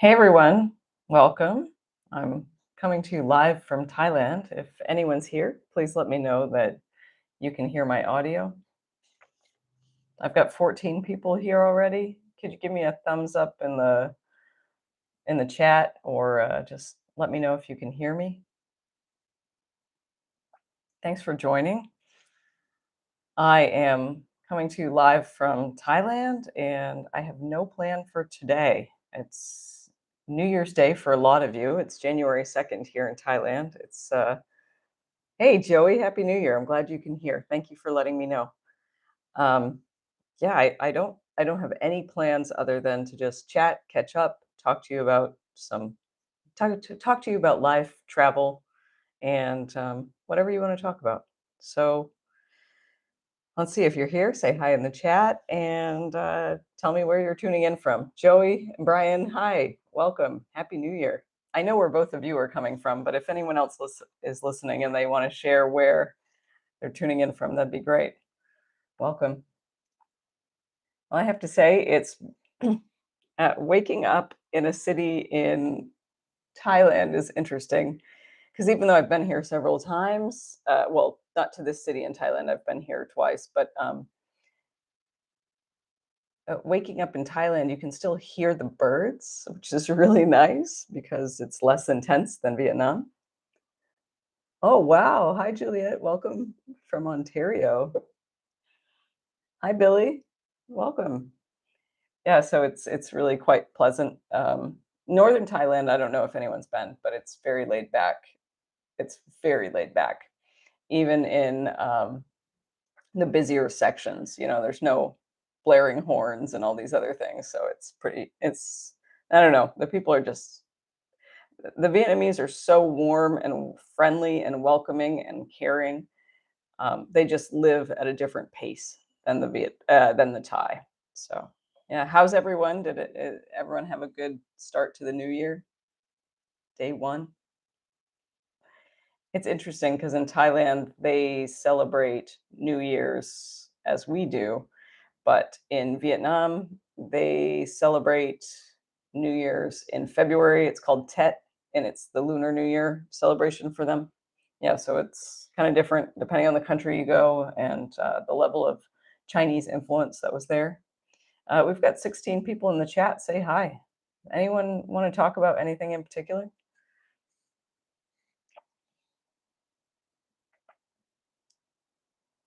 Hey everyone, welcome. I'm coming to you live from Thailand. If anyone's here, please let me know that you can hear my audio. I've got 14 people here already. Could you give me a thumbs up in the chat or just let me know if you can hear me? Thanks for joining. I am coming to you live from Thailand and I have no plan for today. It's New Year's Day for a lot of you. It's January 2nd here in Thailand. Hey, Joey, Happy New Year. I'm glad you can hear. Thank you for letting me know. Um, yeah, I don't have any plans other than to just chat, catch up, talk to you about talk to you about life, travel, and whatever you want to talk about. So let's see if you're here. Say hi in the chat and tell me where you're tuning in from. Joey and Brian, hi, welcome, Happy New Year. I know where both of you are coming from, but if anyone else is listening and they want to share where they're tuning in from, that'd be great. Welcome. Well, I have to say, it's waking up in a city in Thailand is interesting because even though I've been here several times, well, not to this city in Thailand, I've been here twice, but waking up in Thailand, you can still hear the birds, which is really nice because it's less intense than Vietnam. Oh, wow. Hi, Juliet. Welcome from Ontario. Hi, Billy. Welcome. Yeah, so it's really quite pleasant. Northern Thailand, I don't know if anyone's been, but it's very laid back. It's very laid back, even in the busier sections. There's no blaring horns and all these other things. So it's pretty. I don't know. The Vietnamese are so warm and friendly and welcoming and caring. They just live at a different pace than the Thai. So yeah, how's everyone? Did everyone have a good start to the new year? Day one. It's interesting because in Thailand they celebrate New Year's as we do, but in Vietnam they celebrate New Year's in February. It's called Tet, and it's the Lunar New Year celebration for them. Yeah, so it's kind of different depending on the country you go and the level of Chinese influence that was there. We've got 16 people in the chat. Say hi. Anyone want to talk about anything in particular?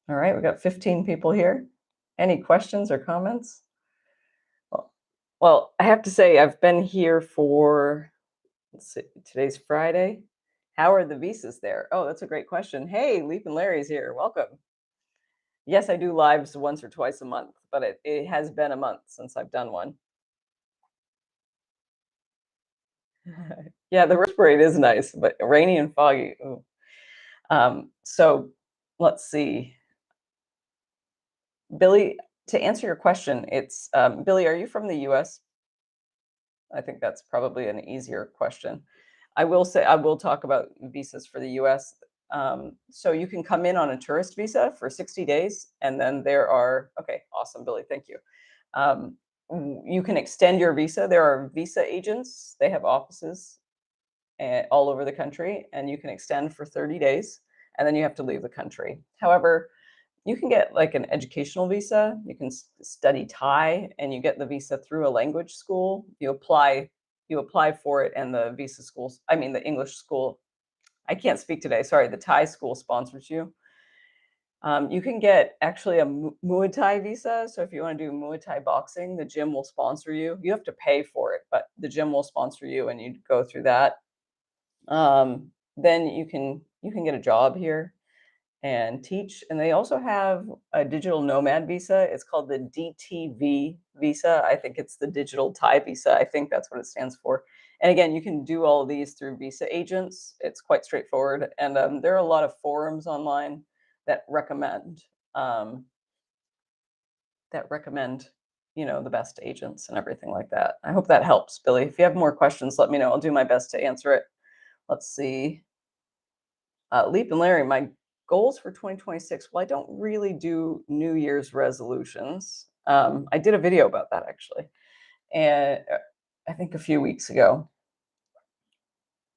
All right, we've got 15 people here. Any questions or comments? Well, I have to say, I've been here for, let's see, today's Friday. How are the visas there? Oh, that's a great question. Hey, Leap and Larry's here. Welcome. Yes, I do lives once or twice a month, but it has been a month since I've done one. Yeah, the Rose Parade is nice, but rainy and foggy. Ooh. So let's see. Billy, to answer your question, it's Billy, are you from the US? I think that's probably an easier question. I will say I will talk about visas for the US. So you can come in on a tourist visa for 60 days, and then okay, awesome, Billy, thank you. You can extend your visa. There are visa agents. They have offices all over the country, and you can extend for 30 days, and then you have to leave the country. However, you can get like an educational visa. You can study Thai, and you get the visa through a language school. You apply for it, and the visa schools, I mean, the English school, I can't speak today. Sorry, the Thai school sponsors you. You can get actually a Muay Thai visa. So if you want to do Muay Thai boxing, the gym will sponsor you. You have to pay for it, but the gym will sponsor you, and you go through that. Then you can get a job here and teach. And they also have a digital nomad visa. It's called the DTV visa. I think it's the digital Thai visa. I think that's what it stands for. And again, you can do all of these through visa agents. It's quite straightforward. And there are a lot of forums online that recommend um, the best agents and everything like that. I hope that helps, Billy. If you have more questions, let me know. I'll do my best to answer it. Let's see. Leap and Larry, my goals for 2026. Well, I don't really do New Year's resolutions. I did a video about that actually. And I think a few weeks ago.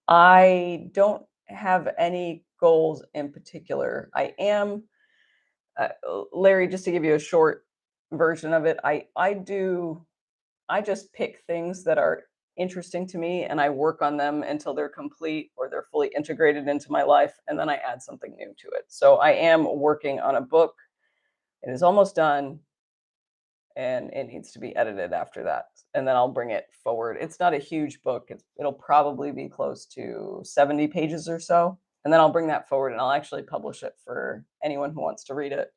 I don't have any goals in particular. I am Larry, just to give you a short version of it, I just pick things that are interesting to me and I work on them until they're complete or they're fully integrated into my life, and then I add something new to it. So I am working on a book. It is almost done and it needs to be edited after that. And then I'll bring it forward. It's not a huge book. It'll probably be close to 70 pages or so. And then I'll bring that forward and I'll actually publish it for anyone who wants to read it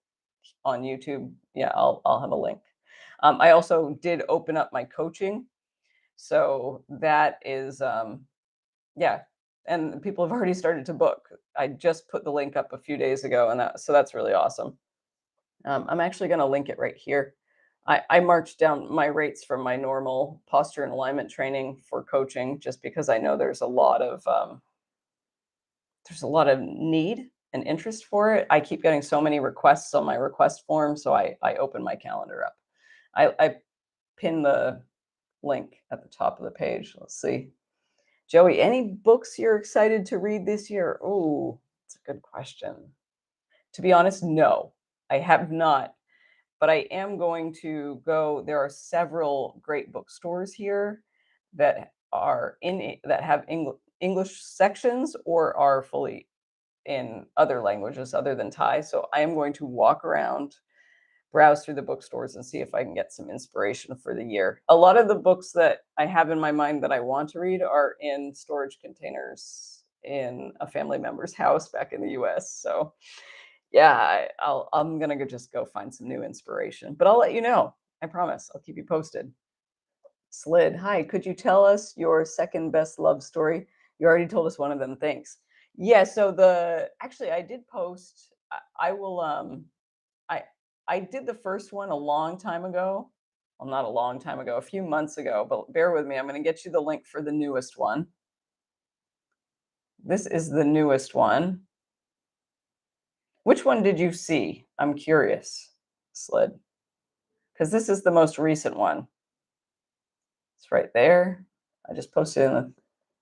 on YouTube. Yeah, I'll have a link. I also did open up my coaching, so that is yeah, and people have already started to book. I just put the link up a few days ago, and that's really awesome. I'm actually going to link it right here. I marched down my rates from my normal posture and alignment training for coaching just because I know there's a lot of need and interest for it. I keep getting so many requests on my request form, so I open my calendar up. I pin the link at the top of the page. Let's see. Joey, any books you're excited to read this year? Oh, it's a good question. To be honest, no, I have not. But I am going to go. There are several great bookstores here that are that have English sections or are fully in other languages other than Thai. So I am going to walk around, browse through the bookstores, and see if I can get some inspiration for the year. A lot of the books that I have in my mind that I want to read are in storage containers in a family member's house back in the US. So yeah, I'm gonna just go find some new inspiration, but I'll let you know. I promise. I'll keep you posted. Slid, hi. Could you tell us your second best love story? You already told us one of them. Thanks. Yeah. So actually I did post. I will. I I did the first one a long time ago. Well, not a long time ago, a few months ago. But bear with me. I'm going to get you the link for the newest one. This is the newest one. Which one did you see? I'm curious, Slid, because this is the most recent one. It's right there. I just posted in the.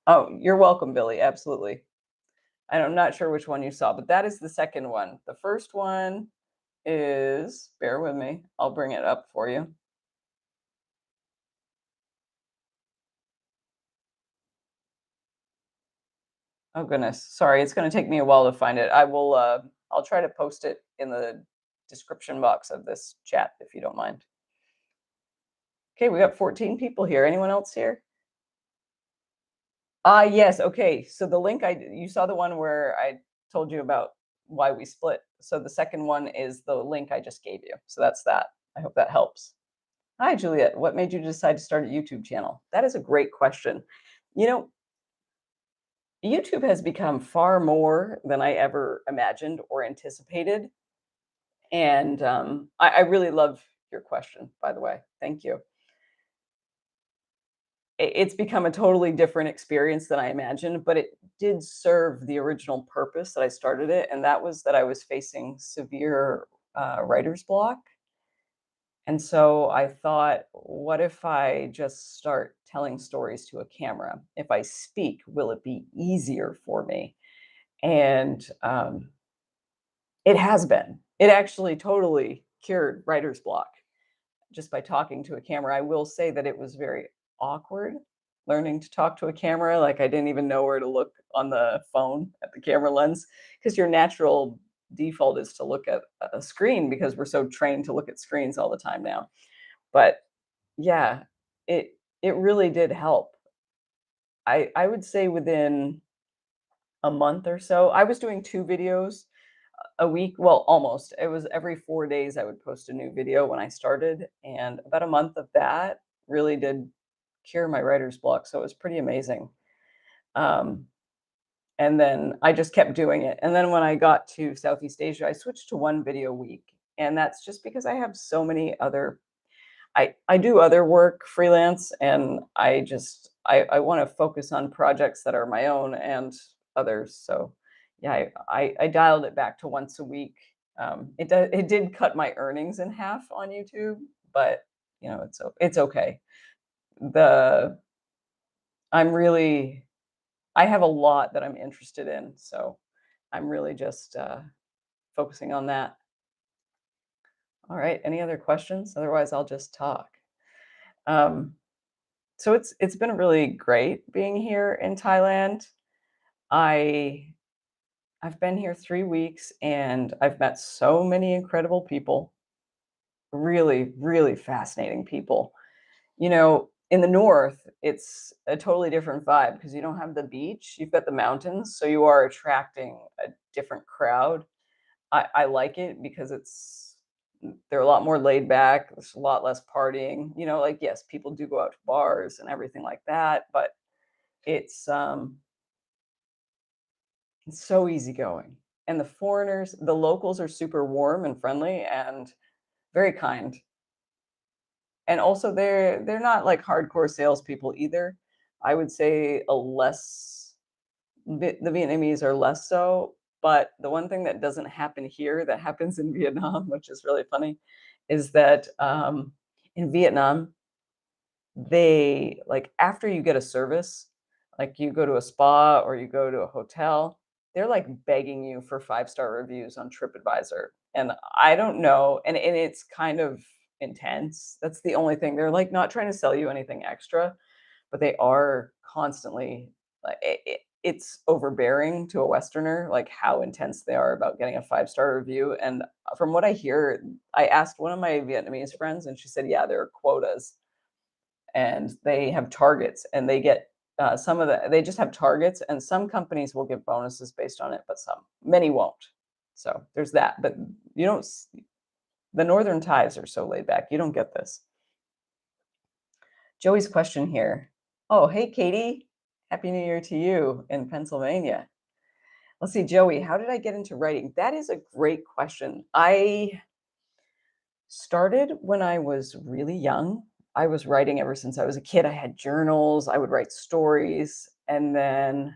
Oh, you're welcome, Billy. Absolutely. I'm not sure which one you saw, but that is the second one. The first one is, bear with me, I'll bring it up for you. Oh goodness, sorry, it's going to take me a while to find it. I'll try to post it in the description box of this chat if you don't mind. Okay, we got 14 people here. Anyone else here? Yes. Okay. So the link you saw the one where I told you about why we split. So the second one is the link I just gave you. So that's that. I hope that helps. Hi, Juliet. What made you decide to start a YouTube channel? That is a great question. You know, YouTube has become far more than I ever imagined or anticipated. And I really love your question, by the way. Thank you. It's become a totally different experience than I imagined, but it did serve the original purpose that I started it, and that was that I was facing severe writer's block. And so I thought, what if I just start telling stories to a camera? If I speak, will it be easier for me? And it has been. It actually totally cured writer's block just by talking to a camera. I will say that it was very awkward learning to talk to a camera. Like I didn't even know where to look on the phone at the camera lens because your natural default is to look at a screen because we're so trained to look at screens all the time now. But yeah, it really did help. I would say within a month or so, I was doing 2 videos a week. Well, almost. It was every 4 days I would post a new video when I started, and about a month of that really did cure my writer's block, so it was pretty amazing. Um, and then I just kept doing it, and then when I got to Southeast Asia, I switched to 1 video a week, and that's just because I have so many other I do other work freelance, and I want to focus on projects that are my own and others. So yeah, I dialed it back to once a week. It did cut my earnings in half on YouTube, but you know it's okay. The I'm really I have a lot that I'm interested in, so I'm really just, focusing on that. All right, any other questions? Otherwise, I'll just talk. Um, so it's been really great being here in Thailand. I I've been here 3 weeks, and I've met so many incredible people, really, really fascinating people. In the north, it's a totally different vibe because you don't have the beach, you've got the mountains, so you are attracting a different crowd. I like it because they're a lot more laid back, there's a lot less partying, like, yes, people do go out to bars and everything like that, but it's, um, it's so easygoing. And the locals are super warm and friendly and very kind. And also they're not like hardcore salespeople either. I would say the Vietnamese are less so, but the one thing that doesn't happen here that happens in Vietnam, which is really funny, is that in Vietnam, they like after you get a service, like you go to a spa or you go to a hotel, they're like begging you for 5-star reviews on TripAdvisor. And I don't know, and it's kind of intense. That's the only thing. They're like not trying to sell you anything extra, but they are constantly like it's overbearing to a Westerner, like how intense they are about getting a 5-star review. And from what I hear, I asked one of my Vietnamese friends, and she said, "Yeah, there are quotas, and they have targets, and they get they just have targets, and some companies will give bonuses based on it, but many won't." So there's that. But you don't. The Northern Ties are so laid back. You don't get this. Joey's question here. Oh, hey, Katie. Happy New Year to you in Pennsylvania. Let's see, Joey, how did I get into writing? That is a great question. I started when I was really young. I was writing ever since I was a kid. I had journals, I would write stories. And then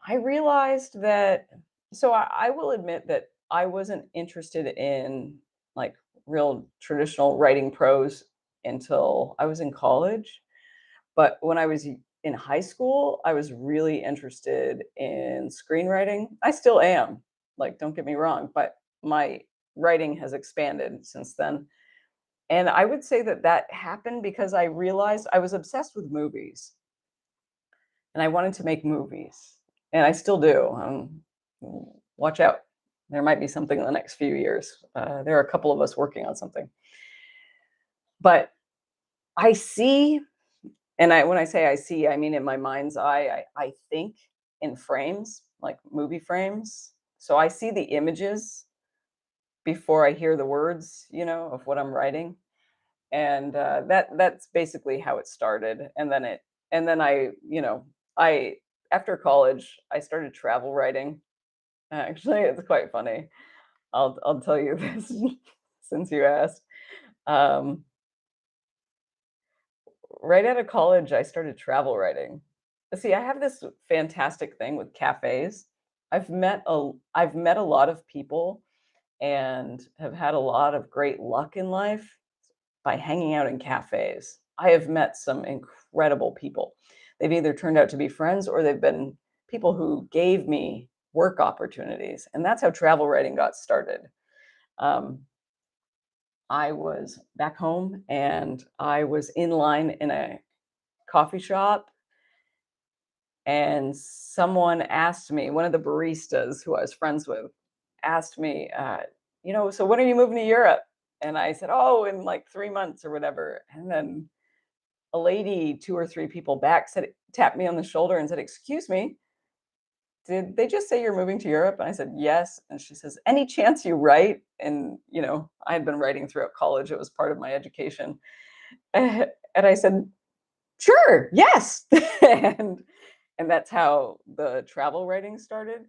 I realized that, so I will admit that I wasn't interested in like real traditional writing prose until I was in college. But when I was in high school, I was really interested in screenwriting. I still am, like, don't get me wrong, but my writing has expanded since then. And I would say that that happened because I realized I was obsessed with movies and I wanted to make movies. And I still do. Watch out. There might be something in the next few years. There are a couple of us working on something. But I see And when I say I see, I mean in my mind's eye, I think in frames, like movie frames. So I see the images before I hear the words, of what I'm writing, and that's basically how it started. And then I after college I started travel writing. Actually, it's quite funny. I'll tell you this since you asked. Um, right out of college, I started travel writing. See, I have this fantastic thing with cafes. I've met a lot of people and have had a lot of great luck in life by hanging out in cafes. I have met some incredible people. They've either turned out to be friends or they've been people who gave me work opportunities. And that's how travel writing got started. Um, I was back home and I was in line in a coffee shop, and someone asked me, one of the baristas who I was friends with asked me, "So when are you moving to Europe?" And I said, "Oh, in like 3 months or whatever." And then a lady, two or three people back, tapped me on the shoulder and said, "Excuse me, did they just say you're moving to Europe?" And I said, "Yes." And she says, "Any chance you write?" And I had been writing throughout college; it was part of my education. And I said, "Sure, yes." and and that's how the travel writing started.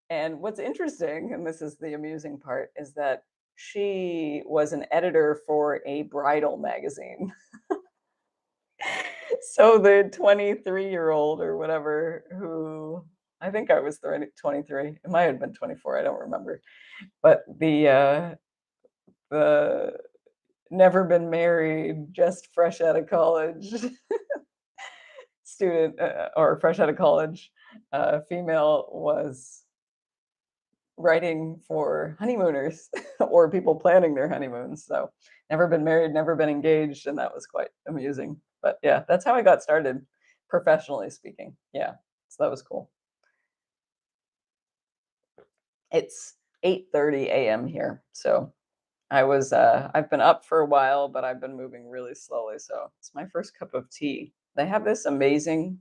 And what's interesting, and this is the amusing part, is that she was an editor for a bridal magazine. So the 23-year-old or whatever, who I think I was 23. It might have been 24, I don't remember. But the never been married, just fresh out of college student, or fresh out of college, female was writing for honeymooners or people planning their honeymoons. So never been married, never been engaged, and that was quite amusing. But yeah, that's how I got started, professionally speaking. Yeah, so that was cool. It's 8:30 a.m. here, so I've been up for a while, but I've been moving really slowly. So it's my first cup of tea. They have this amazing.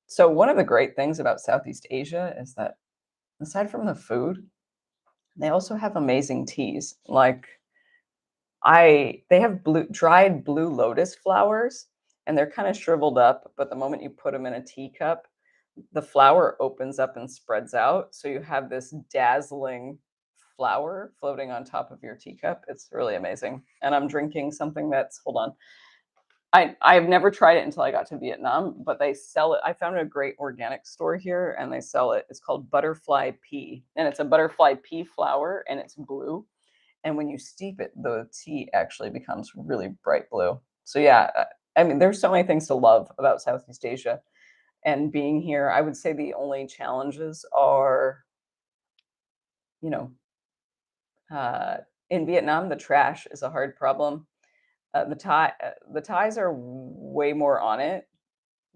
So one of the great things about Southeast Asia is that aside from the food, they also have amazing teas. Like they have dried blue lotus flowers, and they're kind of shriveled up, but the moment you put them in a teacup, the flower opens up and spreads out. So you have this dazzling flower floating on top of your teacup. It's really amazing. And I'm drinking something that's, hold on. I've never tried it until I got to Vietnam, but they sell it. I found a great organic store here and they sell it. It's called butterfly pea. And it's a butterfly pea flower and it's blue. And when you steep it, the tea actually becomes really bright blue. So yeah, I mean, there's so many things to love about Southeast Asia and being here. I would say the only challenges are, you know, uh, in Vietnam, the trash is a hard problem. The Thais are way more on it.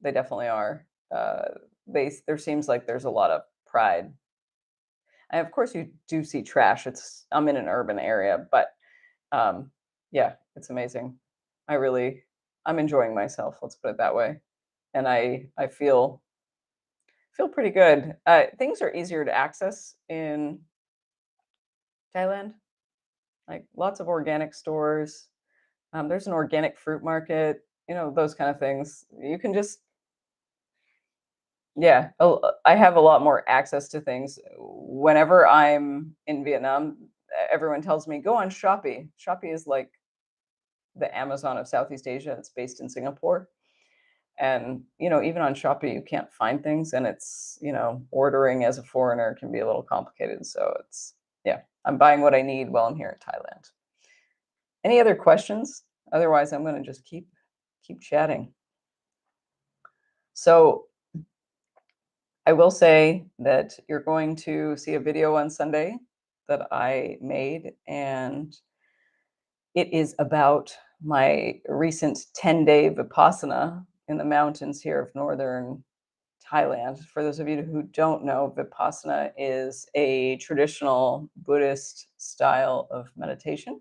They definitely are. There seems like there's a lot of pride. And of course, you do see trash. I'm in an urban area, but um, yeah, it's amazing. I really, I'm enjoying myself. Let's put it that way. And I feel pretty good. Things are easier to access in Thailand. Like lots of organic stores. There's an organic fruit market. You know those kind of things. You can just yeah. I have a lot more access to things. Whenever I'm in Vietnam, everyone tells me go on Shopee. Shopee is like the Amazon of Southeast Asia. It's based in Singapore. And, even on Shopee, you can't find things, and ordering as a foreigner can be a little complicated. So yeah, I'm buying what I need while I'm here in Thailand. Any other questions? Otherwise, I'm going to just keep chatting. So I will say that you're going to see a video on Sunday that I made, and it is about my recent 10-day Vipassana in the mountains here of northern Thailand. For those of you who don't know, Vipassana is a traditional Buddhist style of meditation.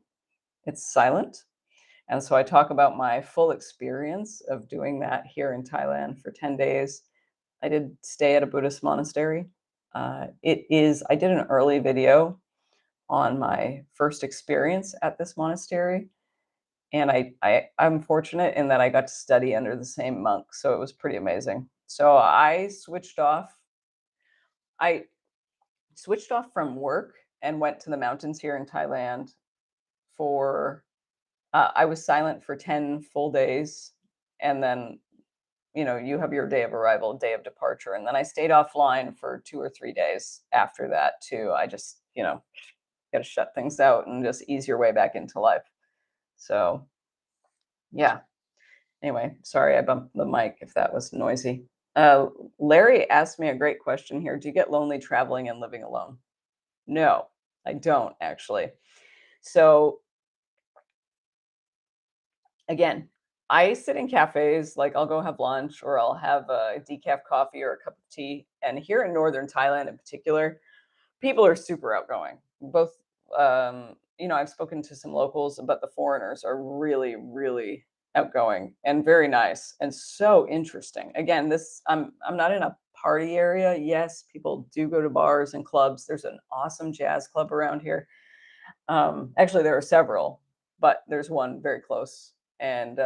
It's silent. And so I talk about my full experience of doing that here in Thailand for 10 days. I did stay at a Buddhist monastery. I did an early video on my first experience at this monastery. And I'm fortunate in that I got to study under the same monk. So it was pretty amazing. So I switched off from work and went to the mountains here in Thailand for, I was silent for 10 full days. And then, you have your day of arrival, day of departure. And then I stayed offline for 2 or 3 days after that too. I just, got to shut things out and just ease your way back into life. So yeah. Anyway, sorry I bumped the mic if that was noisy. Uh, Larry asked me a great question here. Do you get lonely traveling and living alone? No, I don't actually. So again, I sit in cafes, like I'll go have lunch or I'll have a decaf coffee or a cup of tea. And here in northern Thailand in particular, people are super outgoing. Both, I've spoken to some locals, but the foreigners are really, really outgoing and very nice and so interesting. Again, I'm not in a party area. Yes, people do go to bars and clubs. There's an awesome jazz club around here. Actually, there are several, but there's one very close. And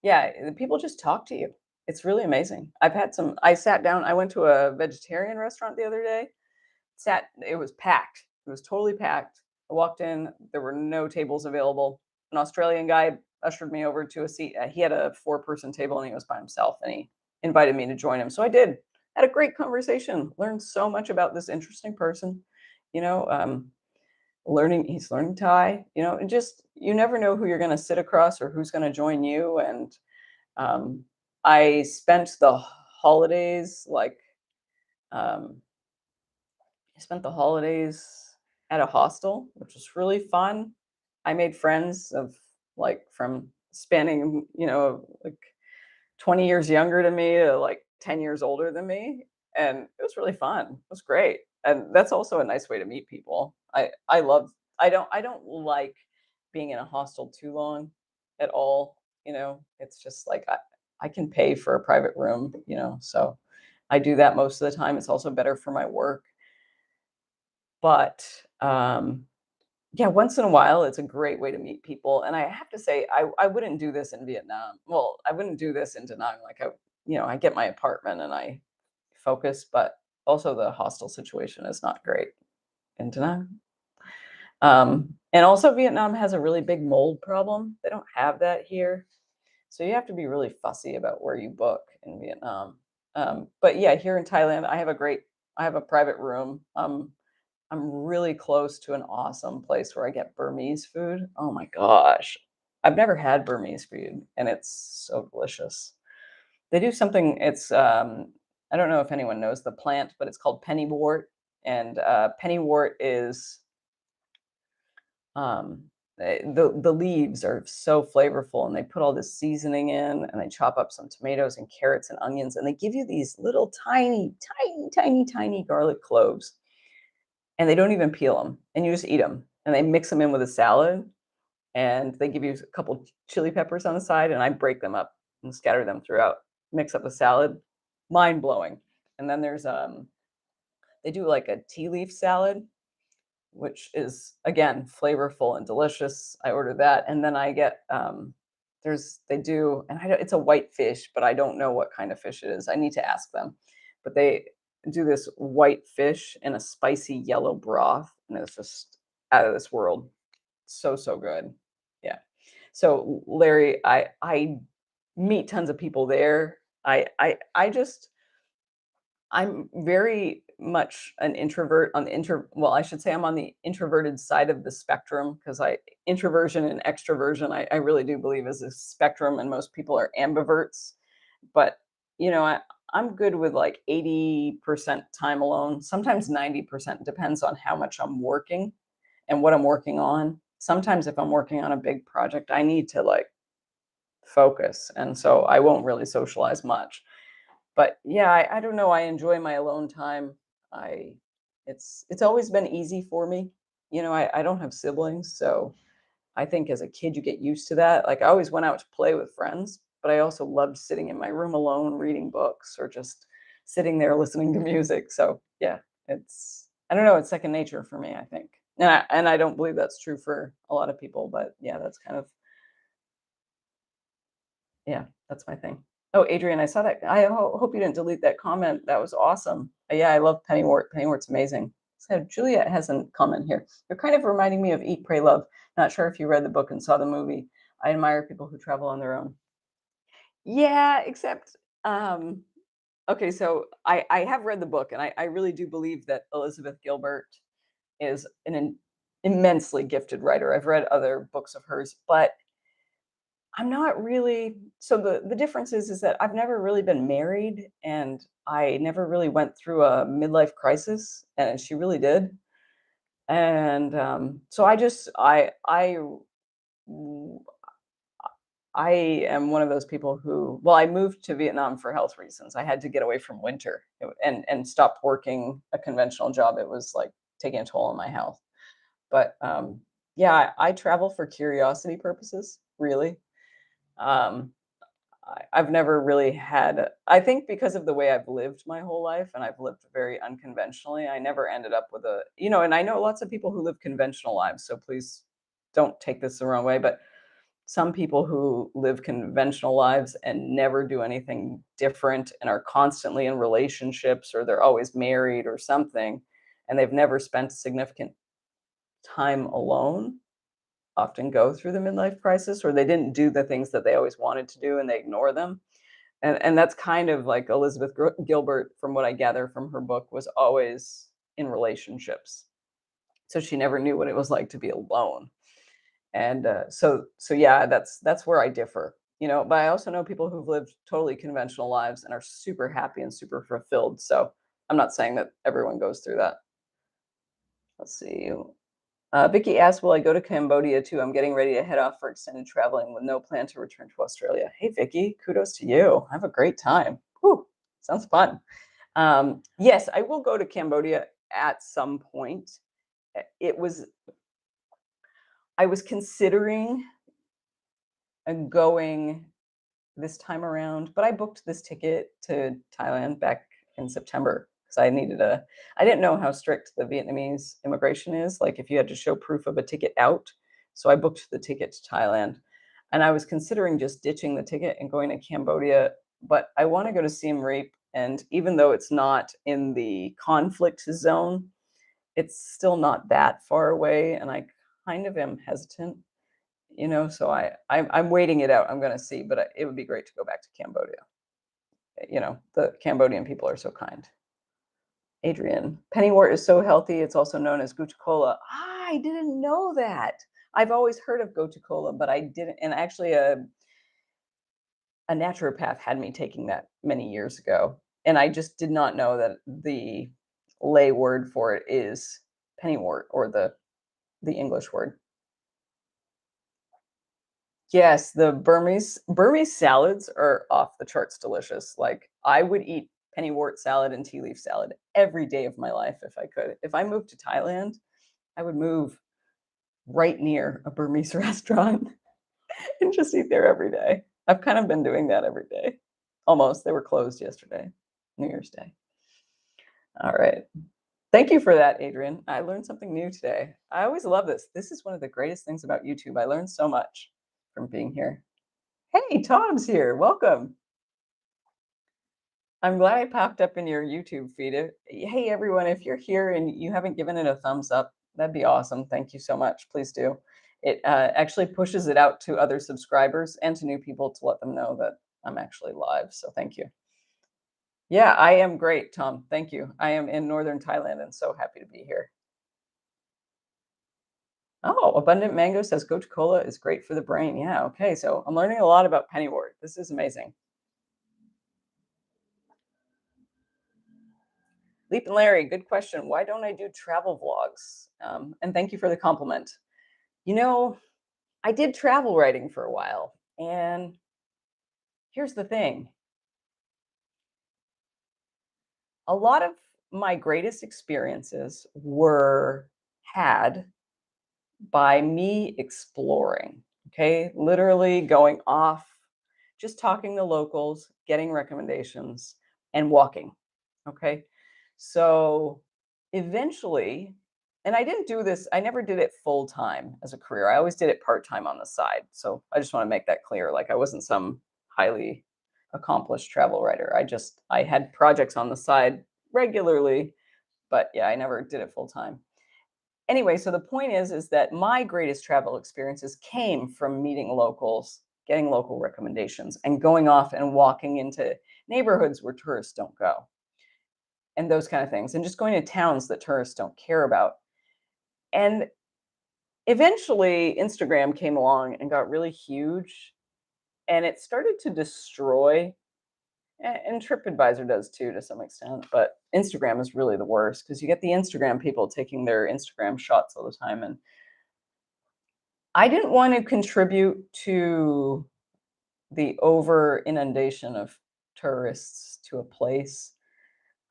yeah, people just talk to you. It's really amazing. I sat down, I went to a vegetarian restaurant the other day. It was packed. It was totally packed. I walked in, there were no tables available. An Australian guy ushered me over to a seat. He had a 4-person table and he was by himself and he invited me to join him. So I did. Had a great conversation. Learned so much about this interesting person. You know, he's learning Thai, and just you never know who you're going to sit across or who's going to join you. And um, I spent the holidays like um, I spent the holidays at a hostel, which was really fun. I made friends of like from spanning, like 20 years younger than me to like 10 years older than me. And it was really fun. It was great. And that's also a nice way to meet people. I love I don't like being in a hostel too long at all. It's just like I can pay for a private room, so I do that most of the time. It's also better for my work. But yeah, once in a while, it's a great way to meet people. And I have to say, I wouldn't do this in Vietnam. Well, I wouldn't do this in Da Nang. Like I get my apartment and I focus, but also the hostel situation is not great in Da Nang. And also Vietnam has a really big mold problem. They don't have that here. So you have to be really fussy about where you book in Vietnam. But yeah, here in Thailand, I have a private room. I'm really close to an awesome place where I get Burmese food. Oh my gosh. I've never had Burmese food and it's so delicious. They do something, I don't know if anyone knows the plant, but it's called pennywort. And pennywort is um, the leaves are so flavorful, and they put all this seasoning in, and they chop up some tomatoes and carrots and onions, and they give you these little tiny, tiny, tiny, tiny garlic cloves, and they don't even peel them, and you just eat them, and they mix them in with a salad, and they give you a couple chili peppers on the side, and I break them up and scatter them throughout, mix up the salad, mind blowing. And then they do like a tea leaf salad, which is again flavorful and delicious. I order that, and then I get there's they do, and it's a white fish, but I don't know what kind of fish it is. I need to ask them, but they do this white fish in a spicy yellow broth, and it's just out of this world. So good. Yeah. So Larry, I meet tons of people there. I'm very much an introvert on the well, I should say I'm on the introverted side of the spectrum because I introversion and extroversion, I really do believe is a spectrum and most people are ambiverts. But, I'm good with like 80% time alone, sometimes 90%, depends on how much I'm working and what I'm working on. Sometimes if I'm working on a big project, I need to like focus. And so I won't really socialize much. But yeah, I don't know, I enjoy my alone time. I it's always been easy for me. I don't have siblings, so I think as a kid you get used to that. Like I always went out to play with friends, but I also loved sitting in my room alone reading books or just sitting there listening to music. So yeah, I don't know, it's second nature for me, I think. And I don't believe that's true for a lot of people, but yeah, that's kind of yeah, that's my thing. Oh, Adrian, I saw that. I hope you didn't delete that comment. That was awesome. Yeah, I love Pennywort. Pennywort's amazing. So Juliet has a comment here. You're kind of reminding me of Eat, Pray, Love. Not sure if you read the book and saw the movie. I admire people who travel on their own. Yeah, except okay, so I have read the book and I really do believe that Elizabeth Gilbert is an immensely gifted writer. I've read other books of hers, but I'm not really so the difference is that I've never really been married and I never really went through a midlife crisis and she really did. And so w- I am one of those people who well I moved to Vietnam for health reasons. I had to get away from winter and stop working a conventional job. It was like taking a toll on my health. But yeah, I travel for curiosity purposes, really. Um, I've never really had I think because of the way I've lived my whole life and I've lived very unconventionally, I never ended up with and I know lots of people who live conventional lives, so please don't take this the wrong way, but some people who live conventional lives and never do anything different and are constantly in relationships or they're always married or something, and they've never spent significant time alone often go through the midlife crisis or they didn't do the things that they always wanted to do and they ignore them. And that's kind of like Elizabeth Gilbert, from what I gather from her book, was always in relationships. So she never knew what it was like to be alone. And so yeah, that's where I differ, but I also know people who've lived totally conventional lives and are super happy and super fulfilled. So I'm not saying that everyone goes through that. Let's see. Vicky asks, will I go to Cambodia too? I'm getting ready to head off for extended traveling with no plan to return to Australia. Hey, Vicky, kudos to you. Have a great time. Whew, sounds fun. Yes, I will go to Cambodia at some point. It was, I was considering going this time around, but I booked this ticket to Thailand back in September because I didn't know how strict the Vietnamese immigration is, like if you had to show proof of a ticket out. So I booked the ticket to Thailand and I was considering just ditching the ticket and going to Cambodia, but I want to go to Siem Reap. And even though it's not in the conflict zone, it's still not that far away. And I kind of am hesitant, so I'm waiting it out. I'm going to see, but it would be great to go back to Cambodia. The Cambodian people are so kind. Adrian, pennywort is so healthy. It's also known as gotu kola. I didn't know that. I've always heard of gotu kola, but I didn't. And actually, a naturopath had me taking that many years ago, and I just did not know that the lay word for it is pennywort, or the English word. Yes, the Burmese salads are off the charts delicious. Like, I would eat pennywort salad and tea leaf salad every day of my life if I could. If I moved to Thailand, I would move right near a Burmese restaurant and just eat there every day. I've kind of been doing that every day. Almost. They were closed yesterday, New Year's Day. All right. Thank you for that, Adrian. I learned something new today. I always love this. This is one of the greatest things about YouTube. I learned so much from being here. Hey, Tom's here. Welcome. I'm glad I popped up in your YouTube feed. Hey, everyone, if you're here and you haven't given it a thumbs up, that'd be awesome. Thank you so much. Please do. It actually pushes it out to other subscribers and to new people to let them know that I'm actually live. So thank you. Yeah, I am great, Tom. Thank you. I am in northern Thailand and so happy to be here. Oh, Abundant Mango says gotu kola is great for the brain. Yeah, okay. So I'm learning a lot about pennywort. This is amazing. Leap and Larry, good question. Why don't I do travel vlogs? And thank you for the compliment. I did travel writing for a while. And here's the thing. A lot of my greatest experiences were had by me exploring, okay? Literally going off, just talking to locals, getting recommendations, and walking, okay? So eventually, and I didn't do this, I never did it full time as a career. I always did it part time on the side. So I just want to make that clear. Like, I wasn't some highly accomplished travel writer. I had projects on the side regularly, but yeah, I never did it full time. Anyway, so the point is that my greatest travel experiences came from meeting locals, getting local recommendations, and going off and walking into neighborhoods where tourists don't go, and those kind of things, and just going to towns that tourists don't care about. And eventually, Instagram came along and got really huge, and it started to destroy, and TripAdvisor does too to some extent, but Instagram is really the worst because you get the Instagram people taking their Instagram shots all the time. And I didn't want to contribute to the over inundation of tourists to a place.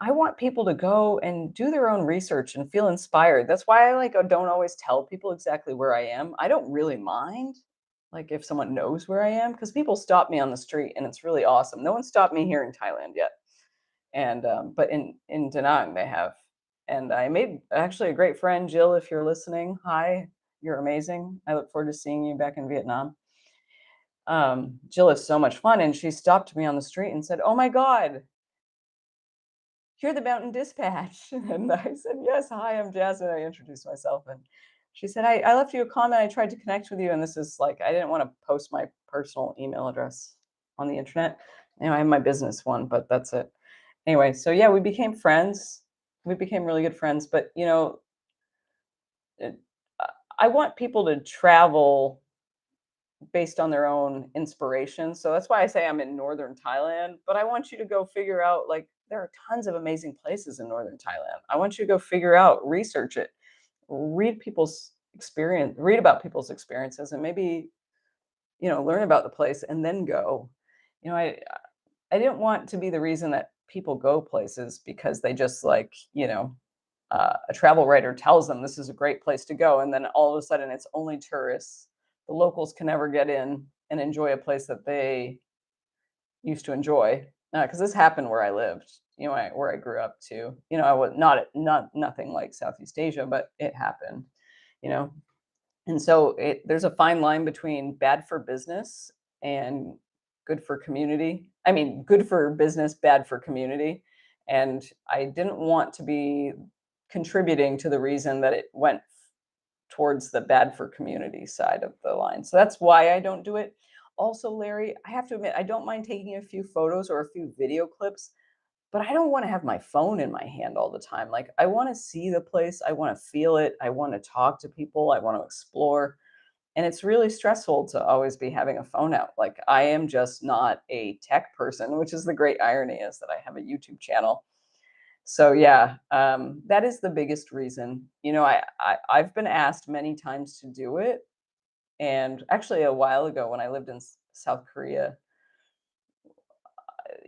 I want people to go and do their own research and feel inspired. That's why I don't always tell people exactly where I am. I don't really mind like if someone knows where I am, because people stop me on the street and it's really awesome. No one stopped me here in Thailand yet. And but in Da Nang they have. And I made actually a great friend, Jill, if you're listening. Hi, you're amazing. I look forward to seeing you back in Vietnam. Jill is so much fun, and she stopped me on the street and said, "Oh my God, you're the Mountain Dispatch." And I said, "Yes, hi, I'm Jasmine." I introduced myself, and she said, I left you a comment. I tried to connect with you, and this is like, I didn't want to post my personal email address on the internet. I have my business one, but that's it. Anyway, so yeah, we became friends. We became really good friends. But it, I want people to travel based on their own inspiration. So that's why I say I'm in northern Thailand, but I want you to go figure out, like, there are tons of amazing places in northern Thailand. I want you to go figure out, research it, read about people's experiences, and maybe, learn about the place and then go. You know, I didn't want to be the reason that people go places because they just, like, a travel writer tells them this is a great place to go, and then all of a sudden it's only tourists. The locals can never get in and enjoy a place that they used to enjoy. Because this happened where I lived, where I grew up too. I was not nothing like Southeast Asia, but it happened. You know, and so there's a fine line between bad for business and good for community. I mean, good for business, bad for community. And I didn't want to be contributing to the reason that it went towards the bad for community side of the line. So that's why I don't do it. Also, Larry, I have to admit, I don't mind taking a few photos or a few video clips, but I don't want to have my phone in my hand all the time. Like, I want to see the place, I want to feel it, I want to talk to people, I want to explore. And it's really stressful to always be having a phone out. Like, I am just not a tech person, which is the great irony, is that I have a YouTube channel. So yeah, that is the biggest reason. I've been asked many times to do it, and actually a while ago when I lived in South Korea,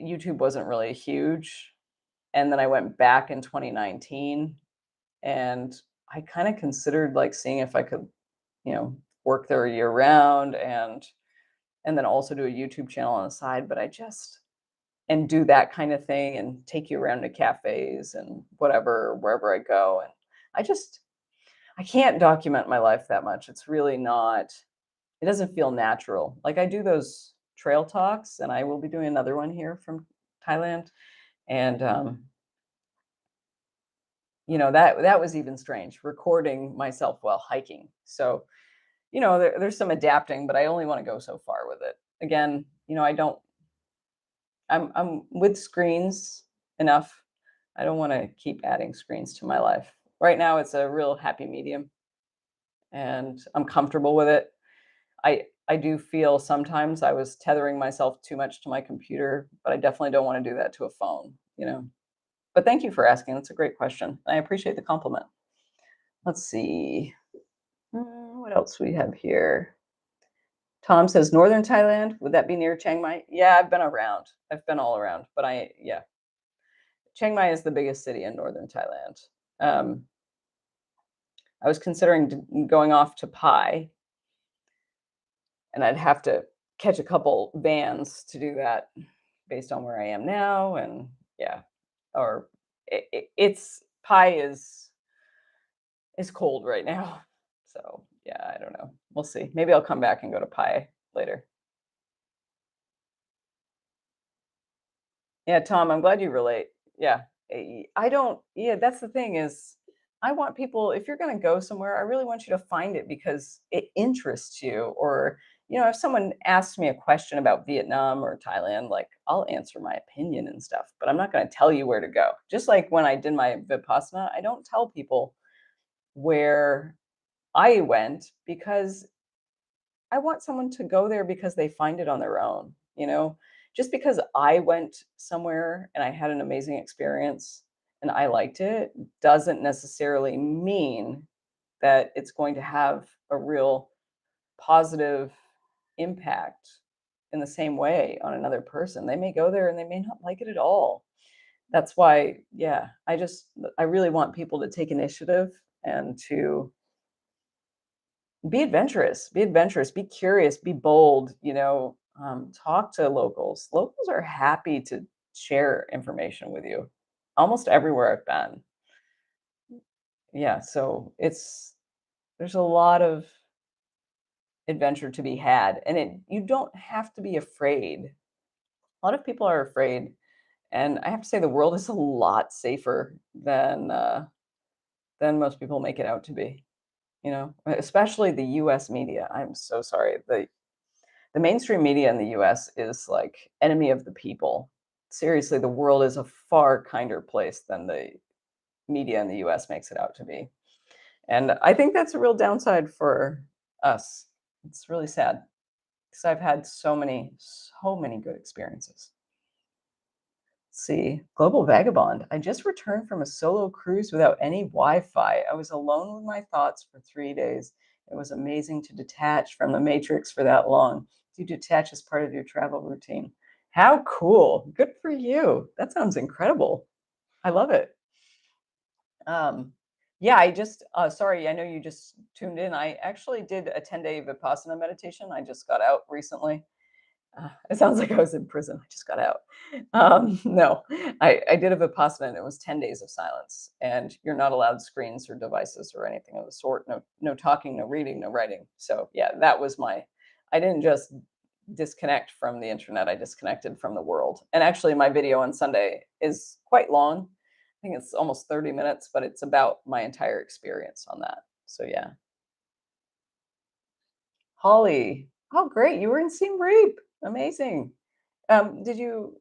YouTube wasn't really huge, and then I went back in 2019, and I kind of considered, like, seeing if I could, you know, work there year round, and then also do a YouTube channel on the side, but I just and do that kind of thing and take you around to cafes and whatever, wherever I go. And I just I can't document my life that much. It's really not, it doesn't feel natural. Like, I do those trail talks, and I will be doing another one here from Thailand. And that was even strange, recording myself while hiking. So, there's some adapting, but I only want to go so far with it. Again, I don't I'm with screens enough. I don't want to keep adding screens to my life. Right now it's a real happy medium, and I'm comfortable with it. I do feel sometimes I was tethering myself too much to my computer, but I definitely don't want to do that to a phone. But thank you for asking. That's a great question. I appreciate the compliment. Let's see. What else we have here? Tom says Northern Thailand. Would that be near Chiang Mai? Yeah, I've been around. I've been all around, but yeah, Chiang Mai is the biggest city in northern Thailand. Um, I was considering going off to Pai, and I'd have to catch a couple vans to do that based on where I am now. And yeah, or it's Pai is cold right now. So yeah, I don't know. We'll see. Maybe I'll come back and go to Pai later. Yeah, Tom, I'm glad you relate. Yeah. I don't, yeah, that's the thing is, I want people, if you're going to go somewhere, I really want you to find it because it interests you. Or, if someone asks me a question about Vietnam or Thailand, like, I'll answer my opinion and stuff, but I'm not going to tell you where to go. Just like when I did my Vipassana, I don't tell people where I went because I want someone to go there because they find it on their own. Just because I went somewhere and I had an amazing experience and I liked it doesn't necessarily mean that it's going to have a real positive impact in the same way on another person. They may go there and they may not like it at all. That's why, yeah, I really want people to take initiative and to be adventurous, be curious, be bold, talk to locals. Locals are happy to share information with you almost everywhere I've been. Yeah, so there's a lot of adventure to be had, and you don't have to be afraid. A lot of people are afraid, and I have to say the world is a lot safer than most people make it out to be. Especially the US media. I'm so sorry. The mainstream media in the US is like enemy of the people. Seriously, the world is a far kinder place than the media in the US makes it out to be. And I think that's a real downside for us. It's really sad because I've had so many good experiences. See, Global Vagabond. I just returned from a solo cruise without any Wi Fi. I was alone with my thoughts for 3 days. It was amazing to detach from the matrix for that long. Do you detach as part of your travel routine? How cool. Good for you. That sounds incredible. I love it. Um, yeah, sorry, I know you just tuned in. I actually did a 10-day Vipassana meditation. I just got out recently. It sounds like I was in prison. I just got out. No, I did a Vipassana and it was 10 days of silence. And you're not allowed screens or devices or anything of the sort. No, no talking, no reading, no writing. So yeah, I didn't just disconnect from the internet. I disconnected from the world. And actually my video on Sunday is quite long. I think it's almost 30 minutes, but it's about my entire experience on that. So yeah. Holly. Oh, great. You were in Siem Reap. Amazing. Did you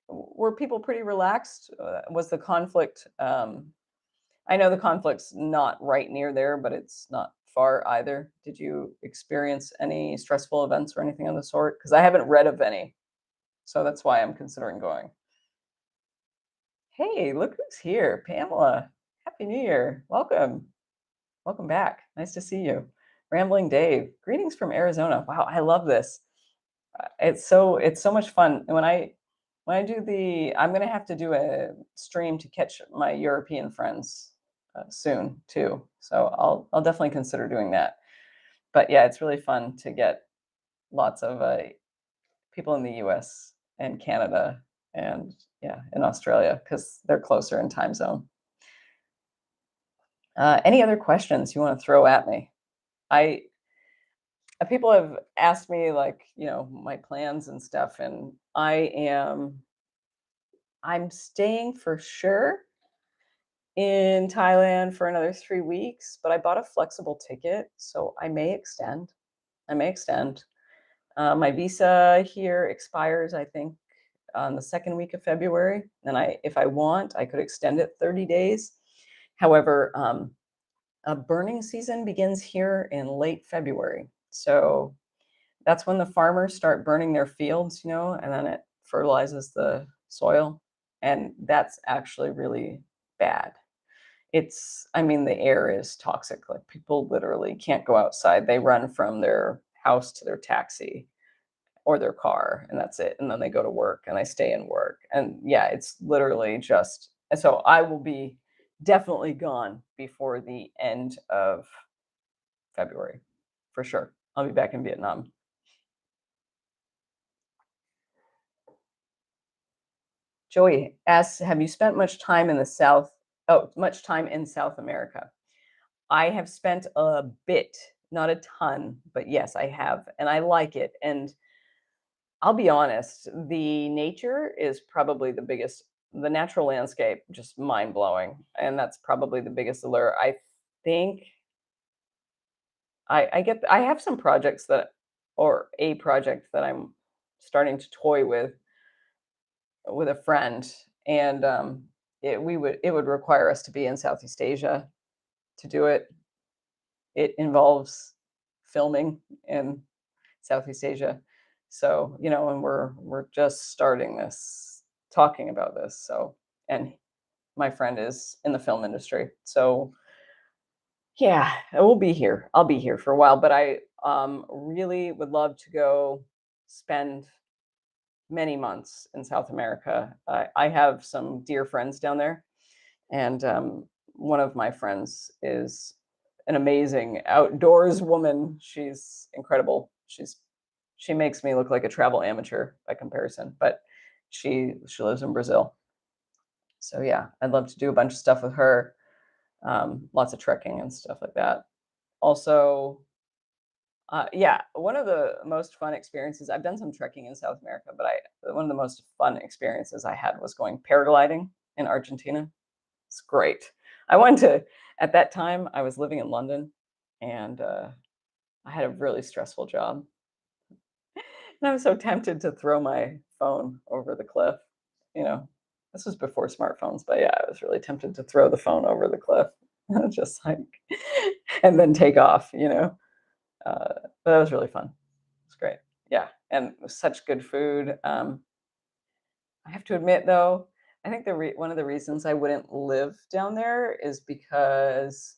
were people pretty relaxed? Was the conflict I know the conflict's not right near there, but it's not far either. Did you experience any stressful events or anything of the sort? Because I haven't read of any, so that's why I'm considering going. Hey, look who's here, Pamela. Happy New Year. Welcome. Welcome back. Nice to see you. Rambling Dave. Greetings from Arizona. Wow, I love this. It's so much fun. When I do I'm gonna have to do a stream to catch my European friends soon too. So I'll definitely consider doing that. But yeah, it's really fun to get lots of people in the U.S. and Canada and yeah, in Australia because they're closer in time zone. Any other questions you want to throw at me? I People have asked me like my plans and stuff, and I'm staying for sure in Thailand for another 3 weeks, but I bought a flexible ticket, so I may extend. I may extend. My visa here expires, I think, on the second week of February, and if I want, I could extend it 30 days. However, a burning season begins here in late February, so that's when the farmers start burning their fields, and then it fertilizes the soil. And that's actually really bad. I mean, the air is toxic. Like people literally can't go outside. They run from their house to their taxi or their car, and that's it. And then they go to work and they stay in work. And yeah, it's literally just, and so I will be definitely gone before the end of February for sure. I'll be back in Vietnam. Joey asks, have you spent much time in the South? Oh, much time in South America. I have spent a bit, not a ton, but yes, I have. And I like it. And I'll be honest, the nature is probably the natural landscape, just mind blowing. And that's probably the biggest allure. I think I have some projects or a project that I'm starting to toy with a friend, and it would require us to be in Southeast Asia to do it. It involves filming in Southeast Asia, so and we're just starting talking about this. So, and my friend is in the film industry, so yeah, we'll be here. I'll be here for a while, but I really would love to go spend many months in South America. I have some dear friends down there, and one of my friends is an amazing outdoors woman. She's incredible. She makes me look like a travel amateur by comparison, but she lives in Brazil. So yeah, I'd love to do a bunch of stuff with her. Lots of trekking and stuff like that. Also, yeah, one of the most fun experiences, I've done some trekking in South America, but one of the most fun experiences I had was going paragliding in Argentina. It's great. I went to At that time, I was living in London, and I had a really stressful job. And I was so tempted to throw my phone over the cliff. You know, this was before smartphones, but yeah, I was really tempted to throw the phone over the cliff. just like, and then take off, but that was really fun. It's great. Yeah, and it was such good food. I have to admit, though, I think one of the reasons I wouldn't live down there is because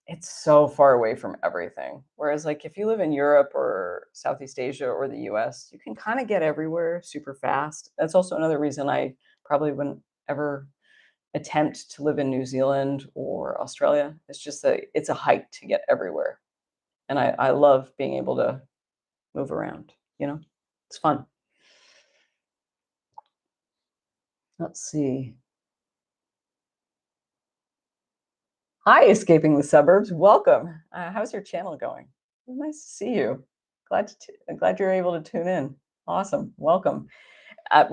it's so far away from everything. Whereas, like, if you live in Europe or Southeast Asia or the US, you can kind of get everywhere super fast. That's also another reason I probably wouldn't ever attempt to live in New Zealand or Australia. It's just that it's a hike to get everywhere. And I love being able to move around, you know? It's fun. Let's see. Hi, escaping the suburbs. Welcome. How's your channel going? Nice to see you. Glad you're able to tune in. Awesome. Welcome.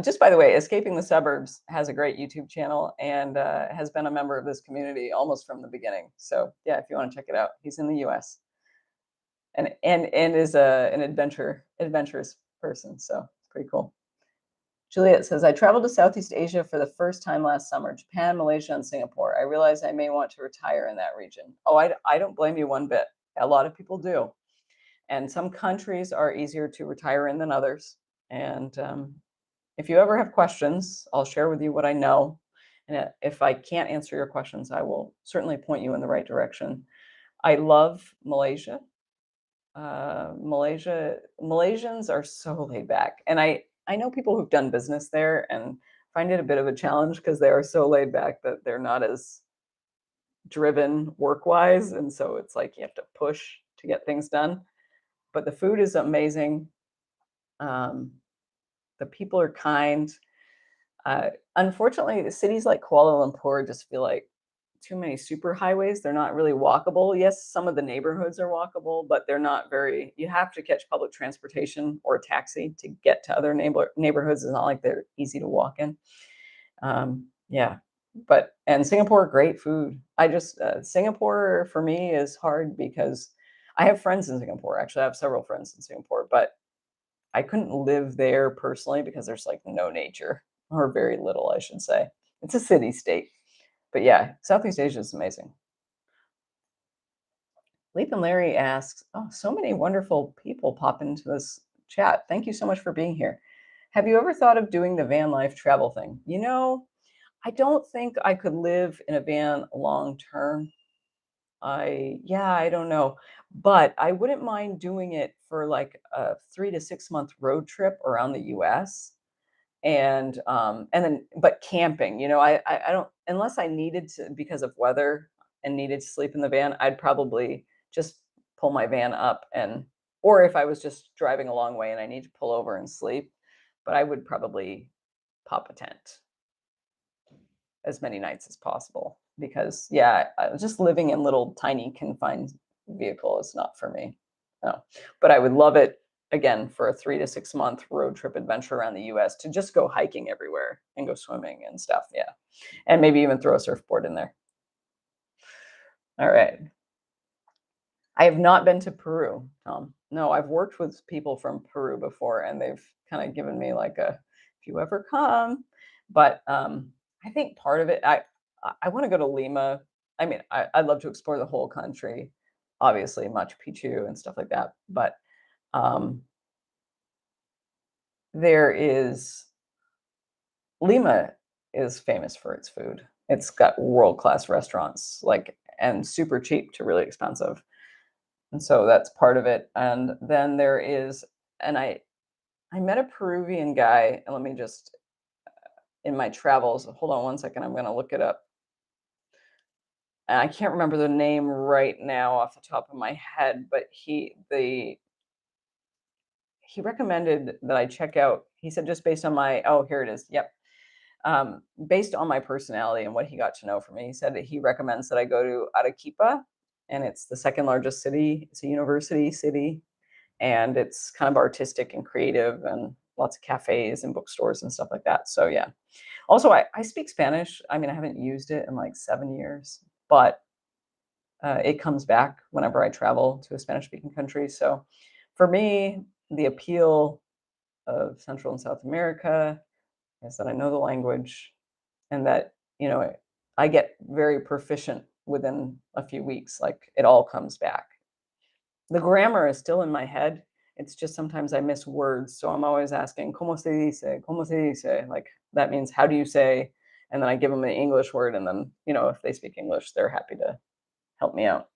Just by the way, Escaping the Suburbs has a great YouTube channel and has been a member of this community almost from the beginning. So yeah, if you want to check it out, he's in the U.S. and is an adventurous person. So it's pretty cool. Juliet says, I traveled to Southeast Asia for the first time last summer, Japan, Malaysia, and Singapore. I realized I may want to retire in that region. Oh, I don't blame you one bit. A lot of people do. And some countries are easier to retire in than others. And if you ever have questions, I'll share with you what I know. And if I can't answer your questions, I will certainly point you in the right direction. I love Malaysia. Malaysians are so laid back. And I know people who've done business there and find it a bit of a challenge because they are so laid back that they're not as driven work-wise, and so it's like you have to push to get things done. But the food is amazing. Um, the people are kind. Unfortunately, the cities like Kuala Lumpur just feel like too many super highways. They're not really walkable. Yes, some of the neighborhoods are walkable, but they're not very. You have to catch public transportation or a taxi to get to other neighborhoods. It's not like they're easy to walk in. Yeah, and Singapore, great food. I just Singapore for me is hard because I have friends in Singapore. Actually, I have several friends in Singapore, but I couldn't live there personally because there's like no nature or very little, I should say. It's a city state. But yeah, Southeast Asia is amazing. Leap and Larry asks, oh, so many wonderful people pop into this chat. Thank you so much for being here. Have you ever thought of doing the van life travel thing? I don't think I could live in a van long term. I don't know. But I wouldn't mind doing it for like a 3 to 6 month road trip around the US and then but camping, I don't unless I needed to because of weather and needed to sleep in the van, I'd probably just pull my van up or if I was just driving a long way and I need to pull over and sleep, but I would probably pop a tent as many nights as possible because yeah, just living in little tiny confined vehicle is not for me. No, but I would love it again for a 3 to 6 month road trip adventure around the U.S. to just go hiking everywhere and go swimming and stuff. Yeah, and maybe even throw a surfboard in there. All right. I have not been to Peru, Tom. No, I've worked with people from Peru before, and they've kind of given me like if you ever come. But I think part of it, I want to go to Lima. I mean, I'd love to explore the whole country, obviously Machu Picchu and stuff like that. But um, there is Lima is famous for its food. It's got world-class restaurants, like and super cheap to really expensive. And so that's part of it. And then there is, and I met a Peruvian guy, and let me just in my travels. Hold on one second. I'm going to look it up. And I can't remember the name right now off the top of my head, but he recommended that I check out. He said just based on my here it is. Yep. Based on my personality and what he got to know from me, he said that he recommends that I go to Arequipa, and it's the second largest city. It's a university city, and it's kind of artistic and creative, and lots of cafes and bookstores and stuff like that. So yeah. Also, I speak Spanish. I mean, I haven't used it in like 7 years, but it comes back whenever I travel to a Spanish-speaking country. So for me, the appeal of Central and South America is that I know the language and that, I get very proficient within a few weeks. Like it all comes back. The grammar is still in my head. It's just sometimes I miss words. So I'm always asking, ¿Cómo se dice? ¿Cómo se dice? Like that means how do you say? And then I give them an English word. And then, if they speak English, they're happy to help me out.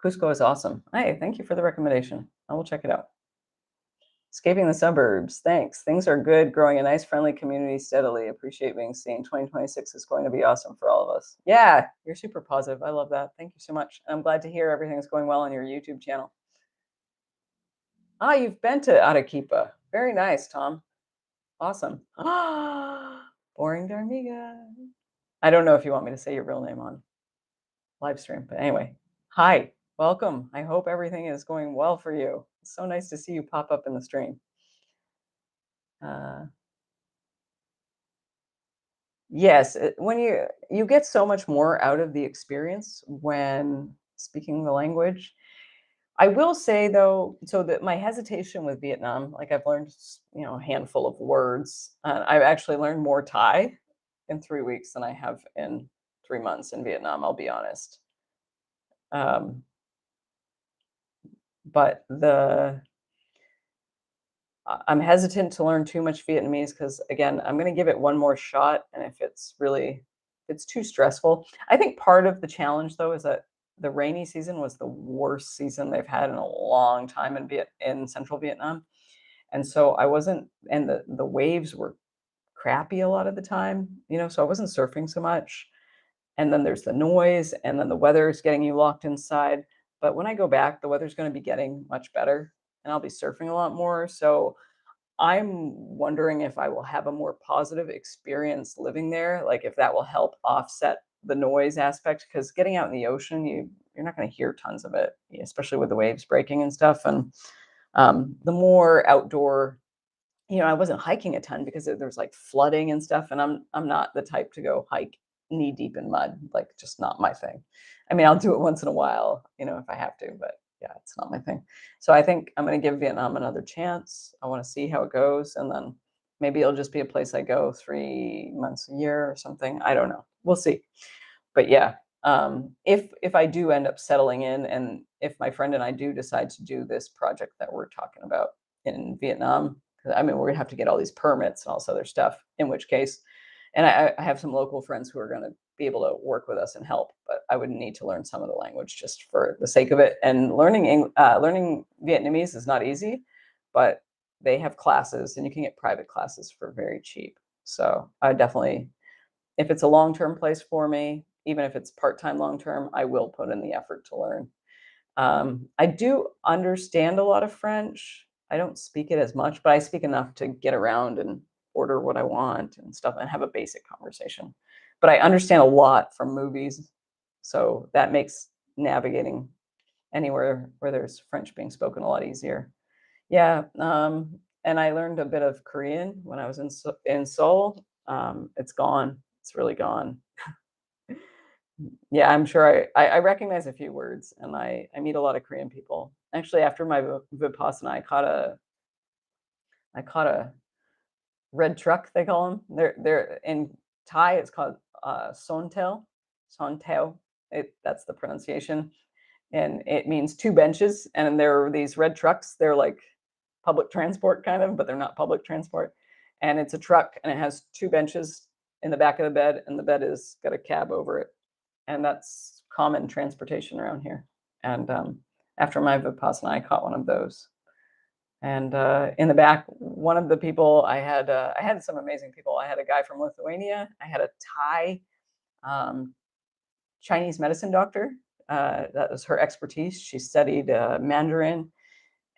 Cusco is awesome. Hey, thank you for the recommendation. I will check it out. Escaping the suburbs. Thanks. Things are good. Growing a nice, friendly community steadily. Appreciate being seen. 2026 is going to be awesome for all of us. Yeah, you're super positive. I love that. Thank you so much. I'm glad to hear everything's going well on your YouTube channel. Ah, you've been to Arequipa. Very nice, Tom. Awesome. Ah, boring Darmiga. I don't know if you want me to say your real name on live stream, but anyway. Hi, welcome. I hope everything is going well for you. It's so nice to see you pop up in the stream. Yes, when you get so much more out of the experience when speaking the language. I will say though, so that my hesitation with Vietnam, like I've learned, a handful of words. I've actually learned more Thai in 3 weeks than I have in 3 months in Vietnam. I'll be honest. Um, but I'm hesitant to learn too much Vietnamese because again, I'm going to give it one more shot, and if it's too stressful. I think part of the challenge though is that the rainy season was the worst season they've had in a long time in central Vietnam, and so I wasn't, and the waves were crappy a lot of the time, so I wasn't surfing so much. And then there's the noise, and then the weather is getting you locked inside. But when I go back, the weather's going to be getting much better, and I'll be surfing a lot more. So I'm wondering if I will have a more positive experience living there, like if that will help offset the noise aspect. Because getting out in the ocean, you're not going to hear tons of it, especially with the waves breaking and stuff. And the more outdoor, I wasn't hiking a ton because there's like flooding and stuff, and I'm not the type to go hike knee deep in mud, like just not my thing. I mean, I'll do it once in a while, if I have to, but yeah, it's not my thing. So I think I'm going to give Vietnam another chance. I want to see how it goes, and then maybe it'll just be a place I go 3 months a year or something. I don't know. We'll see. But yeah, if I do end up settling in, and if my friend and I do decide to do this project that we're talking about in Vietnam, I mean, we're gonna have to get all these permits and all this other stuff. In which case, and I have some local friends who are going to be able to work with us and help, but I would need to learn some of the language just for the sake of it. And learning Vietnamese is not easy, but they have classes, and you can get private classes for very cheap. So I definitely, if it's a long-term place for me, even if it's part-time long-term, I will put in the effort to learn. I do understand a lot of French. I don't speak it as much, but I speak enough to get around and order what I want and stuff and have a basic conversation. But I understand a lot from movies, so that makes navigating anywhere where there's French being spoken a lot easier. Yeah, and I learned a bit of Korean when I was in Seoul. It's gone. It's really gone. Yeah, I'm sure I recognize a few words, and I meet a lot of Korean people. Actually, after my Vipassana, I caught a red truck, they call them. They're in Thai, it's called Sontel. Sontel. That's the pronunciation. And it means two benches. And there are these red trucks. They're like public transport kind of, but they're not public transport. And it's a truck, and it has two benches in the back of the bed, and the bed is got a cab over it. And that's common transportation around here. And after my Vipassana, I caught one of those. And in the back, one of the people I had some amazing people. I had a guy from Lithuania. I had a Thai um, Chinese medicine doctor. That was her expertise. She studied Mandarin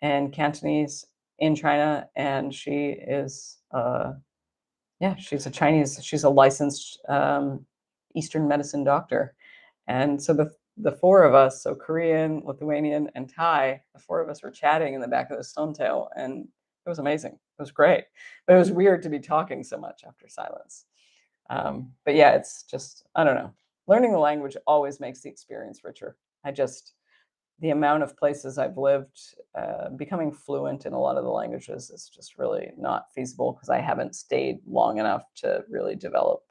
and Cantonese in China, and she's a licensed Eastern medicine doctor. And so the four of us, so Korean, Lithuanian, and Thai, the four of us were chatting in the back of the Stonetail, and it was amazing. It was great, but it was weird to be talking so much after silence. But yeah, it's just, I don't know. Learning the language always makes the experience richer. The amount of places I've lived, becoming fluent in a lot of the languages is just really not feasible because I haven't stayed long enough to really develop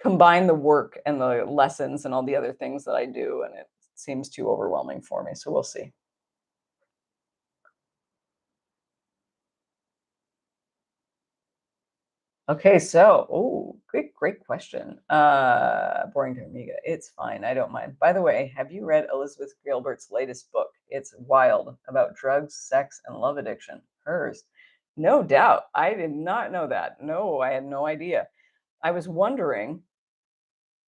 combine the work and the lessons and all the other things that I do, and it seems too overwhelming for me. So we'll see. Okay, so great question. Boring to Amiga. It's fine. I don't mind. By the way, have you read Elizabeth Gilbert's latest book? It's wild about drugs, sex, and love addiction. Hers. No doubt. I did not know that. No, I had no idea. I was wondering.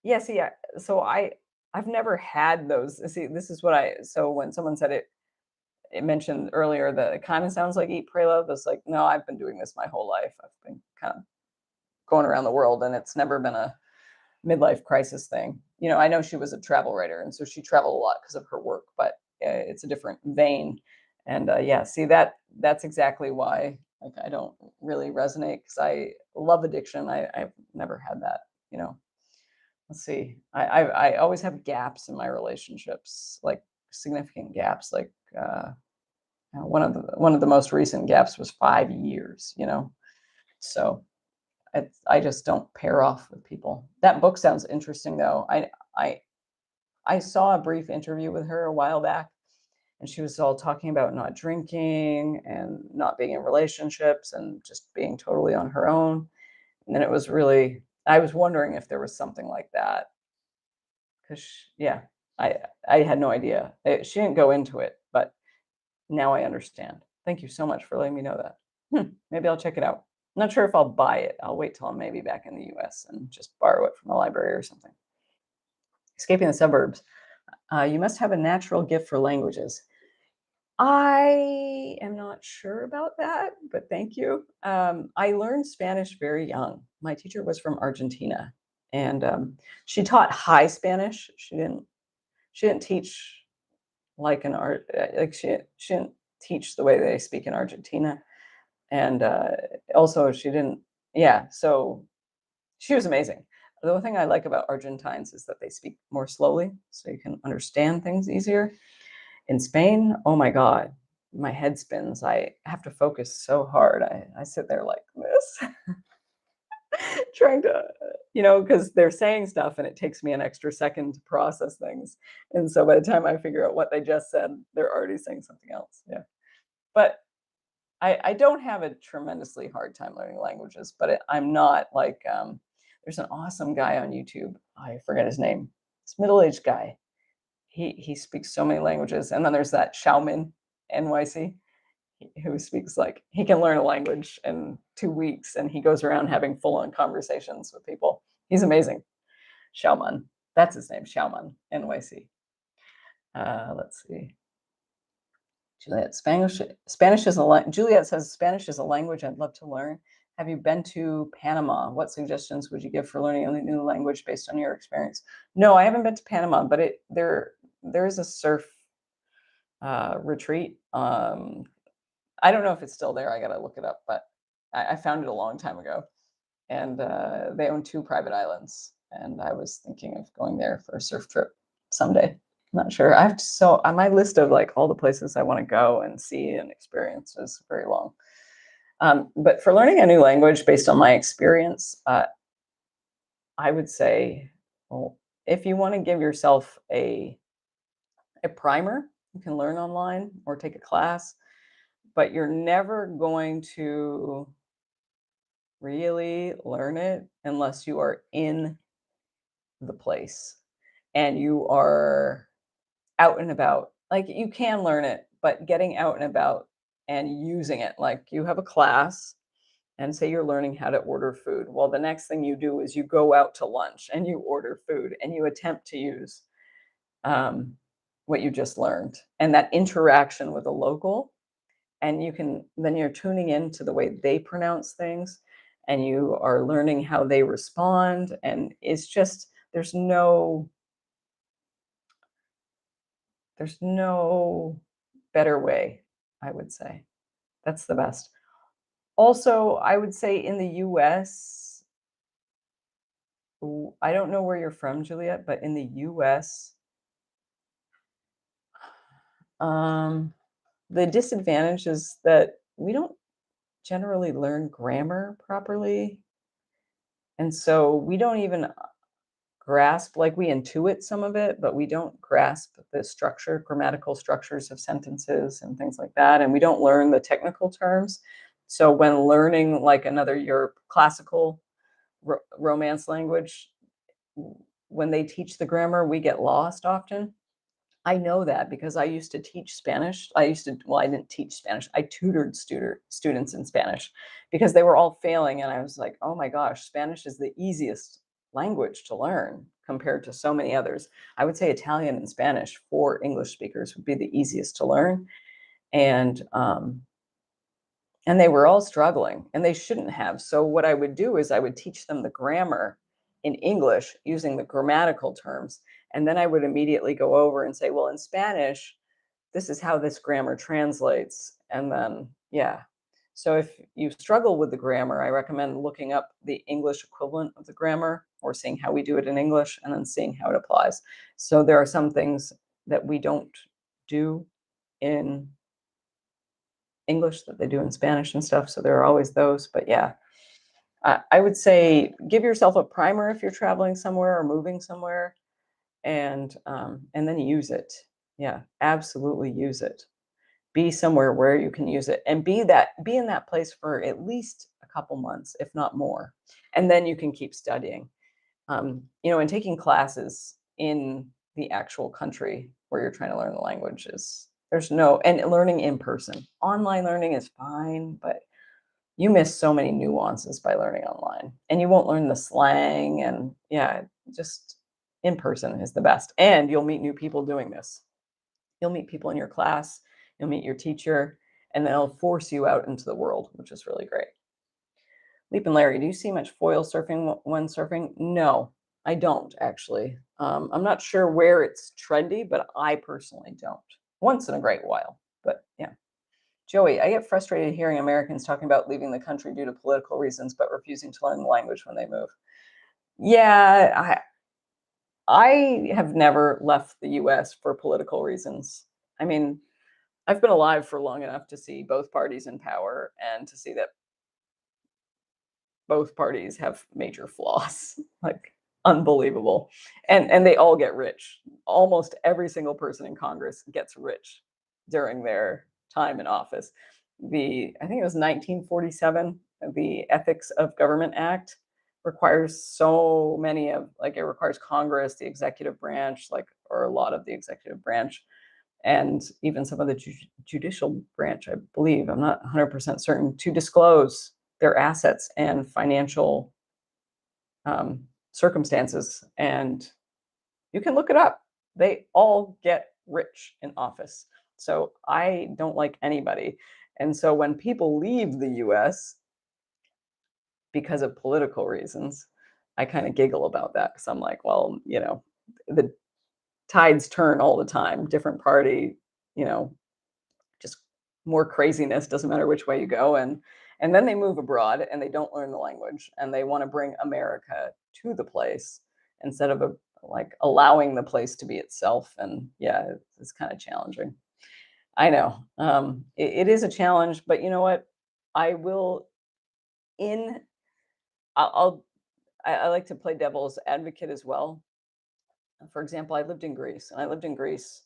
Yeah, see, I've never had those. See, this is what I so when someone said it mentioned earlier that it kind of sounds like Eat, Pray, Love. It's like, no, I've been doing this my whole life. I've been kind of going around the world, and it's never been a midlife crisis thing. I know she was a travel writer, and so she traveled a lot because of her work, but it's a different vein. And yeah, see that's exactly why like I don't really resonate because I love addiction. I've never had that. You know, let's see. I always have gaps in my relationships, like significant gaps. Like one of the most recent gaps was 5 years. So I just don't pair off with people. That book sounds interesting though. I saw a brief interview with her a while back, and she was all talking about not drinking and not being in relationships and just being totally on her own. And it was really I was wondering if there was something like that because yeah, I I had no idea. She didn't go into it, but now I understand. Thank you so much for letting me know that. Maybe I'll check it out. Not sure if I'll buy it. I'll wait till I'm maybe back in the US and just borrow it from the library or something. Escaping the suburbs. You must have a natural gift for languages. I am not sure about that, but thank you. I learned Spanish very young. My teacher was from Argentina, and she taught high Spanish. She didn't teach like an art like she didn't teach the way they speak in Argentina. And also she didn't yeah, so she was amazing. The one thing I like about Argentines is that they speak more slowly, so you can understand things easier. In Spain, oh my god, my head spins. I have to focus so hard. I sit there like this, trying to, because they're saying stuff and it takes me an extra second to process things. And so by the time I figure out what they just said, they're already saying something else. Yeah. But I don't have a tremendously hard time learning languages, but I'm not like there's an awesome guy on YouTube. I forget his name. It's middle-aged guy. He speaks so many languages, and then there's that Xiaomin NYC who speaks like he can learn a language in 2 weeks, and he goes around having full-on conversations with people. He's amazing. Xiaoman, that's his name. Xiaoman NYC. Let's see. Juliet, Spanish is a Juliet says Spanish is a language I'd love to learn. Have you been to Panama? What suggestions would you give for learning a new language based on your experience? No, I haven't been to Panama, but there's a surf retreat. I don't know if it's still there. I gotta look it up, but I found it a long time ago, and they own two private islands, and I was thinking of going there for a surf trip someday. Not sure. I have to, so on my list of like all the places I want to go and see and experience is very long. But for learning a new language based on my experience, I would say, well, if you want to give yourself a primer, you can learn online or take a class, but you're never going to really learn it unless you are in the place and you are out and about. Like you can learn it, but getting out and about and using it, like you have a class and say you're learning how to order food. Well, the next thing you do is you go out to lunch and you order food and you attempt to use um, what you just learned and that interaction with a local. And then you're tuning into the way they pronounce things and you are learning how they respond. And it's just, there's no better way, I would say. That's the best. Also, I would say in the US, I don't know where you're from, Juliet, but in the US, um, the disadvantage is that we don't generally learn grammar properly. And so we don't even grasp, like we intuit some of it, but we don't grasp the structure, grammatical structures of sentences and things like that. And we don't learn the technical terms. So when learning like another your classical romance language, when they teach the grammar, we get lost often. I know that because I used to teach Spanish. Well, I didn't teach Spanish. I tutored students in Spanish because they were all failing. And I was like, oh my gosh, Spanish is the easiest language to learn compared to so many others. I would say Italian and Spanish for English speakers would be the easiest to learn. And and they were all struggling and they shouldn't have. So what I would do is I would teach them the grammar in English using the grammatical terms. And then I would immediately go over and say, well, in Spanish, this is how this grammar translates. And then, yeah. So if you struggle with the grammar, I recommend looking up the English equivalent of the grammar or seeing how we do it in English and then seeing how it applies. So there are some things that we don't do in English that they do in Spanish and stuff. So there are always those. But yeah, I would say give yourself a primer if you're traveling somewhere or moving somewhere, and then use it. Yeah, absolutely use it. Be somewhere where you can use it, and be in that place for at least a couple months, if not more, and then you can keep studying. And taking classes in the actual country where you're trying to learn the language is there's no and learning in person. Online learning is fine, but you miss so many nuances by learning online, and you won't learn the slang. And yeah, just in person is the best, and you'll meet new people doing this. You'll meet people in your class, you'll meet your teacher, and they'll force you out into the world, which is really great. Leap and Larry, do you see much foil surfing when surfing? No, I don't actually. I'm not sure where it's trendy, but I personally don't. Once in a great while, but yeah. Joey, I get frustrated hearing Americans talking about leaving the country due to political reasons, but refusing to learn the language when they move. Yeah, I have never left the US for political reasons. I mean, I've been alive for long enough to see both parties in power and to see that both parties have major flaws, like unbelievable. And they all get rich. Almost every single person in Congress gets rich during their time in office. I think it was 1947, the Ethics of Government Act requires so many of like it requires Congress, the executive branch, like or a lot of the executive branch, and even some of the judicial branch, I believe, I'm not 100% certain, to disclose their assets and financial circumstances. And you can look it up. They all get rich in office. So I don't like anybody. And so when people leave the US because of political reasons, I kind of giggle about that because I'm like, well, the tides turn all the time. Different party, you know, just more craziness, doesn't matter which way you go. And then they move abroad and they don't learn the language and they want to bring America to the place instead of like allowing the place to be itself. And yeah, it's kind of challenging. I know. It is a challenge, but you know what? I will in I'll I like to play devil's advocate as well. For example, I lived in Greece, and I lived in Greece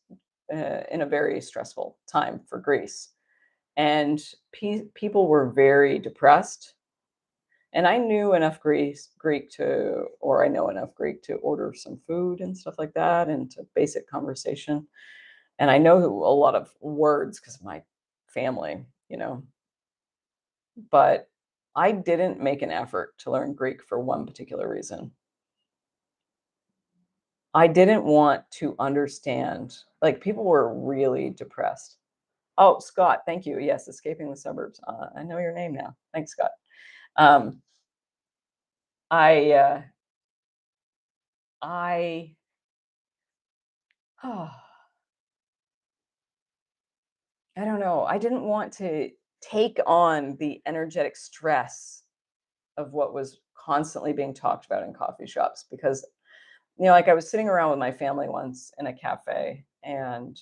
in a very stressful time for Greece, and people were very depressed. And I knew enough I know enough Greek to order some food and stuff like that, and to basic conversation. And I know a lot of words because of my family. But I didn't make an effort to learn Greek for one particular reason. I didn't want to understand, like, people were really depressed. Oh, Scott, thank you. Yes, escaping the suburbs. I know your name now. Thanks, Scott. Um, I, uh, I, oh, I don't know. I didn't want to take on the energetic stress of what was constantly being talked about in coffee shops because, like I was sitting around with my family once in a cafe, and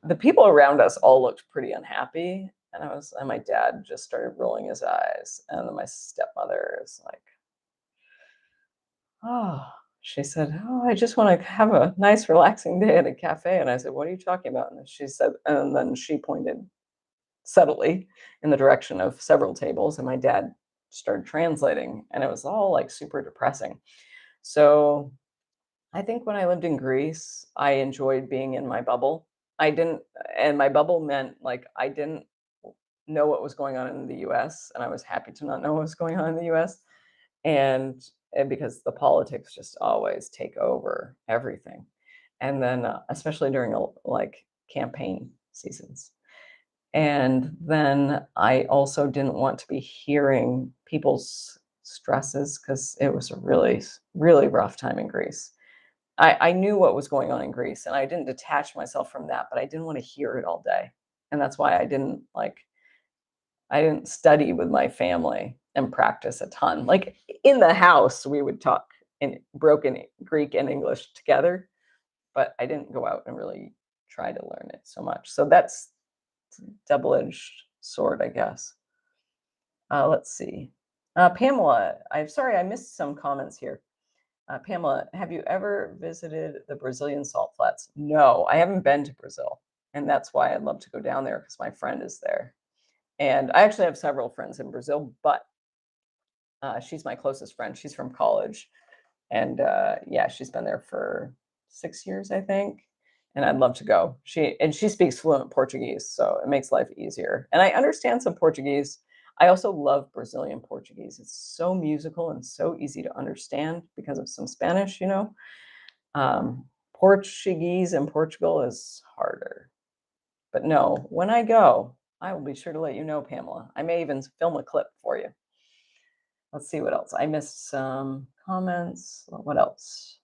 the people around us all looked pretty unhappy. And my dad just started rolling his eyes. And then my stepmother is like, Oh, she said, "Oh, I just want to have a nice, relaxing day at a cafe." And I said, "What are you talking about?" And she said, and then she pointed subtly in the direction of several tables, and my dad started translating, and it was all like super depressing. So I think when I lived in Greece, I enjoyed being in my bubble. I didn't, and my bubble meant like I didn't know what was going on in the US, and I was happy to not know what was going on in the US. And because the politics just always take over everything. And then, especially during like campaign seasons. And then I also didn't want to be hearing people's stresses because it was a really, really rough time in Greece. I knew what was going on in Greece and I didn't detach myself from that, but I didn't want to hear it all day. And that's why I didn't study with my family and practice a ton. Like in the house, we would talk in broken Greek and English together, but I didn't go out and really try to learn it so much. So that's double-edged sword, I guess. Let's see. Pamela, I'm sorry I missed some comments here. Pamela, have you ever visited the Brazilian salt flats? No, I haven't been to Brazil, and that's why I'd love to go down there because my friend is there. And I actually have several friends in Brazil, but she's my closest friend. She's from college, and yeah, she's been there for 6 years, I think. And I'd love to go. She speaks fluent Portuguese, so it makes life easier. And I understand some Portuguese. I also love Brazilian Portuguese. It's so musical and so easy to understand because of some Spanish, you know. Portuguese in Portugal is harder. But no, when I go, I will be sure to let you know, Pamela. I may even film a clip for you. Let's see what else. I missed some comments. What else?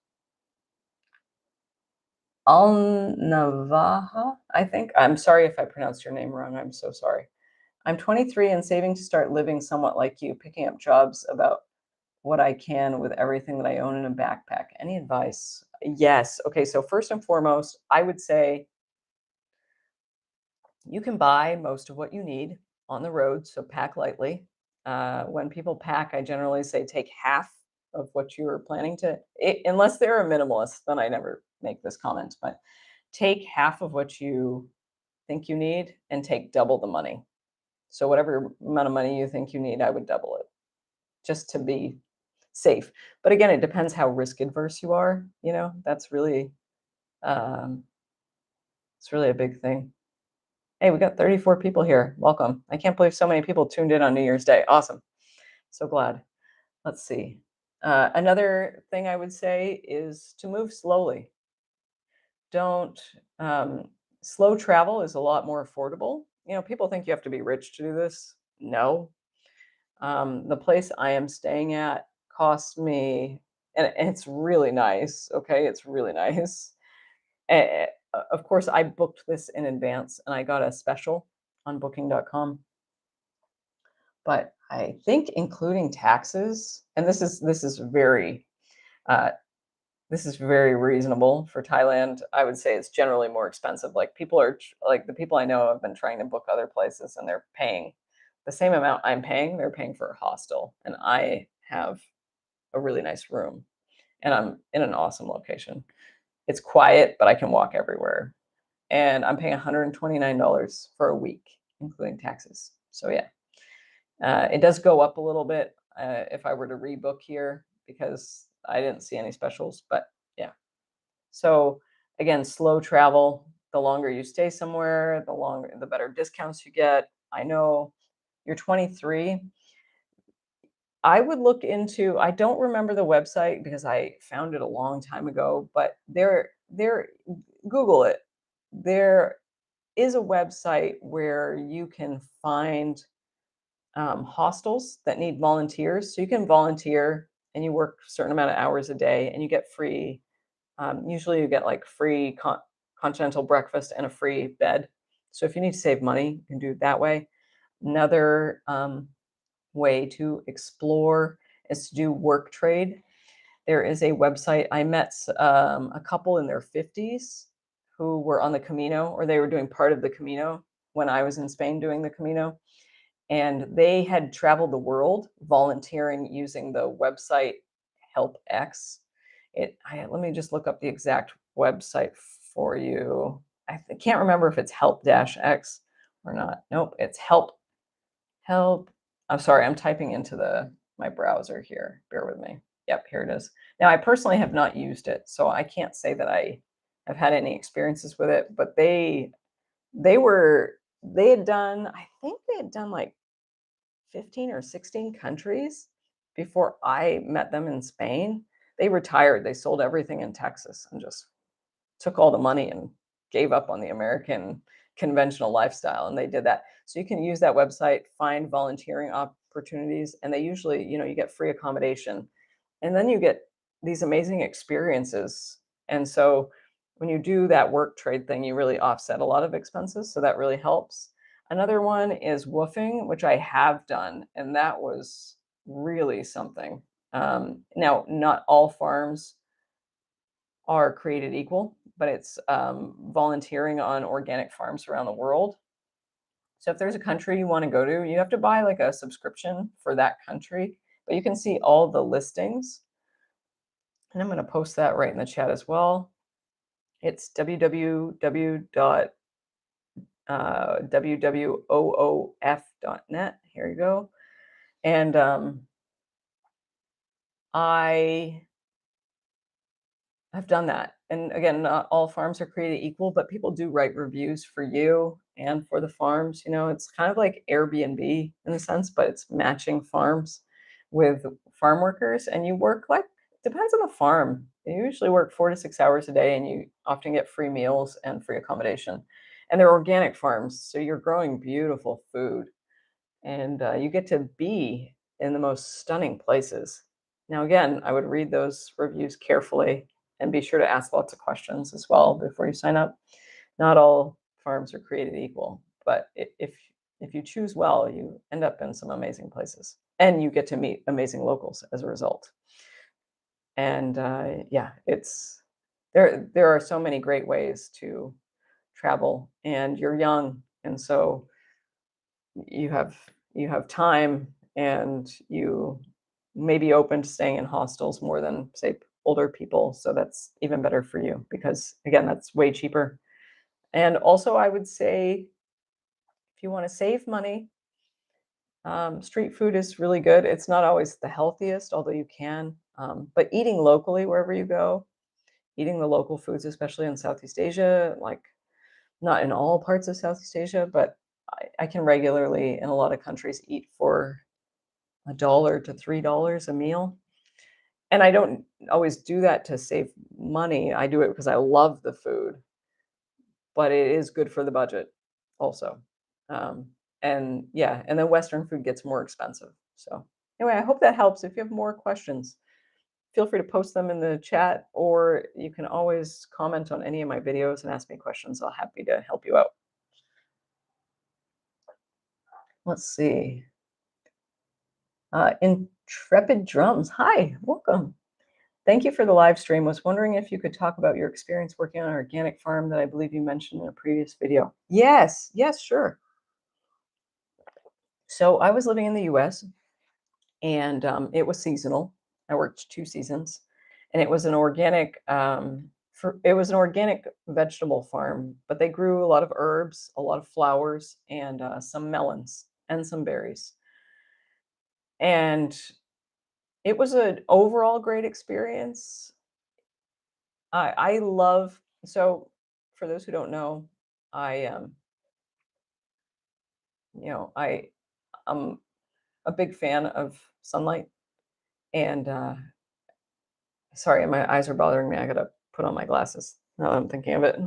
Al Navaja, I think. I'm sorry if I pronounced your name wrong. I'm so sorry. I'm 23 and saving to start living somewhat like you, picking up jobs about what I can with everything that I own in a backpack. Any advice? Yes. Okay. So, first and foremost, I would say you can buy most of what you need on the road, so pack lightly. When people pack, I generally say take half of what you are planning to, unless they're a minimalist, then I never make this comment, but take half of what you think you need and take double the money. So, whatever amount of money you think you need, I would double it just to be safe. But again, it depends how risk adverse you are. You know, um, it's really a big thing. Hey, we got 34 people here. Welcome. I can't believe so many people tuned in on New Year's Day. Awesome. So glad. Let's see. Another thing I would say is to move slowly. Don't, slow travel is a lot more affordable. You know, people think you have to be rich to do this. No. The place I am staying at cost me, and it's really nice. Okay. It's really nice. Of course, I booked this in advance and I got a special on booking.com. But I think including taxes, and uh, this is very reasonable for Thailand. I would say it's generally more expensive. Like like the people I know have been trying to book other places and they're paying the same amount I'm paying. They're paying for a hostel, and I have a really nice room, and I'm in an awesome location. It's quiet, but I can walk everywhere, and I'm paying $129 for a week, including taxes. So yeah. It does go up a little bit if I were to rebook here because I didn't see any specials, but yeah. So again, slow travel. The longer you stay somewhere, the better discounts you get. I know you're 23. I would look into. I don't remember the website because I found it a long time ago, but there. Google it. There is a website where you can find hostels that need volunteers. So you can volunteer and you work a certain amount of hours a day and you get free, usually you get like free continental breakfast and a free bed. So if you need to save money, you can do it that way. Another way to explore is to do work trade. There is a website. I met a couple in their 50s who were on the Camino, or they were doing part of the Camino when I was in Spain doing the Camino, and they had traveled the world volunteering using the website HelpX. Let me just look up the exact website for you. Can't remember if it's help-x or not. Nope, it's help. I'm sorry, I'm typing into my browser here. Bear with me. Yep, here it is. Now, I personally have not used it, so I can't say that I have had any experiences with it, but they had done, I think they had done like 15 or 16 countries before I met them in Spain. They retired. They sold everything in Texas and just took all the money and gave up on the American conventional lifestyle. And they did that. So you can use that website, find volunteering opportunities, and they usually, you get free accommodation. And then you get these amazing experiences. And so when you do that work trade thing, you really offset a lot of expenses. So that really helps. Another one is woofing, which I have done, and that was really something. Now, not all farms are created equal, but it's volunteering on organic farms around the world. So if there's a country you want to go to, you have to buy like a subscription for that country, but you can see all the listings. And I'm going to post that right in the chat as well. It's www.wwoof.net. Here you go. And I have done that. And again, not all farms are created equal, but people do write reviews for you and for the farms. It's kind of like Airbnb in a sense, but it's matching farms with farm workers. And you work like, depends on the farm. You usually work 4 to 6 hours a day, and you often get free meals and free accommodation. And they're organic farms, so you're growing beautiful food. And you get to be in the most stunning places. Now, again, I would read those reviews carefully and be sure to ask lots of questions as well before you sign up. Not all farms are created equal, but if you choose well, you end up in some amazing places, and you get to meet amazing locals as a result. And yeah, it's there are so many great ways to travel, and you're young, and so you have time, and you may be open to staying in hostels more than, say, older people. So that's even better for you because, again, that's way cheaper. And also, I would say if you want to save money, street food is really good. It's not always the healthiest, although you can. But eating locally wherever you go, eating the local foods, especially in Southeast Asia, like not in all parts of Southeast Asia, but I can regularly in a lot of countries eat for $1 to $3 a meal. And I don't always do that to save money. I do it because I love the food, but it is good for the budget also. Um, and yeah, and then Western food gets more expensive. So anyway, I hope that helps. If you have more questions, feel free to post them in the chat, or you can always comment on any of my videos and ask me questions. I'll happy to help you out. Let's see. Intrepid Drums. Hi, welcome. Thank you for the live stream. Was wondering if you could talk about your experience working on an organic farm that I believe you mentioned in a previous video. Yes, sure. So I was living in the US, and it was seasonal. I worked 2 seasons, and it was an organic vegetable farm, but they grew a lot of herbs, a lot of flowers, and some melons and some berries. And it was an overall great experience. I love, so for those who don't know, I I am a big fan of sunlight, and sorry, my eyes are bothering me. I gotta put on my glasses now that I'm thinking of it.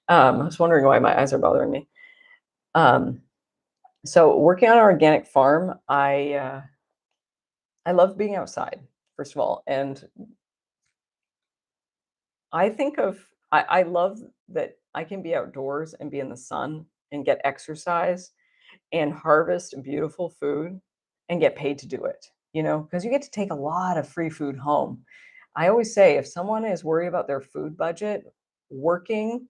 I was wondering why my eyes are bothering me. Um, so working on an organic farm, I love being outside, first of all, and I love that I can be outdoors and be in the sun and get exercise and harvest beautiful food and get paid to do it, because you get to take a lot of free food home. I always say if someone is worried about their food budget, working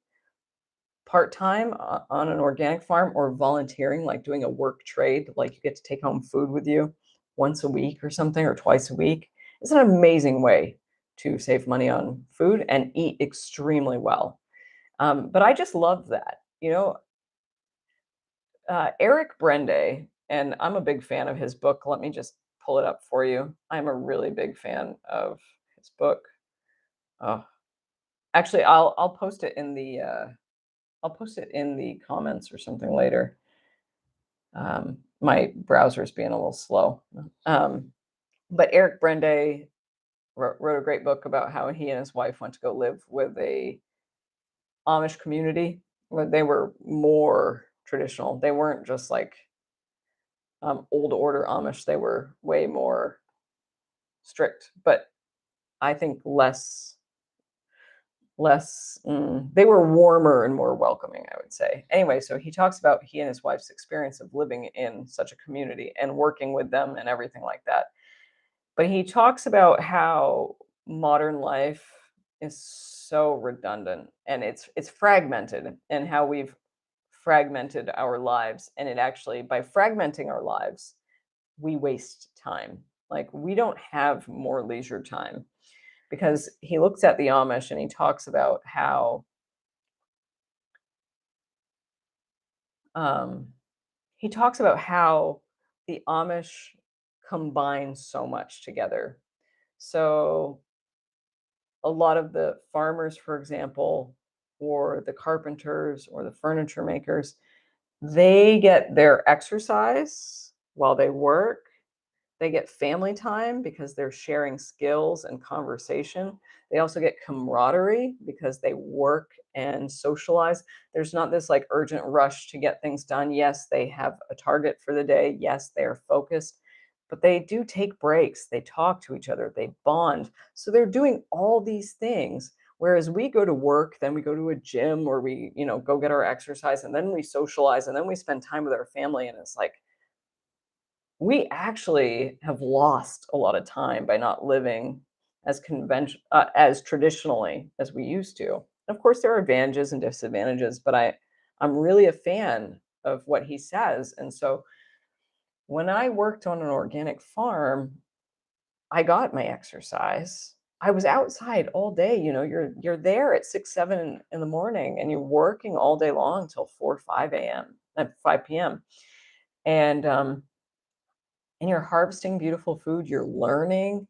part-time on an organic farm or volunteering, like doing a work trade, like you get to take home food with you once a week or something, or twice a week, It's an amazing way to save money on food and eat extremely well. But I just love that. Eric Brende, and I'm a big fan of his book. Let me just pull it up for you. I'm a really big fan of his book. Oh, actually, I'll post it in the I'll post it in the comments or something later. My browser is being a little slow. Um, but Eric Brende wrote a great book about how he and his wife went to go live with a Amish community where they were more traditional. They weren't just like old order Amish. They were way more strict, but I think they were warmer and more welcoming, I would say. Anyway, so he talks about he and his wife's experience of living in such a community and working with them and everything like that. But he talks about how modern life is so redundant and it's fragmented, and how we've fragmented our lives, and it actually, by fragmenting our lives, we waste time. Like, we don't have more leisure time, because he looks at the Amish and um, he talks about how the Amish combine so much together. So a lot of the farmers, for example, or the carpenters or the furniture makers, they get their exercise while they work. They get family time because they're sharing skills and conversation. They also get camaraderie because they work and socialize. There's not this like urgent rush to get things done. Yes, they have a target for the day. Yes, they are focused, but they do take breaks. They talk to each other, they bond. So they're doing all these things. Whereas we go to work, then we go to a gym, or we, go get our exercise, and then we socialize, and then we spend time with our family. And it's like, we actually have lost a lot of time by not living as traditionally as we used to. Of course, there are advantages and disadvantages, but I'm really a fan of what he says. And so when I worked on an organic farm, I got my exercise. I was outside all day. You're there at 6, 7 in the morning, and you're working all day long till 4, 5 a.m. at 5 p.m. And you're harvesting beautiful food, you're learning.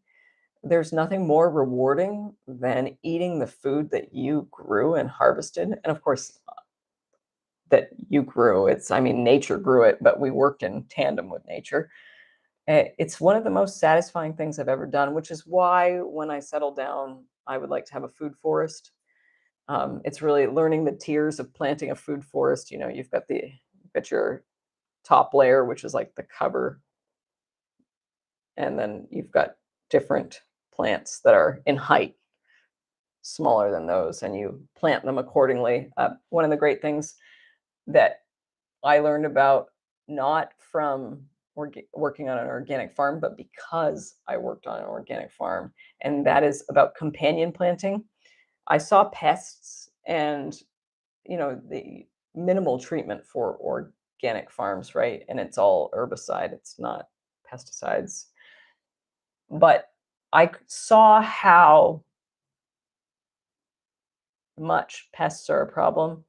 There's nothing more rewarding than eating the food that you grew and harvested. And of course, that you grew. I mean, nature grew it, but we worked in tandem with nature. It's one of the most satisfying things I've ever done, which is why when I settle down, I would like to have a food forest. It's really learning the tiers of planting a food forest. You've got your top layer, which is like the cover, and then you've got different plants that are in height smaller than those, and you plant them accordingly. One of the great things that I learned about, not from working on an organic farm, but because I worked on an organic farm, and that is about companion planting. I saw pests and the minimal treatment for organic farms, right? And it's all herbicide, it's not pesticides. But I saw how much pests are a problem,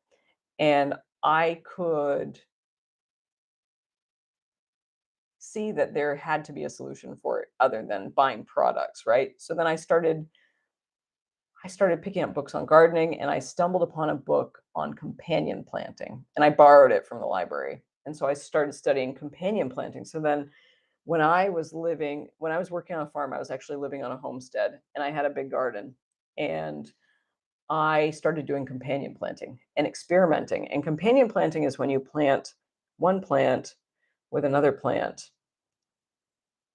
and I could see that there had to be a solution for it other than buying products, right? So then I started picking up books on gardening, and I stumbled upon a book on companion planting, and I borrowed it from the library. And so I started studying companion planting. So then when I was working on a farm, I was actually living on a homestead, and I had a big garden. And I started doing companion planting and experimenting. And companion planting is when you plant one plant with another plant,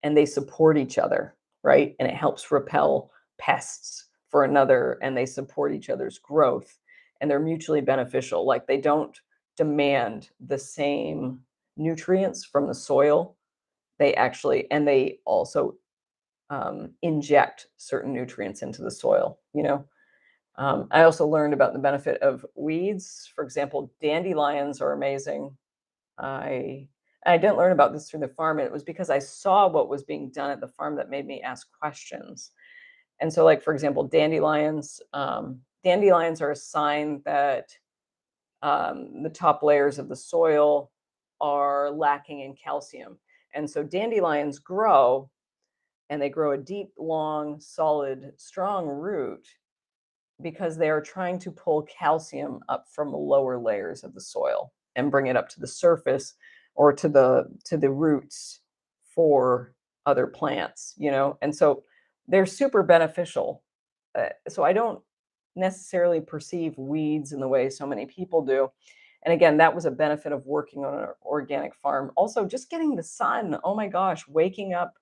and they support each other, right? And it helps repel pests for another, and they support each other's growth, and they're mutually beneficial. Like, they don't demand the same nutrients from the soil. They also inject certain nutrients into the soil. I also learned about the benefit of weeds. For example, dandelions are amazing. I I didn't learn about this through the farm. It was because I saw what was being done at the farm that made me ask questions. And so, like, for example, dandelions are a sign that the top layers of the soil are lacking in calcium. And so dandelions grow, and they grow a deep, long, solid, strong root because they are trying to pull calcium up from the lower layers of the soil and bring it up to the surface or to the roots for other plants, you know. And so they're super beneficial. So I don't necessarily perceive weeds in the way so many people do. And again, that was a benefit of working on an organic farm. Also, just getting the sun. Oh my gosh, waking up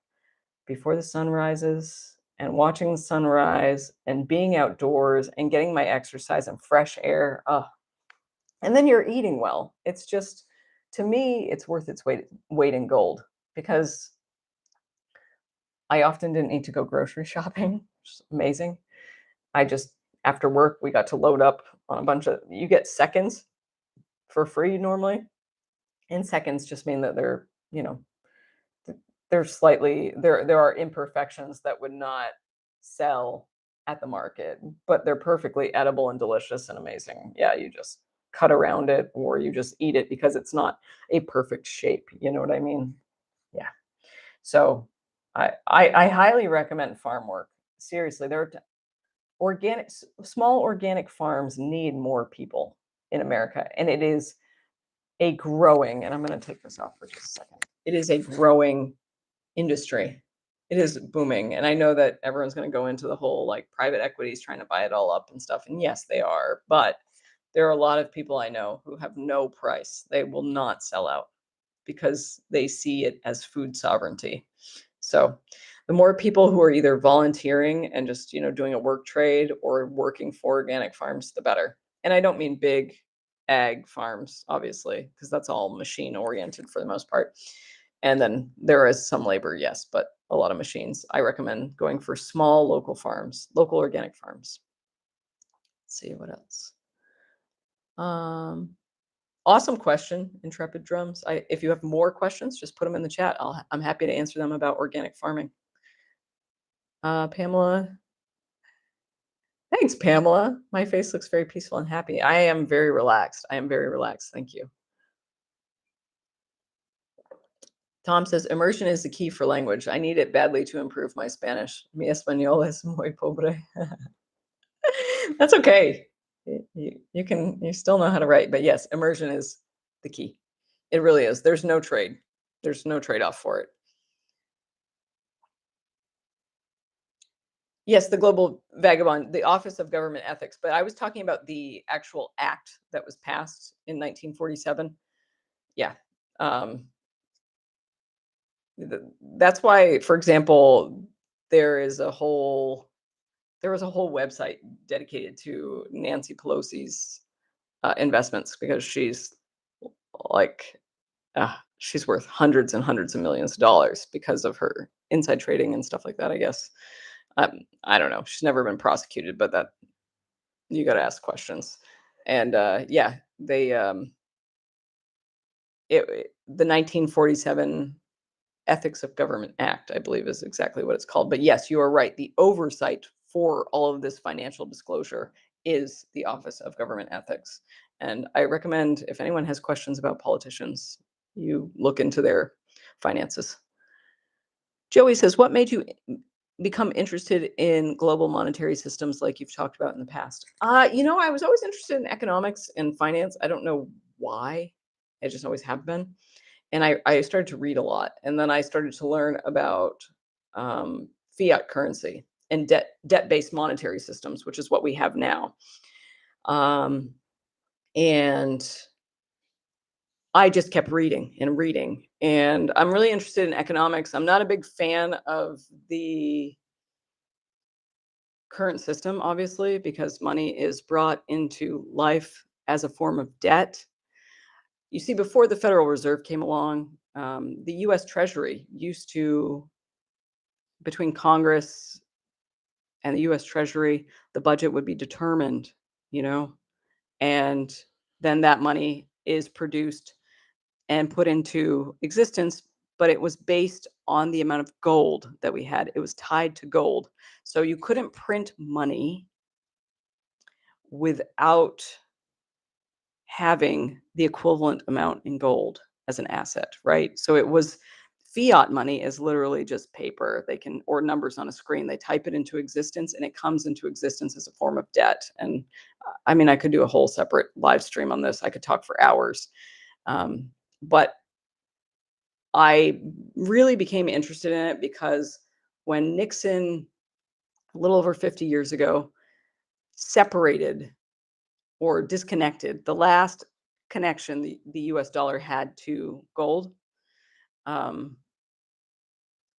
before the sun rises and watching the sunrise and being outdoors and getting my exercise and fresh air. And then you're eating well. It's just, to me, it's worth its weight in gold because I often didn't need to go grocery shopping, which is amazing. I just, after work, we got to load up on a bunch of, you get seconds for free normally. And seconds just mean that they're, you know, they're slightly, there are imperfections that would not sell at the market, but they're perfectly edible and delicious and amazing. Yeah, you just cut around it or you just eat it because it's not a perfect shape. You know what I mean? Yeah. So I highly recommend farm work. Seriously, there are small organic farms need more people in America, and it is a growing. And I'm going to take this off for just a second. It is a growing industry. It is booming. And I know that everyone's going to go into the whole like private equities trying to buy it all up and stuff. And yes, they are. But there are a lot of people I know who have no price. They will not sell out because they see it as food sovereignty. So the more people who are either volunteering and just, you know, doing a work trade or working for organic farms, the better. And I don't mean big ag farms, obviously, because that's all machine oriented for the most part. And then there is some labor, yes, but a lot of machines. I recommend going for small local farms, local organic farms. Let's see what else. Um, Awesome question, Intrepid Drums. If you have more questions, just put them in the chat. I'm happy to answer them about organic farming. Pamela, thanks, Pamela. My face looks very peaceful and happy. I am very relaxed. I am very relaxed. Thank you. Tom says, immersion is the key for language. I need it badly to improve my Spanish. Mi español es muy pobre. That's okay. You still know how to write, but yes, immersion is the key. It really is. There's no trade. There's no trade-off for it. Yes, the Global Vagabond, the Office of Government Ethics, but I was talking about the actual act that was passed in 1947. Yeah. Um, that's why, for example, there is a whole there was a whole website dedicated to Nancy Pelosi's investments because like she's worth hundreds and hundreds of millions of dollars because of her inside trading and stuff like that. I guess I don't know. She's never been prosecuted, but that you got to ask questions. And yeah, the 1947 Ethics of Government Act, I believe, is exactly what it's called. But yes, you are right. The oversight for all of this financial disclosure is the Office of Government Ethics. And I recommend if anyone has questions about politicians, you look into their finances. Joey says, what made you become interested in global monetary systems like you've talked about in the past? I was always interested in economics and finance. I don't know why. I just always have been. And I started to read a lot. And then I started to learn about fiat currency and debt-based monetary systems, which is what we have now. And I just kept reading and reading. And I'm really interested in economics. I'm not a big fan of the current system, obviously, because money is brought into life as a form of debt. You see, before the Federal Reserve came along, the US Treasury used to, between Congress and the US Treasury, the budget would be determined, you know, and then that money is produced and put into existence, but it was based on the amount of gold that we had. It was tied to gold. So you couldn't print money without having the equivalent amount in gold as an asset, right? So it was fiat money is literally just paper. They can or numbers on a screen. They type it into existence and it comes into existence as a form of debt. And I mean, I could do a whole separate live stream on this. I could talk for hours. But I really became interested in it because when Nixon, a little over 50 years ago, separated or disconnected the last connection the US dollar had to gold, um,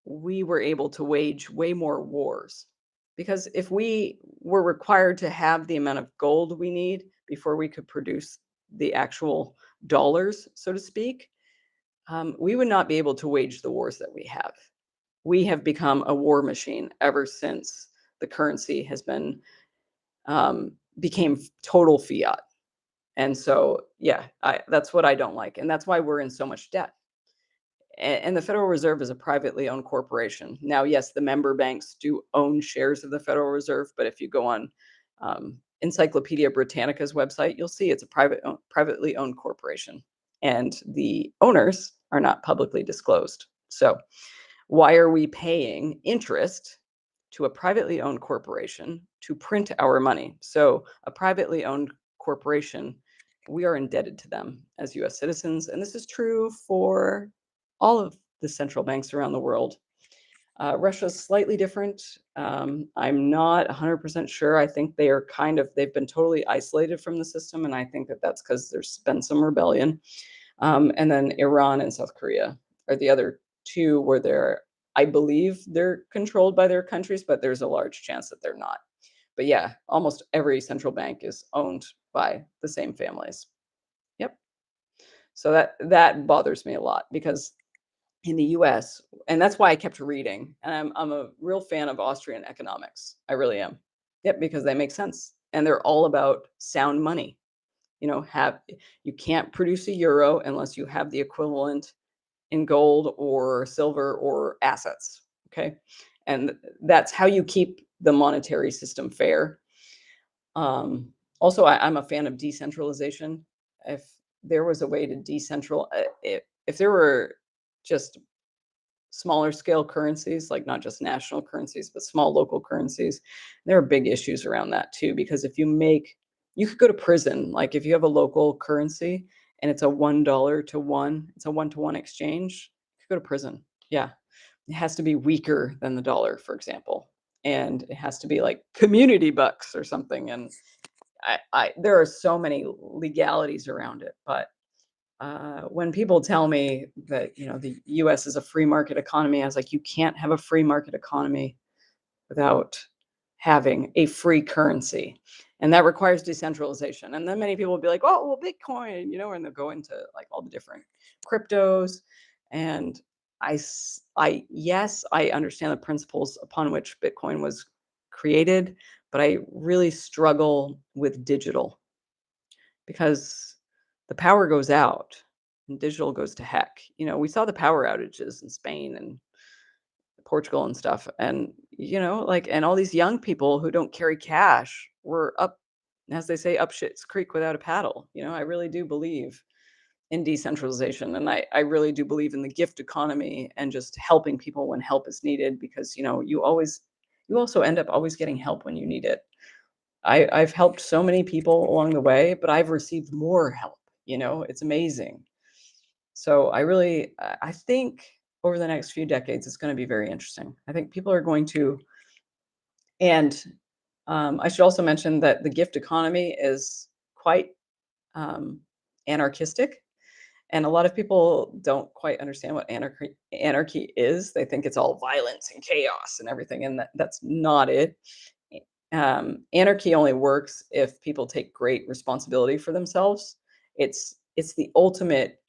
we were able to wage way more wars. Because if we were required to have the amount of gold we need before we could produce the actual dollars, so to speak, we would not be able to wage the wars that we have. We have become a war machine ever since the currency has been became total fiat. And so, yeah, that's what I don't like, and that's why we're in so much debt. And the Federal Reserve is a privately owned corporation. Now, yes, the member banks do own shares of the Federal Reserve, but if you go on Encyclopedia Britannica's website, you'll see it's a privately owned corporation, and the owners are not publicly disclosed. So, why are we paying interest to a privately owned corporation to print our money? So, a privately owned corporation, we are indebted to them as US citizens. And this is true for all of the central banks around the world. Russia's slightly different. I'm not 100% sure. I think they are they've been totally isolated from the system. And I think that that's because there's been some rebellion. And then Iran and South Korea are the other two where I believe they're controlled by their countries, but there's a large chance that they're not. But yeah, almost every central bank is owned by the same families. Yep. So that bothers me a lot because in the US, and that's why I kept reading. And I'm a real fan of Austrian economics. I really am. Yep, because they make sense. And they're all about sound money. You can't produce a euro unless you have the equivalent in gold or silver or assets. Okay. And that's how you keep the monetary system fair. Also, I'm a fan of decentralization. If there was a way to if there were just smaller scale currencies, like not just national currencies, but small local currencies, there are big issues around that too. Because you could go to prison. Like if you have a local currency and it's a $1 to one, it's a 1-to-1 exchange, you could go to prison. Yeah. It has to be weaker than the dollar, for example. And it has to be like community bucks or something. And there are so many legalities around it, but when people tell me that the U.S. is a free market economy, I was like, you can't have a free market economy without having a free currency, and that requires decentralization. And then many people will be like, "Oh, well, Bitcoin," and they'll go into like all the different cryptos. And yes, I understand the principles upon which Bitcoin was created, but I really struggle with digital because the power goes out and digital goes to heck. We saw the power outages in Spain and Portugal and stuff. And, and all these young people who don't carry cash were up, as they say, up shit's creek without a paddle. I really do believe in decentralization. And I really do believe in the gift economy and just helping people when help is needed because, you also end up always getting help when you need it. I've helped so many people along the way, but I've received more help. It's amazing. So I think over the next few decades, it's going to be very interesting. I think people are going to, and I should also mention that the gift economy is quite anarchistic. And a lot of people don't quite understand what anarchy is. They think it's all violence and chaos and everything, and that's not it. Anarchy only works if people take great responsibility for themselves. It's the ultimate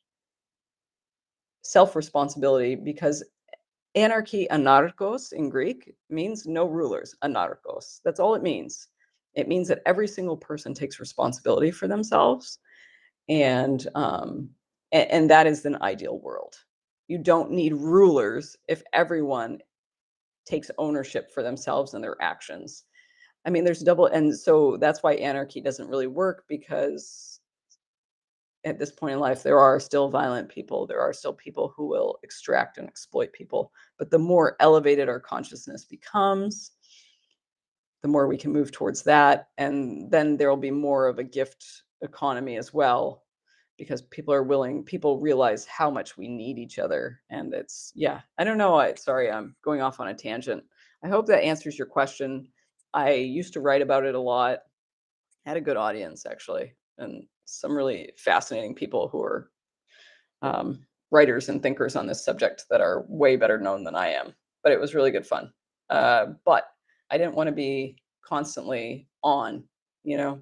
self-responsibility because anarchy, anarchos in Greek, means no rulers. Anarchos. That's all it means. It means that every single person takes responsibility for themselves, and And that is an ideal world. You don't need rulers if everyone takes ownership for themselves and their actions. I mean, there's double, and so that's why anarchy doesn't really work, because at this point in life, there are still violent people. There are still people who will extract and exploit people. But the more elevated our consciousness becomes, the more we can move towards that. And then there will be more of a gift economy as well, because people realize how much we need each other. And it's, yeah, I don't know. Sorry, I'm going off on a tangent. I hope that answers your question. I used to write about it a lot, had a good audience actually, and some really fascinating people who are writers and thinkers on this subject that are way better known than I am. But it was really good fun. But I didn't want to be constantly on, you know.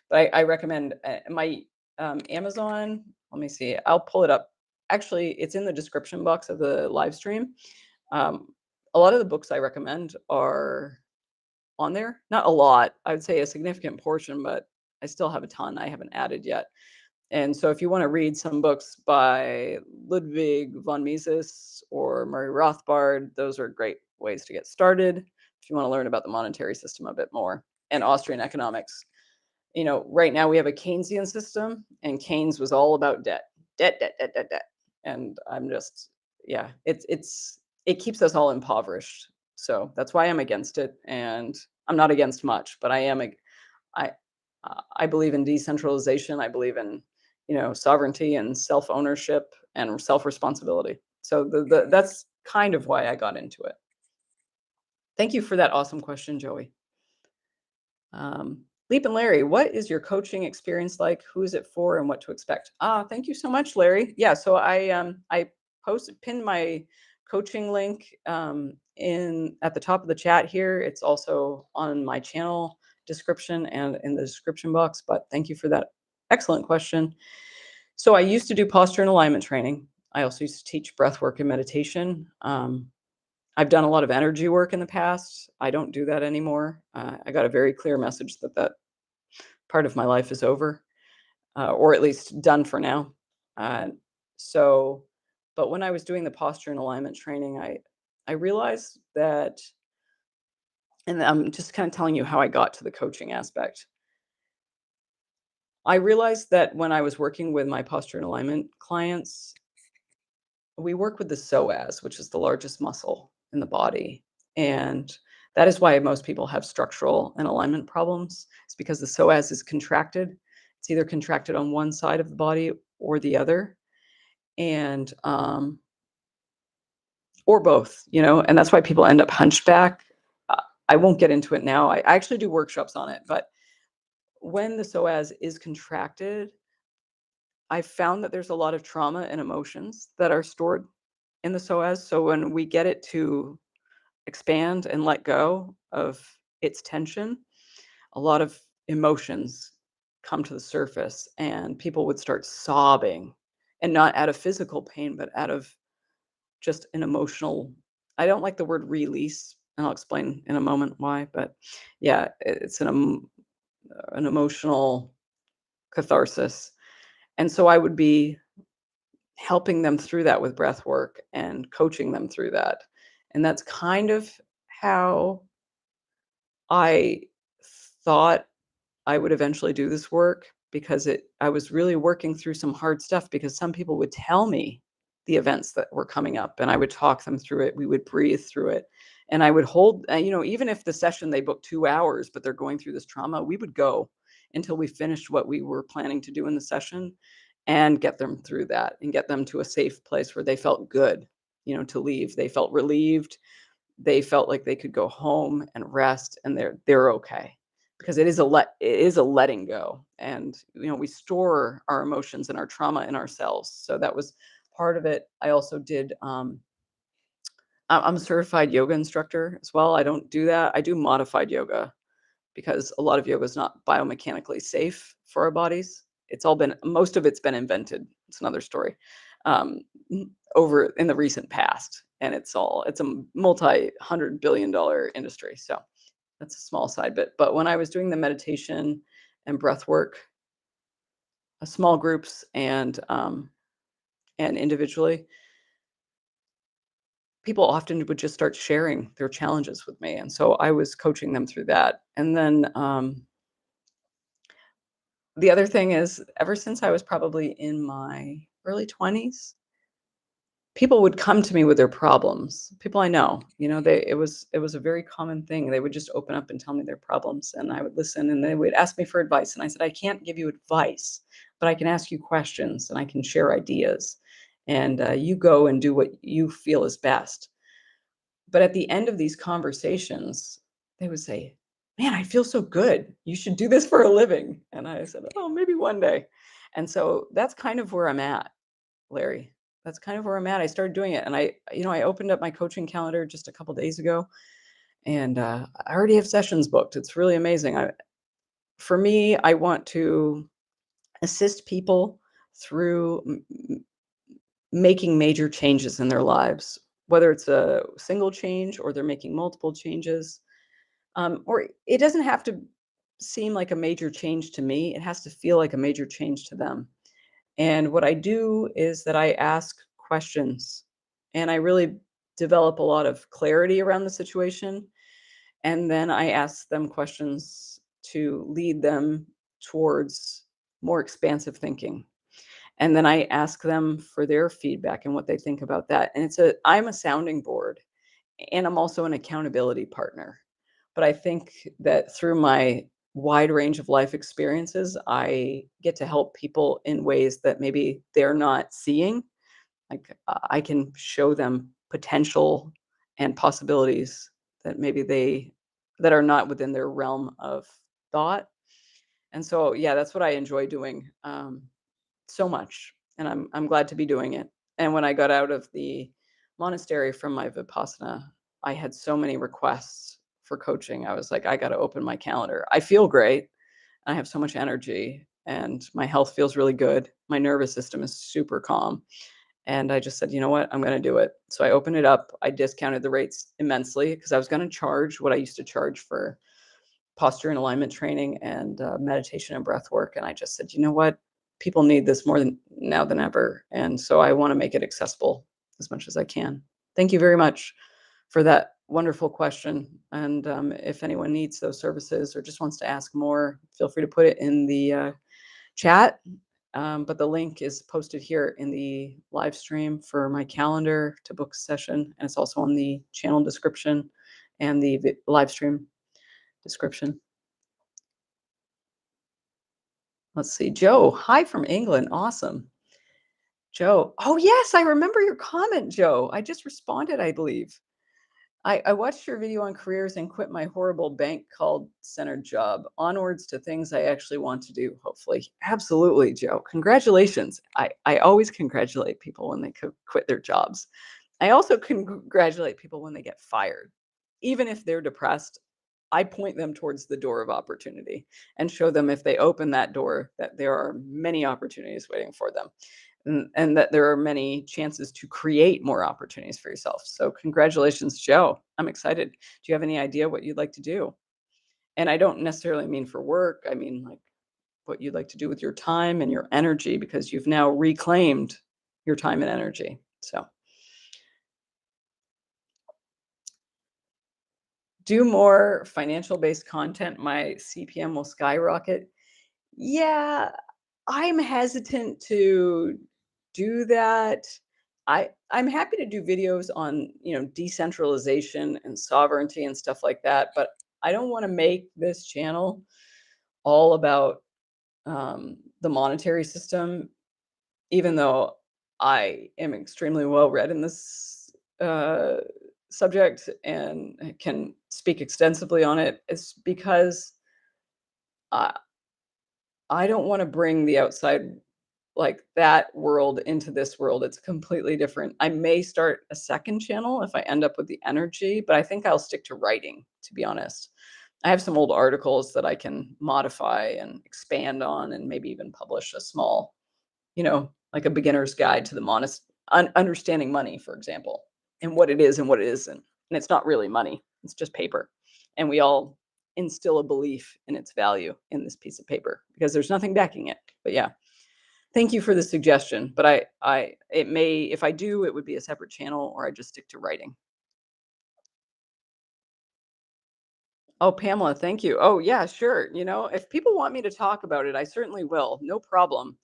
But I recommend my Amazon. Let me see. I'll pull it up. Actually, it's in the description box of the live stream. Um, a lot of the books I recommend are on there. Not a lot. I would say a significant portion, but I still have a ton I haven't added yet. And so if you want to read some books by Ludwig von Mises or Murray Rothbard, those are great ways to get started if you want to learn about the monetary system a bit more and Austrian economics. You know, right now we have a Keynesian system, and Keynes was all about debt, debt, debt, debt, debt, debt. And I'm just, yeah, it keeps us all impoverished. So that's why I'm against it. And I'm not against much, but I I believe in decentralization. I believe in, sovereignty and self ownership and self responsibility. So that's kind of why I got into it. Thank you for that awesome question, Joey. Leap and Larry, what is your coaching experience like? Who is it for, and what to expect? Thank you so much, Larry. Yeah, so I pinned my coaching link in at the top of the chat here. It's also on my channel description and in the description box. But thank you for that excellent question. So I used to do posture and alignment training. I also used to teach breath work and meditation. I've done a lot of energy work in the past. I don't do that anymore. I got a very clear message that part of my life is over, or at least done for now. Uh, so, but when I was doing the posture and alignment training, I realized that, and I'm just kind of telling you how I got to the coaching aspect. I realized that when I was working with my posture and alignment clients, we work with the psoas, which is the largest muscle in the body. And that is why most people have structural and alignment problems. It's because the psoas is contracted. It's either contracted on one side of the body or the other. And or both, and that's why people end up hunchback. I won't get into it now. I actually do workshops on it, but when the psoas is contracted, I found that there's a lot of trauma and emotions that are stored in the psoas. So when we get it to expand and let go of its tension, a lot of emotions come to the surface, and people would start sobbing, and not out of physical pain, but out of just an emotional. I don't like the word release, and I'll explain in a moment why, but yeah, it's an emotional catharsis. And so I would be helping them through that with breath work and coaching them through that. And that's kind of how I thought I would eventually do this work, because I was really working through some hard stuff, because some people would tell me the events that were coming up, and I would talk them through it. We would breathe through it. And I would hold, even if the session they booked 2 hours, but they're going through this trauma, we would go until we finished what we were planning to do in the session and get them through that and get them to a safe place where they felt good, to leave. They felt relieved. They felt like they could go home and rest, and they're okay, because it is a letting go. And we store our emotions and our trauma in ourselves. So that was part of it. I also did I'm a certified yoga instructor as well. I don't do that. I do modified yoga, because a lot of yoga is not biomechanically safe for our bodies. Most of it's been invented. It's another story. Um, Over in the recent past, and it's a multi-$100 billion industry. So that's a small side bit. But when I was doing the meditation and breath work, small groups and and individually, people often would just start sharing their challenges with me, and so I was coaching them through that. And then, the other thing is, ever since I was probably in my early 20s, people would come to me with their problems. People I know, it was a very common thing. They would just open up and tell me their problems, and I would listen, and they would ask me for advice. And I said, I can't give you advice, but I can ask you questions and I can share ideas. And you go and do what you feel is best. But at the end of these conversations, they would say, "Man, I feel so good. You should do this for a living." And I said, "Oh, maybe one day." And so that's kind of where I'm at, Larry. That's kind of where I'm at. I started doing it, and I opened up my coaching calendar just a couple days ago, and I already have sessions booked. It's really amazing. For me, I want to assist people through making major changes in their lives, whether it's a single change or they're making multiple changes. Or it doesn't have to seem like a major change to me. It has to feel like a major change to them. And what I do is that I ask questions and I really develop a lot of clarity around the situation. And then I ask them questions to lead them towards more expansive thinking. And then I ask them for their feedback and what they think about that. And I'm a sounding board and I'm also an accountability partner. But I think that through my wide range of life experiences, I get to help people in ways that maybe they're not seeing. Like I can show them potential and possibilities that maybe that are not within their realm of thought. And so, yeah, that's what I enjoy doing. So much, and I'm glad to be doing it. And when I got out of the monastery from my Vipassana, I had so many requests for coaching. I was like, I got to open my calendar. I feel great. I have so much energy and my health feels really good. My nervous system is super calm. And I just said, you know what? I'm going to do it. So I opened it up. I discounted the rates immensely because I was going to charge what I used to charge for posture and alignment training and meditation and breath work. And I just said, you know what? People need this more than now than ever. And so I want to make it accessible as much as I can. Thank you very much for that wonderful question. And if anyone needs those services or just wants to ask more, feel free to put it in the chat. But the link is posted here in the live stream for my calendar to book a session. And it's also on the channel description and the live stream description. Let's see. Joe, hi from England. Awesome. Joe. Oh, yes, I remember your comment, Joe. I just responded, I believe. I watched your video on careers and quit my horrible bank call center job. Onwards to things I actually want to do, hopefully. Absolutely, Joe. Congratulations. I always congratulate people when they quit their jobs. I also congratulate people when they get fired. Even if they're depressed, I point them towards the door of opportunity and show them if they open that door that there are many opportunities waiting for them and that there are many chances to create more opportunities for yourself. So congratulations, Joe. I'm excited. Do you have any idea what you'd like to do? And I don't necessarily mean for work. I mean like what you'd like to do with your time and your energy because you've now reclaimed your time and energy. So do more financial based content. My CPM will skyrocket. Yeah, I'm hesitant to do that. I'm happy to do videos on, decentralization and sovereignty and stuff like that, but I don't want to make this channel all about the monetary system, even though I am extremely well read in this subject and can speak extensively on it. It's because I, I don't want to bring the outside like that world into this world. It's completely different. I may start a second channel if I end up with the energy, but I think I'll stick to writing, to be honest. I have some old articles that I can modify and expand on and maybe even publish a small, like a beginner's guide to the understanding money, for example, and what it is and what it isn't. And it's not really money, it's just paper. And we all instill a belief in its value in this piece of paper because there's nothing backing it. But yeah, Thank you for the suggestion, but it may, if I do, it would be a separate channel, or I just stick to writing. Oh, Pamela, thank you. Oh, yeah, sure. If people want me to talk about it, I certainly will. No problem.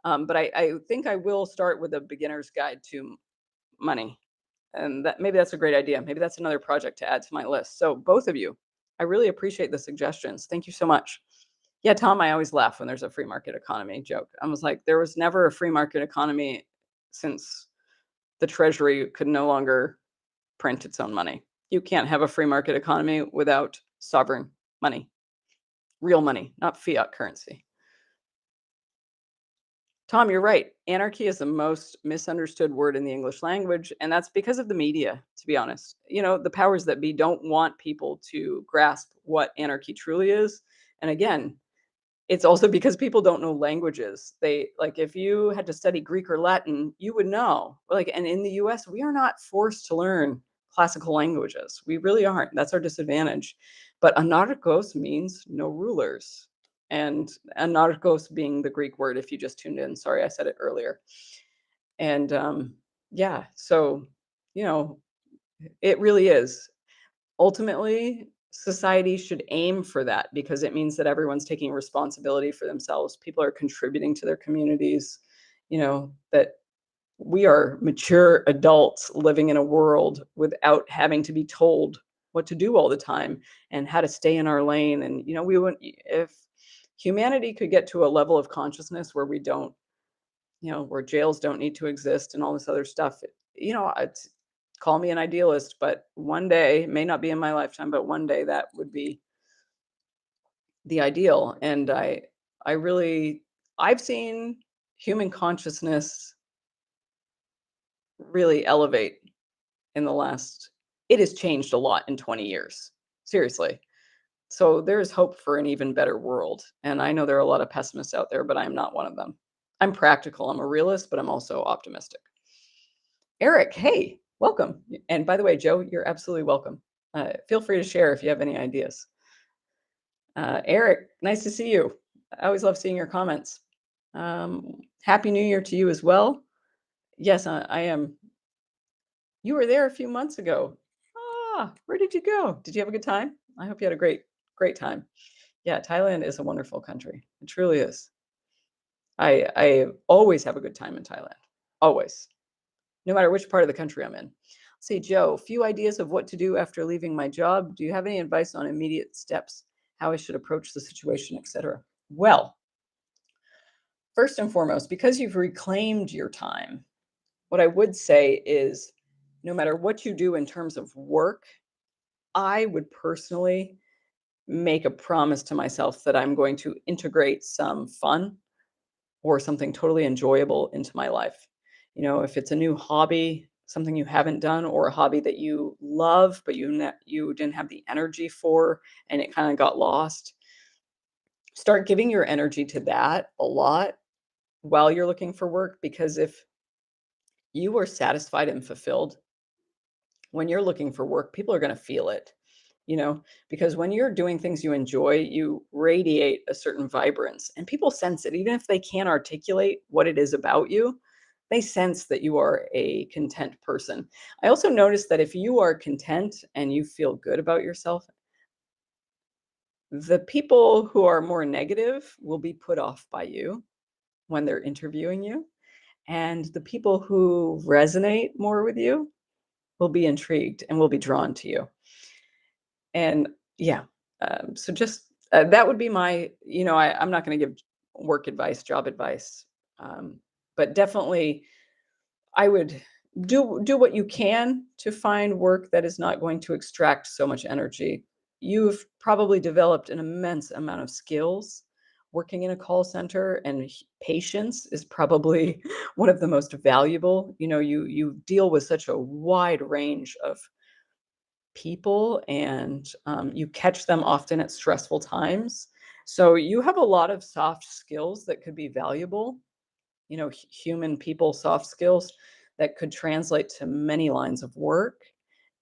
But I think I will start with a beginner's guide to money. And maybe that's a great idea. Maybe that's another project to add to my list. So both of you, I really appreciate the suggestions. Thank you so much. Yeah, Tom, I always laugh when there's a free market economy joke. I was like, there was never a free market economy since the treasury could no longer print its own money. You can't have a free market economy without sovereign money, real money, not fiat currency. Tom, you're right. Anarchy is the most misunderstood word in the English language, and that's because of the media, to be honest. The powers that be don't want people to grasp what anarchy truly is. And again, it's also because people don't know languages. They like if you had to study Greek or Latin, you would know. Like, and in the US, we are not forced to learn classical languages. We really aren't. That's our disadvantage. But anarchos means no rulers. And anarchos being the Greek word, if you just tuned in. Sorry, I said it earlier. And yeah, so you know, it really is. Ultimately, society should aim for that because it means that everyone's taking responsibility for themselves. People are contributing to their communities, that we are mature adults living in a world without having to be told what to do all the time and how to stay in our lane. And, we wouldn't, if humanity could get to a level of consciousness where we don't, where jails don't need to exist and all this other stuff, it's, call me an idealist, but one day, may not be in my lifetime, but one day that would be the ideal. And I've seen human consciousness really elevate in the last, it has changed a lot in 20 years. Seriously. So there's hope for an even better world. And I know there are a lot of pessimists out there, but I'm not one of them. I'm practical. I'm a realist, but I'm also optimistic. Eric, hey, welcome. And by the way, Joe, you're absolutely welcome. Feel free to share if you have any ideas. Eric, nice to see you. I always love seeing your comments. Happy New Year to you as well. Yes, I am. You were there a few months ago. Where did you go? Did you have a good time? I hope you had a great time. Yeah, Thailand is a wonderful country. It truly is. I always have a good time in Thailand. Always. No matter which part of the country I'm in. Say, Joe, a few ideas of what to do after leaving my job. Do you have any advice on immediate steps, how I should approach the situation, etc.? Well, first and foremost, because you've reclaimed your time, what I would say is no matter what you do in terms of work, I would personally make a promise to myself that I'm going to integrate some fun or something totally enjoyable into my life. If it's a new hobby, something you haven't done, or a hobby that you love, but you didn't have the energy for, and it kind of got lost, start giving your energy to that a lot while you're looking for work. Because if you are satisfied and fulfilled when you're looking for work, people are going to feel it, because when you're doing things you enjoy, you radiate a certain vibrance and people sense it. Even if they can't articulate what it is about you, they sense that you are a content person. I also noticed that if you are content and you feel good about yourself, the people who are more negative will be put off by you when they're interviewing you. And the people who resonate more with you will be intrigued and will be drawn to you. And yeah, so just that would be my, I'm not going to give work advice, job advice, but definitely I would do what you can to find work that is not going to extract so much energy. You've probably developed an immense amount of skills working in a call center, and patience is probably one of the most valuable. You deal with such a wide range of people, and you catch them often at stressful times. So you have a lot of soft skills that could be valuable, human people soft skills that could translate to many lines of work,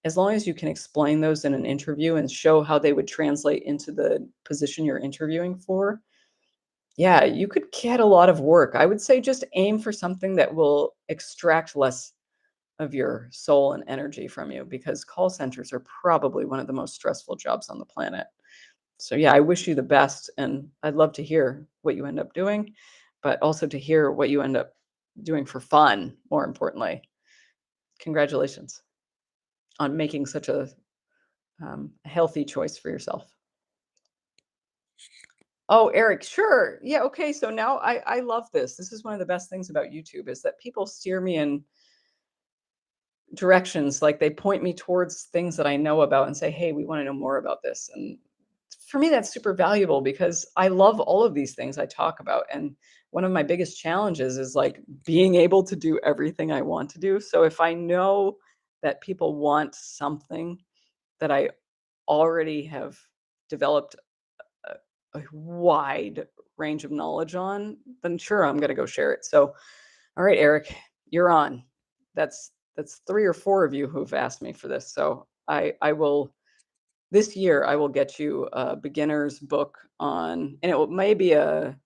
as long as you can explain those in an interview and show how they would translate into the position you're interviewing for. Yeah, you could get a lot of work. I would say just aim for something that will extract less of your soul and energy from you because call centers are probably one of the most stressful jobs on the planet. So, yeah, I wish you the best, and I'd love to hear what you end up doing, but also to hear what you end up doing for fun, more importantly. Congratulations on making such a healthy choice for yourself. Oh, Eric, sure. Yeah, okay. So now I love this. This is one of the best things about YouTube is that people steer me in directions, like they point me towards things that I know about and say, "Hey, we want to know more about this." And for me, that's super valuable because I love all of these things I talk about. And one of my biggest challenges is like being able to do everything I want to do. So if I know that people want something that I already have developed a, a wide range of knowledge on, then sure, I'm going to go share it. So, all right, Eric, you're on. That's 3 or 4 of you who've asked me for this. So I will this year I will get you a beginner's book on, and may be a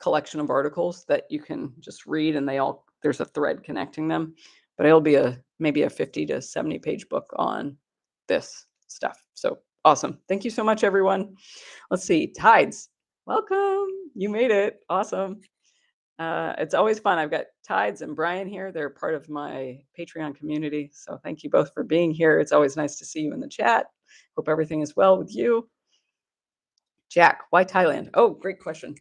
collection of articles that you can just read, and there's a thread connecting them. But it'll be maybe a 50 to 70 page book on this stuff. So awesome. Thank you so much, everyone. Let's see. Tides. Welcome. You made it. Awesome. It's always fun. I've got Tides and Brian here. They're part of my Patreon community. So thank you both for being here. It's always nice to see you in the chat. Hope everything is well with you. Jack, why Thailand? Oh, great question.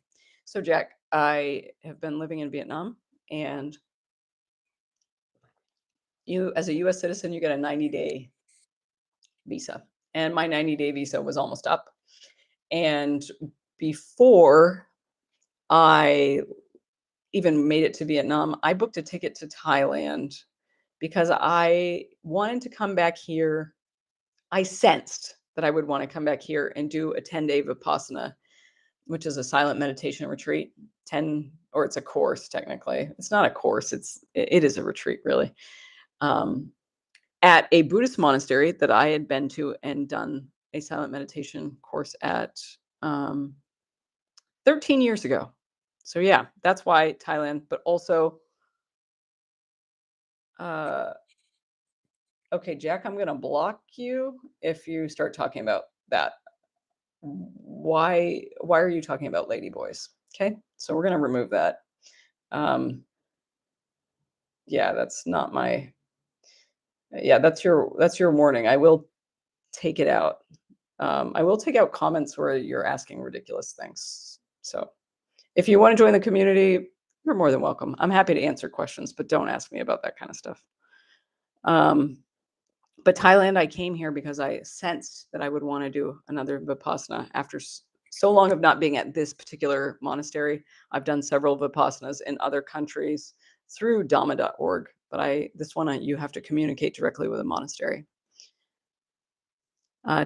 So, Jack, I have been living in Vietnam, and you, as a US citizen, you get a 90-day visa. And my 90-day visa was almost up. And before I even made it to Vietnam, I booked a ticket to Thailand because I wanted to come back here. I sensed that I would want to come back here and do a 10-day Vipassana, which is a silent meditation retreat. 10, or it's a course technically. It's not a course, it is a retreat really. At a Buddhist monastery that I had been to and done a silent meditation course at 13 years ago. So yeah, that's why Thailand, but also uh okay, Jack, I'm going to block you if you start talking about that. Why are you talking about ladyboys? Okay, so we're going to remove that. Yeah, that's not my. Yeah, that's your warning. I will take it out. I will take out comments where you're asking ridiculous things. So if you want to join the community, you're more than welcome. I'm happy to answer questions, but don't ask me about that kind of stuff. But Thailand, I came here because I sensed that I would want to do another Vipassana after so long of not being at this particular monastery. I've done several Vipassanas in other countries through Dhamma.org, but this one you have to communicate directly with a monastery.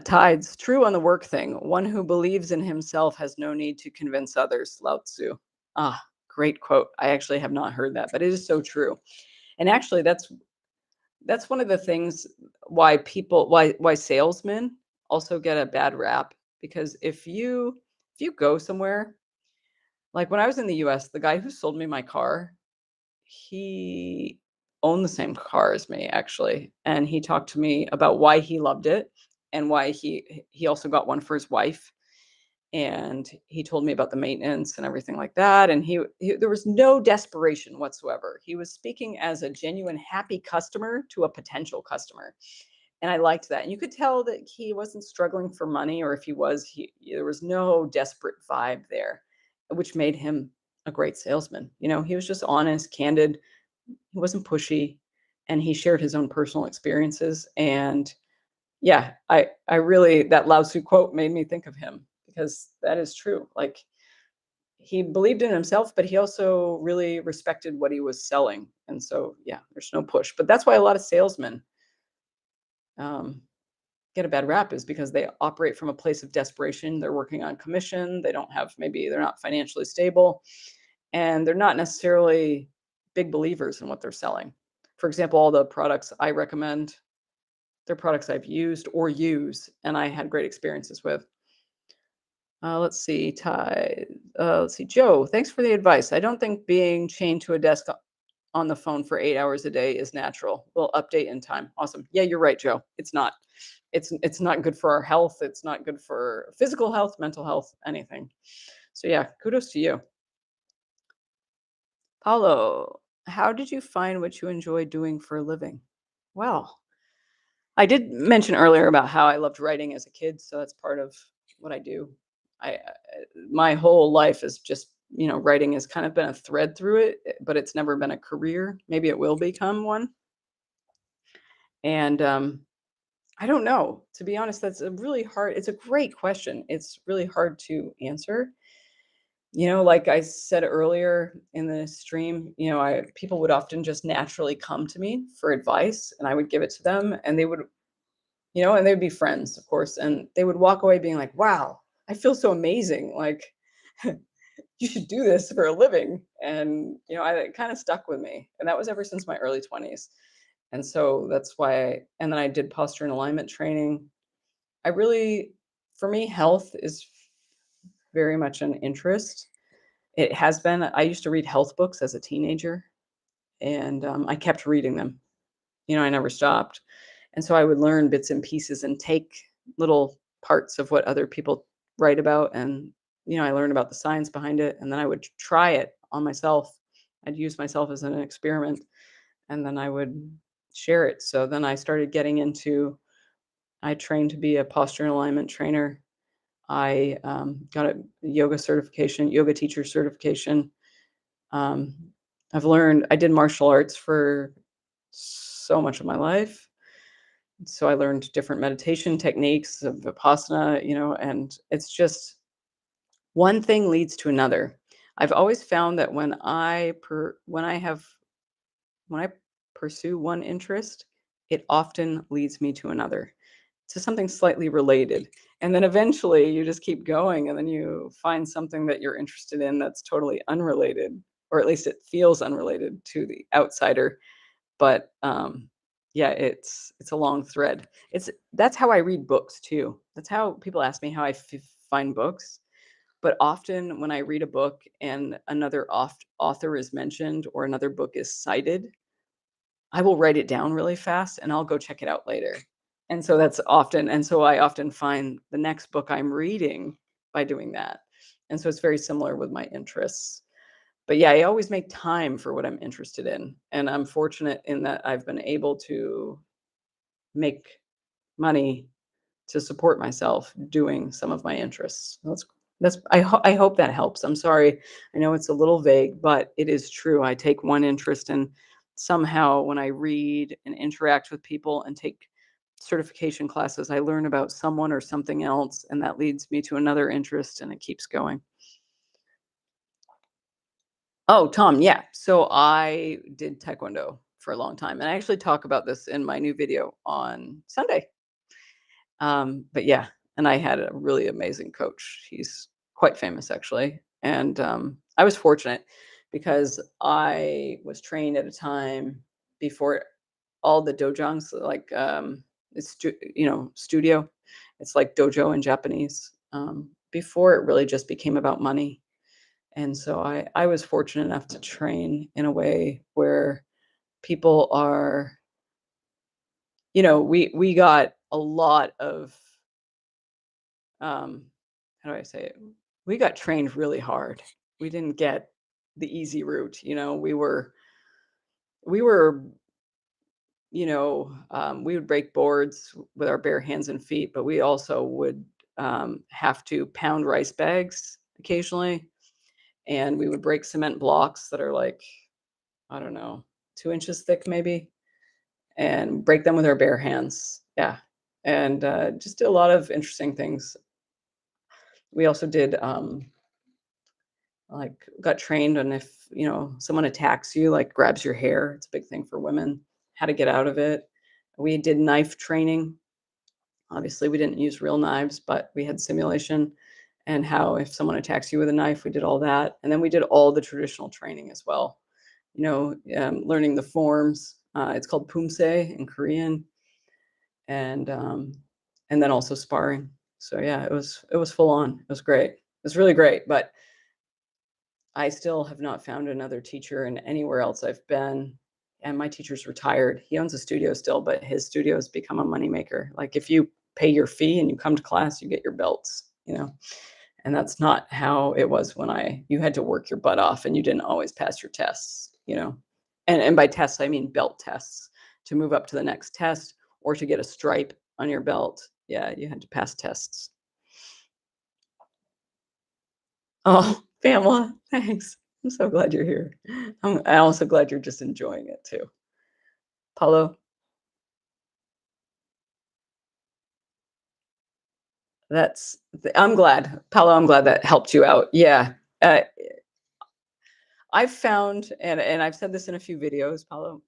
Tides, true on the work thing. One who believes in himself has no need to convince others. Lao Tzu. Ah, great quote. I actually have not heard that, but it is so true. And actually, that's one of the things why salesmen also get a bad rap, because if you go somewhere, like when I was in the US, the guy who sold me my car, he owned the same car as me actually, and he talked to me about why he loved it and why he also got one for his wife, and he told me about the maintenance and everything like that, and there was no desperation whatsoever. He was speaking as a genuine happy customer to a potential customer, and I liked that. And you could tell that he wasn't struggling for money, or if he was, there was no desperate vibe there, which made him a great salesman. He was just honest, candid, he wasn't pushy, and he shared his own personal experiences. And yeah, I really, that Lao Tzu quote made me think of him because that is true. Like, he believed in himself, but he also really respected what he was selling. And so, yeah, there's no push. But that's why a lot of salesmen um, get a bad rap, is because they operate from a place of desperation. They're working on commission. Maybe they're not financially stable, and they're not necessarily big believers in what they're selling. For example, all the products I recommend, they're products I've used or use, and I had great experiences with. Let's see, Ty. let's see. Joe, thanks for the advice. I don't think being chained to a desk on the phone for 8 hours a day is natural. We'll update in time. Awesome. Yeah, you're right, Joe. It's not. It's not good for our health. It's not good for physical health, mental health, anything. So yeah, kudos to you. Paulo, how did you find what you enjoy doing for a living? Well, I did mention earlier about how I loved writing as a kid, so that's part of what I do. My whole life is just, writing has kind of been a thread through it, but it's never been a career. Maybe it will become one. And I don't know. To be honest, it's a great question. It's really hard to answer. Like I said earlier in the stream, people would often just naturally come to me for advice and I would give it to them and and they'd be friends, of course, and they would walk away being like, "Wow, I feel so amazing. Like you should do this for a living." And it kind of stuck with me. And that was ever since my early 20s. And so that's why and then I did posture and alignment training. I really For me, health is very much an interest. It has been. I used to read health books as a teenager, and I kept reading them. I never stopped. And so I would learn bits and pieces and take little parts of what other people write about. And, I learned about the science behind it. And then I would try it on myself. I'd use myself as an experiment and then I would share it. So then I started getting I trained to be a posture and alignment trainer. I got a yoga teacher certification. Um, I did martial arts for so much of my life. So I learned different meditation techniques of Vipassana, and it's just one thing leads to another. I've always found that when I pursue one interest, it often leads me to another, to something slightly related. And then eventually you just keep going and then you find something that you're interested in that's totally unrelated, or at least it feels unrelated to the outsider. But yeah, it's a long thread. That's how I read books too. That's how people ask me how find books. But often when I read a book and another author is mentioned or another book is cited, I will write it down really fast and I'll go check it out later. And so I often find the next book I'm reading by doing that. And so it's very similar with my interests. But yeah, I always make time for what I'm interested in. And I'm fortunate in that I've been able to make money to support myself doing some of my interests. I hope that helps. I'm sorry. I know it's a little vague, but it is true. I take one interest and somehow when I read and interact with people and take certification classes, I learn about someone or something else and that leads me to another interest and it keeps going. Oh, Tom, yeah. So I did taekwondo for a long time, and I actually talk about this in my new video on Sunday. But yeah, and I had a really amazing coach. He's quite famous, actually, and I was fortunate because I was trained at a time before all the dojongs, like studio. It's like dojo in Japanese. Before it really just became about money. And so I was fortunate enough to train in a way where people are, we got a lot of, um, how do I say it? We got trained really hard. We didn't get the easy route. We were, we would break boards with our bare hands and feet, but we also would have to pound rice bags occasionally. And we would break cement blocks that are like, I don't know, 2 inches thick maybe, and break them with our bare hands. Yeah. And just did a lot of interesting things. We also did, like, got trained on if, someone attacks you, like grabs your hair. It's a big thing for women, how to get out of it. We did knife training. Obviously, we didn't use real knives, but we had simulation and how if someone attacks you with a knife, we did all that. And then we did all the traditional training as well. Learning the forms. It's called Pumse in Korean, and then also sparring. So yeah, it was full on. It was great. It was really great. But I still have not found another teacher in anywhere else I've been, and my teacher's retired. He owns a studio still, but his studio has become a moneymaker. Like, if you pay your fee and you come to class, you get your belts, you know? And that's not how it was when you had to work your butt off and you didn't always pass your tests, you know? And by tests, I mean belt tests to move up to the next test or to get a stripe on your belt. Yeah, you had to pass tests. Oh, Pamela, thanks. I'm so glad you're here. I'm also glad you're just enjoying it too. Paulo, I'm glad. Paulo, I'm glad that helped you out. Yeah. Uh, I've found, and I've said this in a few videos, Paulo,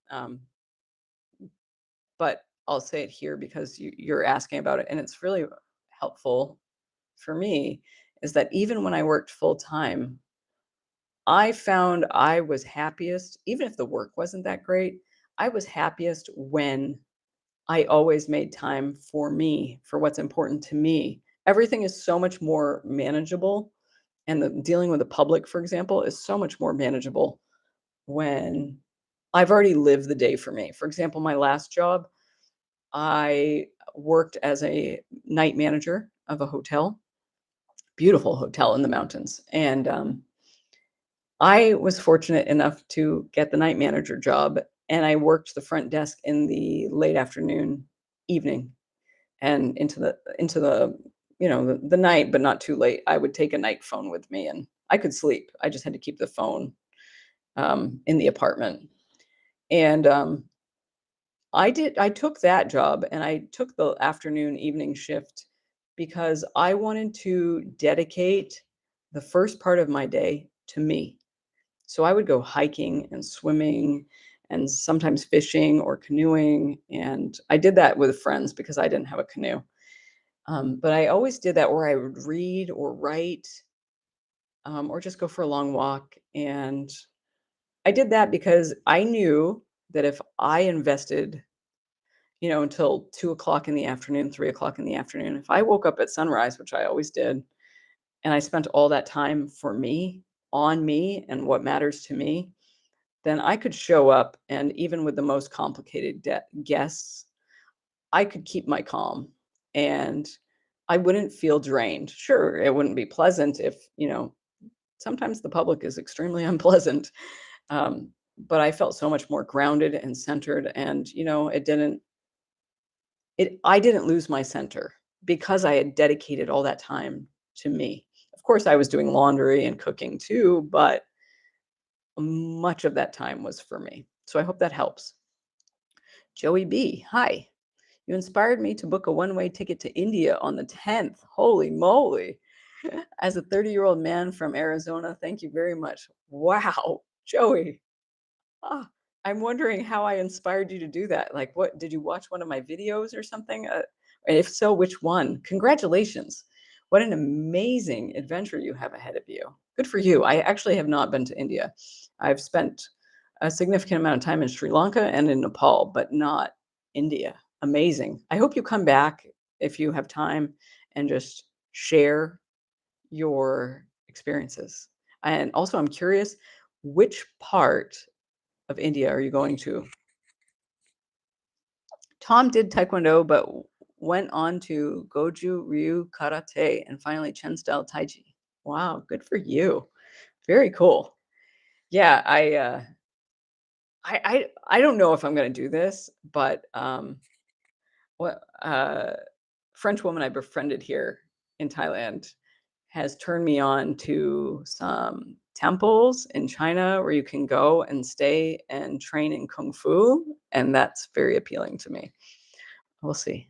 but I'll say it here because you're asking about it, and it's really helpful for me, is that even when I worked full time, I found I was happiest, even if the work wasn't that great, I was happiest when I always made time for me, for what's important to me. Everything is so much more manageable, and dealing with the public, for example, is so much more manageable when I've already lived the day for me. For example, my last job, I worked as a night manager of a hotel, beautiful hotel in the mountains. And I was fortunate enough to get the night manager job, and I worked the front desk in the late afternoon, evening, and into the the night, but not too late. I would take a night phone with me, and I could sleep. I just had to keep the phone in the apartment. And I took that job and I took the afternoon evening shift because I wanted to dedicate the first part of my day to me. So I would go hiking and swimming and sometimes fishing or canoeing. And I did that with friends because I didn't have a canoe. But I always did that where I would read or write or just go for a long walk. And I did that because I knew that if I invested until 2 o'clock in the afternoon, 3 o'clock in the afternoon. If I woke up at sunrise, which I always did, and I spent all that time for me, on me, and what matters to me, then I could show up. And even with the most complicated guests, I could keep my calm and I wouldn't feel drained. Sure, it wouldn't be pleasant if sometimes the public is extremely unpleasant. But I felt so much more grounded and centered. And, I didn't lose my center because I had dedicated all that time to me. Of course, I was doing laundry and cooking too, but much of that time was for me. So I hope that helps. Joey B, hi. You inspired me to book a one-way ticket to India on the 10th. Holy moly. As a 30-year-old man from Arizona, thank you very much. Wow, Joey. Ah, I'm wondering how I inspired you to do that. Like, what did you watch one of my videos or something? If so, which one? Congratulations. What an amazing adventure you have ahead of you. Good for you. I actually have not been to India. I've spent a significant amount of time in Sri Lanka and in Nepal, but not India. Amazing. I hope you come back if you have time and just share your experiences. And also, I'm curious, which part of India are you going to? Tom did Taekwondo, but went on to Goju Ryu Karate and finally Chen style Tai Chi. Wow, good for you. Very cool. Yeah, I don't know if I'm going to do this, but what French woman I befriended here in Thailand has turned me on to some temples in China where you can go and stay and train in kung fu, and that's very appealing to me. We'll see.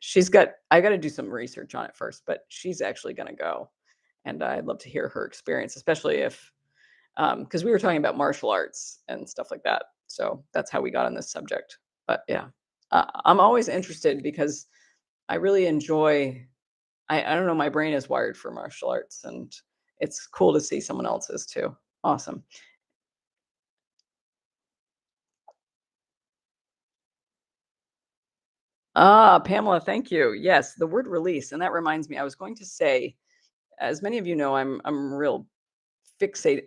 She's got I got to do some research on it first, but she's actually going to go, and I'd love to hear her experience, especially if because we were talking about martial arts and stuff like that. So that's how we got on this subject. But yeah, I'm always interested because I really enjoy. I don't know. My brain is wired for martial arts, and it's cool to see someone else's too. Awesome. Ah, Pamela, thank you. Yes, the word release, and that reminds me. I was going to say, as many of you know, I'm a real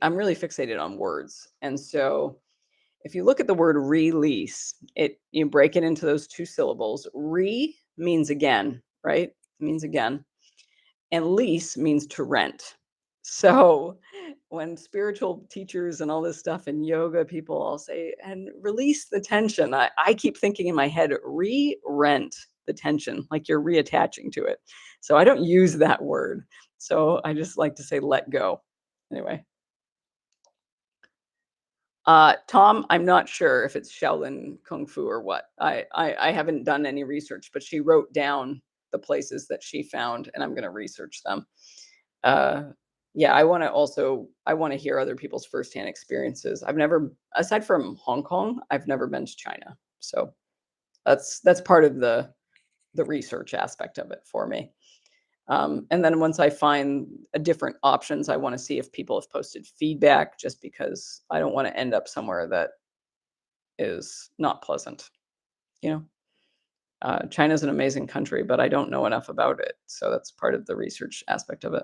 I'm really fixated on words. And so if you look at the word release, you break it into those two syllables. Re means again, right? It means again. And lease means to rent. So when spiritual teachers and all this stuff and yoga people all say, and release the tension, I keep thinking in my head, re-rent the tension, like you're reattaching to it. So I don't use that word. So I just like to say, let go. Anyway. Tom, I'm not sure if it's Shaolin Kung Fu or what. I haven't done any research, but she wrote down the places that she found, and I'm going to research them. Uh, yeah, I want to hear other people's firsthand experiences. I've never, aside from Hong Kong, I've never been to China. So that's part of the research aspect of it for me. And then once I find a different options, I want to see if people have posted feedback, just because I don't want to end up somewhere that is not pleasant. You know, China's an amazing country, but I don't know enough about it. So that's part of the research aspect of it.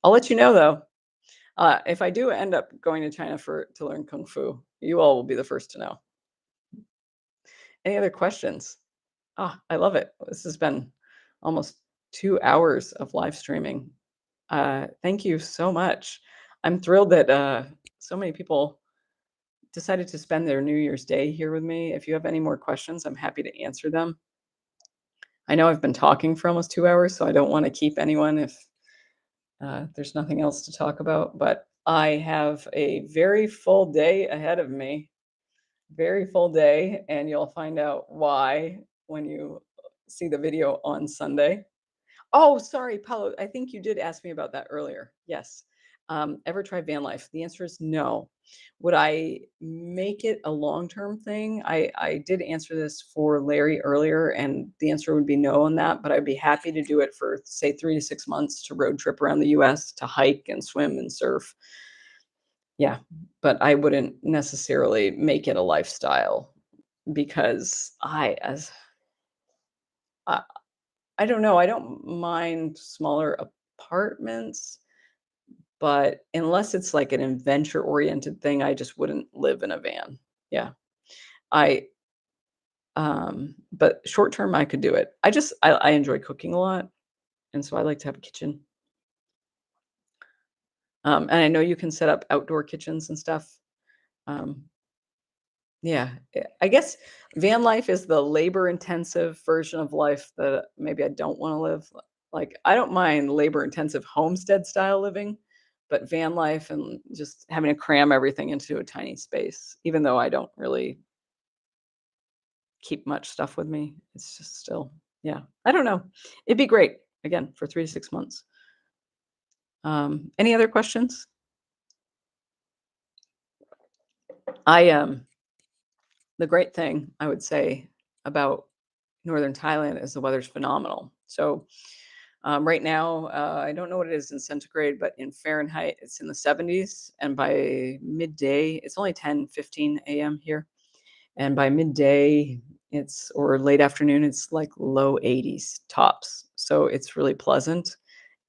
I'll let you know though. If I do end up going to China to learn kung fu, you all will be the first to know. Any other questions? Ah, I love it. This has been almost 2 hours of live streaming. Thank you so much. I'm thrilled that so many people decided to spend their New Year's Day here with me. If you have any more questions, I'm happy to answer them. I know I've been talking for almost 2 hours, so I don't want to keep anyone if there's nothing else to talk about. But I have a very full day ahead of me, very full day, and you'll find out why when you see the video on Sunday. Oh, sorry, Paulo. I think you did ask me about that earlier. Yes. Ever try van life? The answer is no. Would I make it a long-term thing? I did answer this for Larry earlier, and the answer would be no on that, but I'd be happy to do it for, say, 3 to 6 months to road trip around the US to hike and swim and surf. Yeah, but I wouldn't necessarily make it a lifestyle because I, I don't know. I don't mind smaller apartments, but unless it's like an adventure oriented thing, I just wouldn't live in a van. Yeah. I but short term I could do it. I enjoy cooking a lot, and so I like to have a kitchen. And I know you can set up outdoor kitchens and stuff. Um, yeah, I guess van life is the labor intensive version of life that maybe I don't want to live. Like I don't mind labor intensive homestead style living, but van life and just having to cram everything into a tiny space, even though I don't really keep much stuff with me. It's just still, yeah, I don't know. It'd be great again for 3 to 6 months. Any other questions? I The great thing I would say about northern Thailand is the weather's phenomenal. So right now, I don't know what it is in centigrade, but in Fahrenheit, it's in the 70s. And by midday, it's only 10:15 a.m. here. And by midday, or late afternoon, it's like low 80s tops. So it's really pleasant.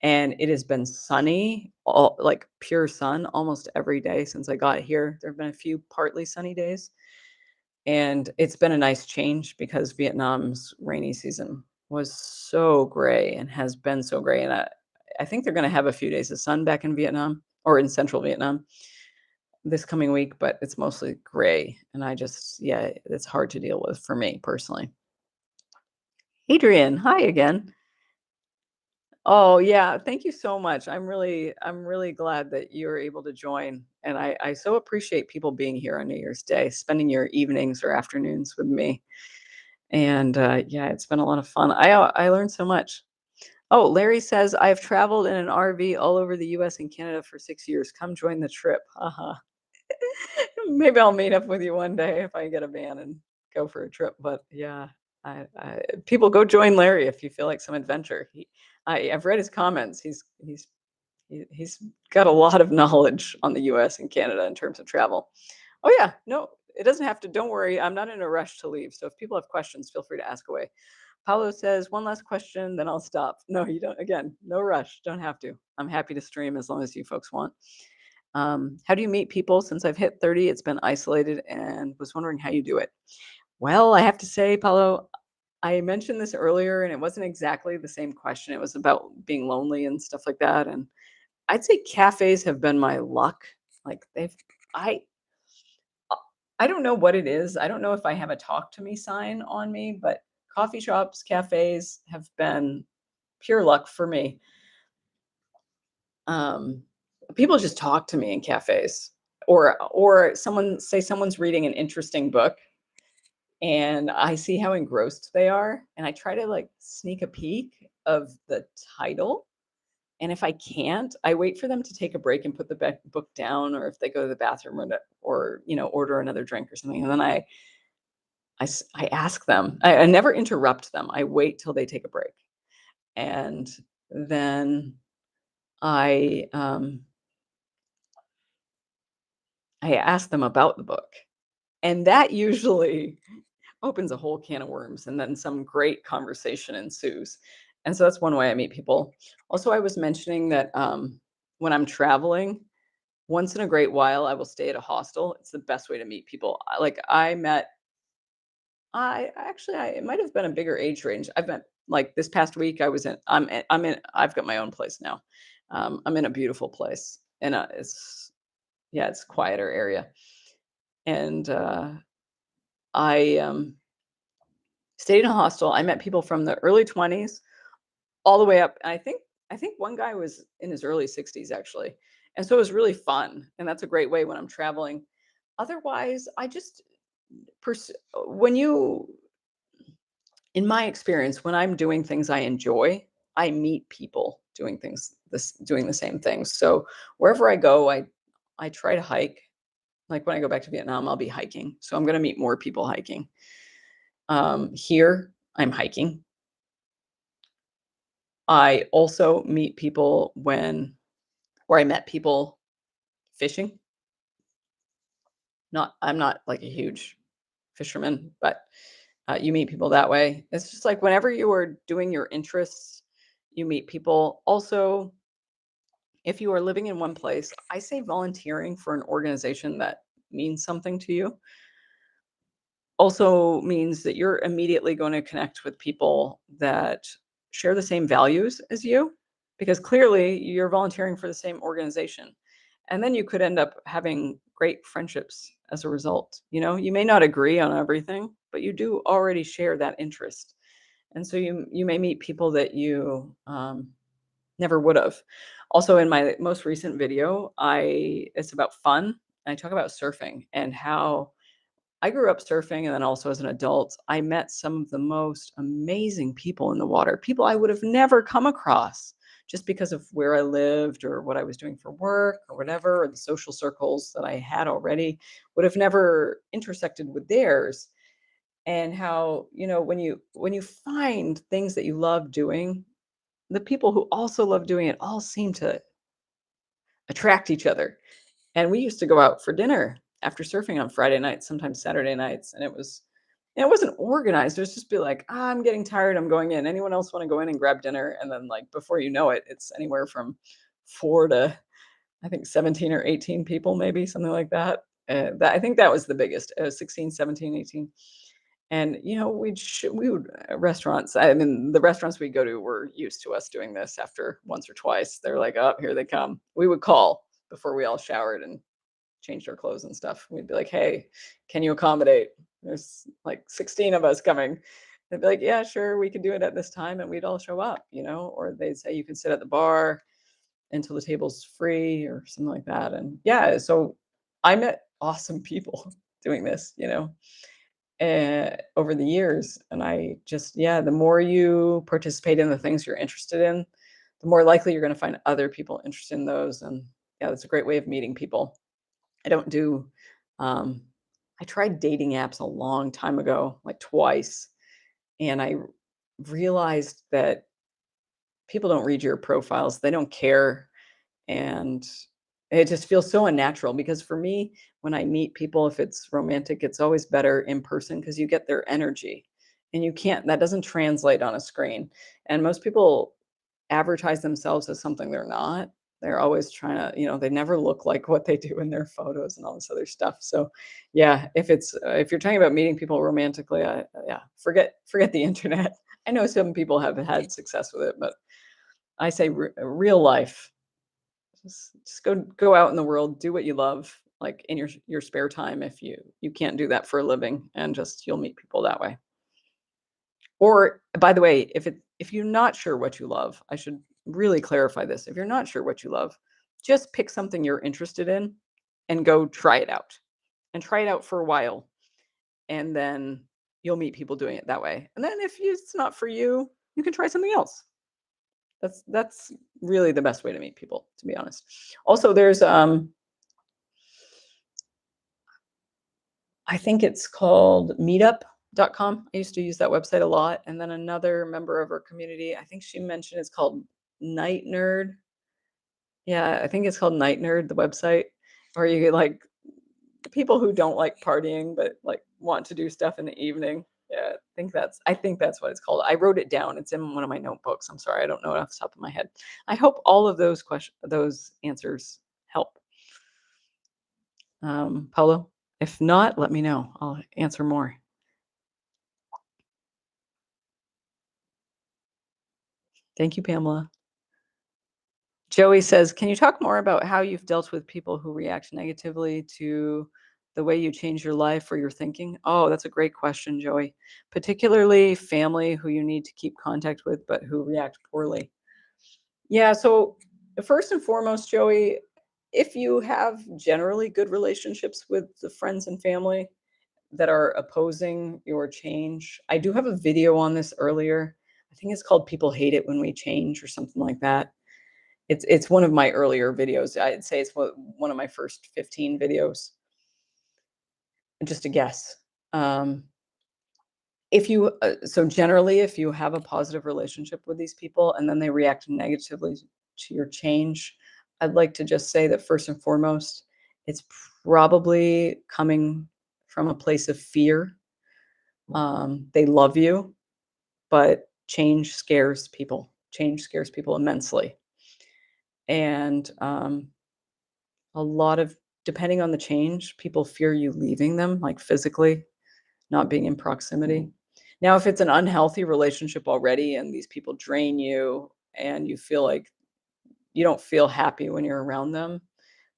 And it has been sunny, like pure sun, almost every day since I got here. There have been a few partly sunny days. And it's been a nice change because Vietnam's rainy season was so gray and has been so gray. And I think they're going to have a few days of sun back in Vietnam or in central Vietnam this coming week, but it's mostly gray. And yeah, it's hard to deal with for me personally. Adrian, hi again. Oh yeah, thank you so much. I'm really glad that you're able to join. And I so appreciate people being here on New Year's Day, spending your evenings or afternoons with me. And yeah, it's been a lot of fun. I learned so much. Oh, Larry says I've traveled in an RV all over the US and Canada for 6 years. Come join the trip. Haha. Maybe I'll meet up with you one day if I get a van and go for a trip. But yeah, people go join Larry if you feel like some adventure. I've read his comments. He's got a lot of knowledge on the US and Canada in terms of travel. Oh yeah, no, it doesn't have to. Don't worry, I'm not in a rush to leave. So if people have questions, feel free to ask away. Paulo says, one last question, then I'll stop. No, you don't. Again, no rush. Don't have to. I'm happy to stream as long as you folks want. How do you meet people? Since I've hit 30, it's been isolated and was wondering how you do it. Well, I have to say, Paulo, I mentioned this earlier and it wasn't exactly the same question. It was about being lonely and stuff like that. And I'd say cafes have been my luck. Like I, uh, I don't know what it is. I don't know if I have a talk to me sign on me, but coffee shops, cafes have been pure luck for me. Um, People just talk to me in cafes, or someone's reading an interesting book and I see how engrossed they are, and I try to like sneak a peek of the title. And if I can't, I wait for them to take a break and put the book down, or if they go to the bathroom or order another drink or something. And then I ask them. I never interrupt them. I wait till they take a break, and then I um, I ask them about the book, and that usually opens a whole can of worms, and then some great conversation ensues. And so that's one way I meet people. Also, I was mentioning that when I'm traveling, once in a great while, I will stay at a hostel. It's the best way to meet people. Like I met, it might have been a bigger age range. I've met like this past week. I've got my own place now. I'm in a beautiful place, and it's a quieter area, and I stayed in a hostel. I met people from the early 20s all the way up. And I think one guy was in his early 60s actually. And so it was really fun. And that's a great way when I'm traveling. Otherwise, I just pers- when you in my experience, when I'm doing things I enjoy, I meet people doing the same things. So wherever I go, I try to hike. Like when I go back to Vietnam, I'll be hiking. So I'm going to meet more people hiking. Here, I'm hiking. I also meet people where I met people fishing. I'm not like a huge fisherman, but you meet people that way. It's just like whenever you are doing your interests, you meet people. Also, if you are living in one place, I say volunteering for an organization that means something to you also means that you're immediately going to connect with people that share the same values as you, because clearly you're volunteering for the same organization. And then you could end up having great friendships as a result. You may not agree on everything, but you do already share that interest. And so you may meet people that you never would have. Also, in my most recent video, it's about fun. I talk about surfing and how I grew up surfing, and then also as an adult, I met some of the most amazing people in the water, people I would have never come across just because of where I lived or what I was doing for work or whatever, or the social circles that I had already would have never intersected with theirs. And how, when you find things that you love doing, the people who also love doing it all seem to attract each other. And we used to go out for dinner after surfing on Friday nights, sometimes Saturday nights, and it wasn't organized. It was just be like, I'm getting tired. I'm going in. Anyone else want to go in and grab dinner? And then, like, before you know it, it's anywhere from 4 to, I think, 17 or 18 people, maybe something like that. I think that was the biggest, 16, 17, 18. And, we would restaurants. I mean, the restaurants we go to were used to us doing this after once or twice. They're like, oh, here they come. We would call before we all showered and changed our clothes and stuff. We'd be like, "Hey, can you accommodate? There's like 16 of us coming." They'd be like, "Yeah, sure, we can do it at this time," and we'd all show up. Or they'd say, "You can sit at the bar until the table's free," or something like that. And yeah, so I met awesome people doing this, over the years. And yeah, the more you participate in the things you're interested in, the more likely you're going to find other people interested in those. And yeah, that's a great way of meeting people. I don't do um I tried dating apps a long time ago, like twice, and I realized that people don't read your profiles. They don't care, and it just feels so unnatural because for me, when I meet people, if it's romantic, it's always better in person because you get their energy. And that doesn't translate on a screen. And most people advertise themselves as something they're not. They're always trying to, they never look like what they do in their photos and all this other stuff. So, yeah, if you're talking about meeting people romantically, yeah, forget the internet. I know some people have had success with it, but I say real life. Just go out in the world, do what you love, like in your spare time if you can't do that for a living, and just you'll meet people that way. Or by the way, if you're not sure what you love, I should really clarify this. If you're not sure what you love, just pick something you're interested in and go try it out. And try it out for a while, and then you'll meet people doing it that way. And then if it's not for you, you can try something else. That's really the best way to meet people, to be honest. Also, there's I think it's called meetup.com. I used to use that website a lot. And then another member of our community, I think she mentioned it's called Night Nerd. Yeah, I think it's called Night Nerd, the website, where you get like people who don't like partying but like want to do stuff in the evening. Yeah, I think that's what it's called. I wrote it down. It's in one of my notebooks. I'm sorry, I don't know it off the top of my head. I hope all of those answers help. Paulo, if not, let me know. I'll answer more. Thank you, Pamela. Joey says, "Can you talk more about how you've dealt with people who react negatively to the way you change your life or your thinking?" Oh, that's a great question, Joey. Particularly family who you need to keep contact with, but who react poorly. Yeah, so first and foremost, Joey, if you have generally good relationships with the friends and family that are opposing your change, I do have a video on this earlier. I think it's called People Hate It When We Change or something like that. It's one of my earlier videos. I'd say it's one of my first 15 videos, just a guess. Um, if you so generally, if you have a positive relationship with these people and then they react negatively to your change, I'd like to just say that first and foremost, it's probably coming from a place of fear. They love you, but change scares people. Change scares people immensely. And a lot of depending on the change, people fear you leaving them, like, physically, not being in proximity. Now, if it's an unhealthy relationship already and these people drain you and you feel like you don't feel happy when you're around them,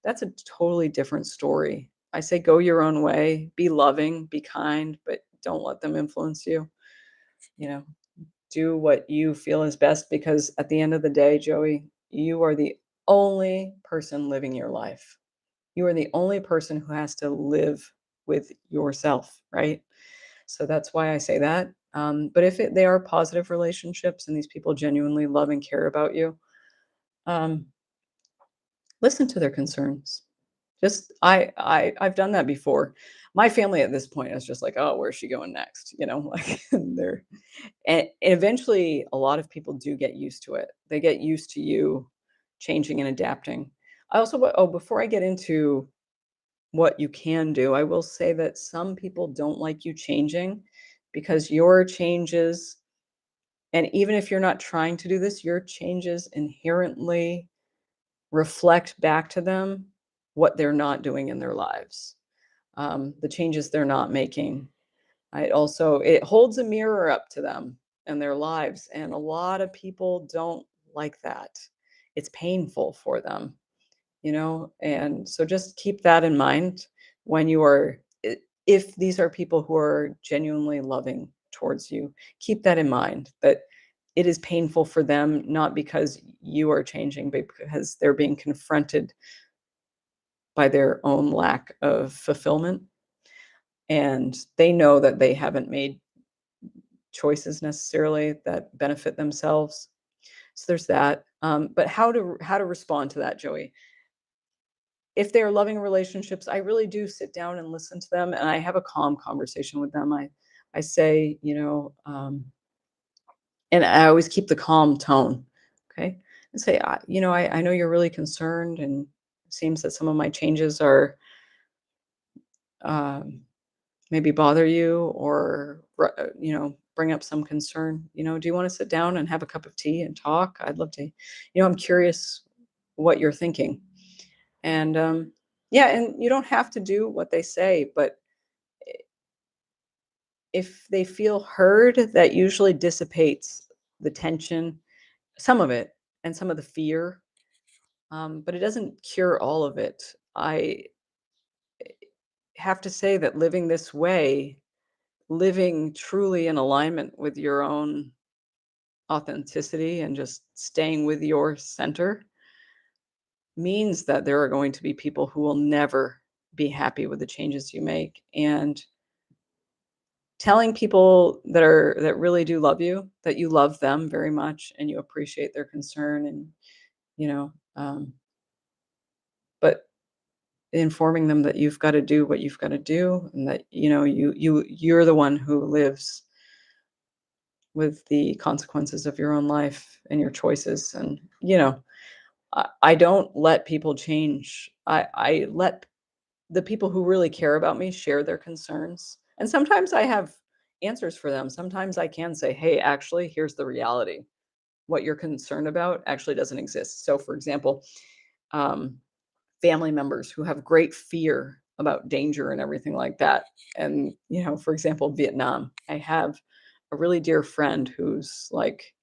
that's a totally different story. I say go your own way, be loving, be kind, but don't let them influence you. You know, do what you feel is best because at the end of the day, Joey, you are the only person living your life. You are the only person who has to live with yourself, right? So that's why I say that. But if they are positive relationships and these people genuinely love and care about you, um, listen to their concerns. Just I've done that before. My family at this point is just like, oh, where's she going next? Like they're and eventually a lot of people do get used to it. They get used to you changing and adapting. I also before I get into what you can do, I will say that some people don't like you changing because your changes, and even if you're not trying to do this, your changes inherently reflect back to them what they're not doing in their lives, the changes they're not making. It holds a mirror up to them and their lives, and a lot of people don't like that. It's painful for them, and so just keep that in mind when you are if these are people who are genuinely loving towards you, keep that in mind that it is painful for them, not because you are changing, but because they're being confronted by their own lack of fulfillment, and they know that they haven't made choices necessarily that benefit themselves. So there's that. But how to respond to that, Joey? If they're loving relationships, I really do sit down and listen to them, and I have a calm conversation with them. I say, and I always keep the calm tone, okay? And say, I know you're really concerned, and it seems that some of my changes are um, maybe bother you or bring up some concern. Do you want to sit down and have a cup of tea and talk? I'd love to. I'm curious. what you're thinking. And yeah, and you don't have to do what they say, but if they feel heard, that usually dissipates the tension, some of it, and some of the fear, but it doesn't cure all of it. I have to say that living this way, living truly in alignment with your own authenticity and just staying with your center means that there are going to be people who will never be happy with the changes you make. And telling people that really do love you, that you love them very much and you appreciate their concern and, you know, but informing them that you've got to do what you've got to do and that, you're the one who lives with the consequences of your own life and your choices. And, I don't let people change. I let the people who really care about me share their concerns. And sometimes I have answers for them. Sometimes I can say, hey, actually, here's the reality. What you're concerned about actually doesn't exist. So, for example, um, family members who have great fear about danger and everything like that. And, for example, Vietnam, I have a really dear friend who's like,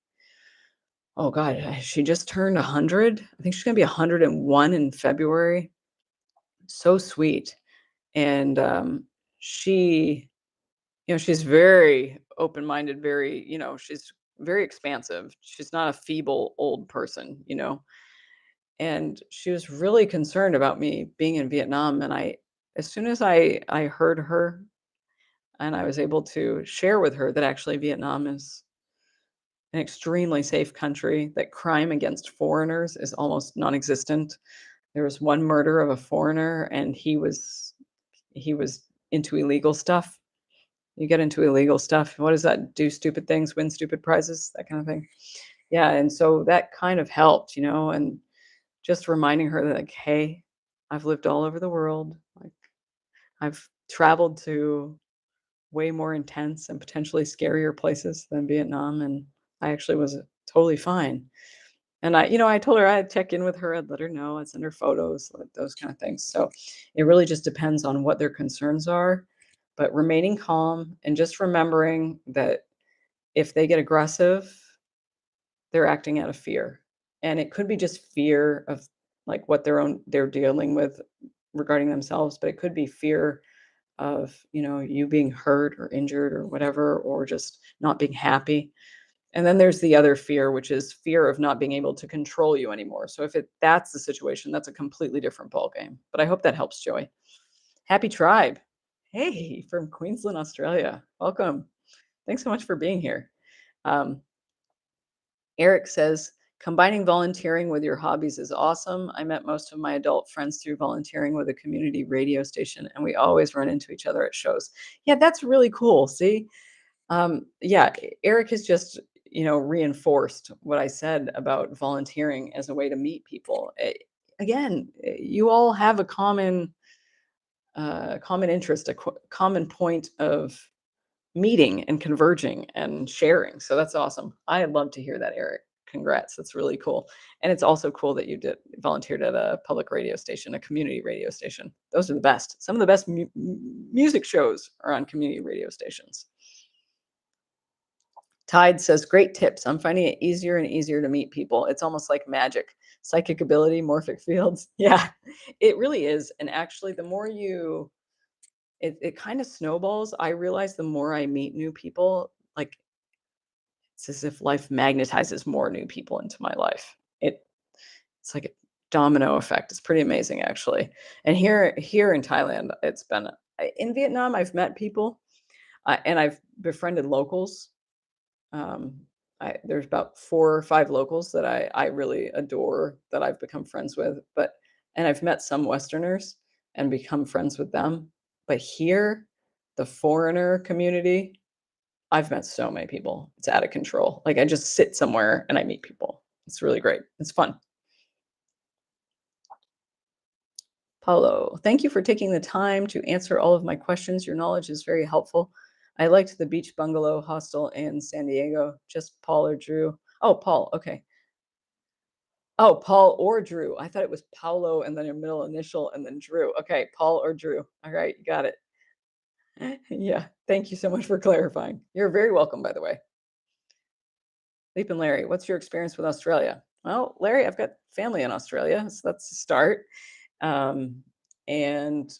oh God, she just turned 100. I think she's going to be 101 in February. So sweet. And she, she's very open-minded, very, she's very expansive. She's not a feeble old person, and she was really concerned about me being in Vietnam. And as soon as I heard her and I was able to share with her that actually Vietnam is an extremely safe country, that crime against foreigners is almost non-existent. There was one murder of a foreigner, and he was into illegal stuff. You get into illegal stuff. What does that do? Stupid things, win stupid prizes, that kind of thing. Yeah, and so that kind of helped, and just reminding her that, like, hey, I've lived all over the world. Like, I've traveled to way more intense and potentially scarier places than Vietnam, and I actually was totally fine. And I told her I'd check in with her, I'd let her know, I'd send her photos, like those kind of things. So it really just depends on what their concerns are, but remaining calm and just remembering that if they get aggressive, they're acting out of fear. And it could be just fear of like what they're dealing with regarding themselves, but it could be fear of, you being hurt or injured or whatever, or just not being happy. And then there's the other fear, which is fear of not being able to control you anymore. So if that's the situation, that's a completely different ballgame. But I hope that helps, Joey. Happy tribe. Hey, from Queensland, Australia. Welcome. Thanks so much for being here. Um, Eric says, combining volunteering with your hobbies is awesome. I met most of my adult friends through volunteering with a community radio station, and we always run into each other at shows. Yeah, that's really cool. See? Yeah, Eric has just, reinforced what I said about volunteering as a way to meet people. Again, you all have a common interest, common point of meeting and converging and sharing. So that's awesome. I love to hear that, Eric. Congrats. That's really cool. And it's also cool that you did volunteered at a public radio station, a community radio station. Those are the best. Some of the best music shows are on community radio stations. Tide says, great tips. I'm finding it easier and easier to meet people. It's almost like magic. Psychic ability, morphic fields. Yeah, it really is. And actually, the more it kind of snowballs. I realize the more I meet new people, like it's as if life magnetizes more new people into my life. It's like a domino effect. It's pretty amazing, actually. And here in Thailand, it's been in Vietnam. I've met people, and I've befriended locals. Um, there's about 4 or 5 locals that I really adore that I've become friends with, and I've met some Westerners and become friends with them. But here, the foreigner community, I've met so many people. It's out of control. Like I just sit somewhere and I meet people. It's really great. It's fun. Paulo, thank you for taking the time to answer all of my questions. Your knowledge is very helpful. I liked the beach bungalow hostel in San Diego. Just Paul or Drew. Oh, Paul. Okay. Oh, Paul or Drew. I thought it was Paulo and then your middle initial and then Drew. Okay, Paul or Drew. All right, you got it. Yeah, thank you so much for clarifying. You're very welcome, by the way. Leap and Larry, what's your experience with Australia? Well, Larry, I've got family in Australia, so that's a start. Um, and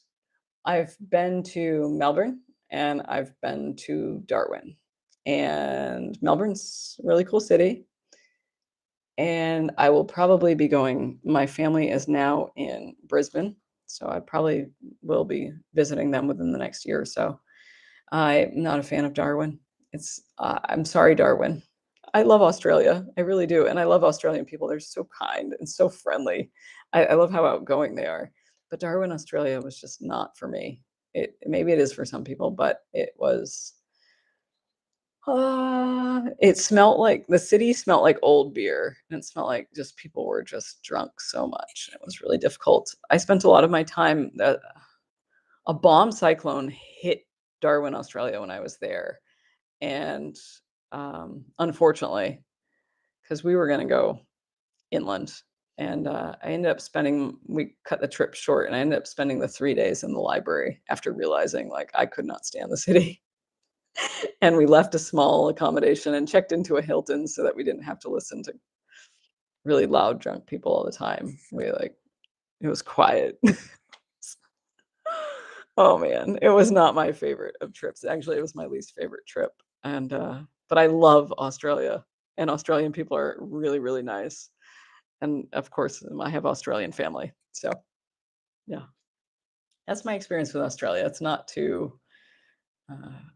I've been to Melbourne and I've been to Darwin. And Melbourne's a really cool city. And I will probably be going. My family is now in Brisbane, so I probably will be visiting them within the next year or so. I'm not a fan of Darwin. I'm sorry, Darwin. I love Australia. I really do. And I love Australian people. They're so kind and so friendly. I love how outgoing they are. But Darwin, Australia was just not for me. Maybe it is for some people, but it smelled like the city smelled like old beer, and it smelled like just people were just drunk so much. It was really difficult. I spent a lot of my time. A bomb cyclone hit Darwin, Australia, when I was there, and unfortunately, because we were going to go inland, and I ended up spending. We cut the trip short, and I ended up spending the 3 days in the library after realizing like I could not stand the city. And we left a small accommodation and checked into a Hilton so that we didn't have to listen to really loud drunk people all the time. It was quiet. Oh man, it was not my favorite of trips. Actually, it was my least favorite trip. And but I love Australia, and Australian people are really really nice. And of course, I have Australian family. So, yeah. That's my experience with Australia. It's not too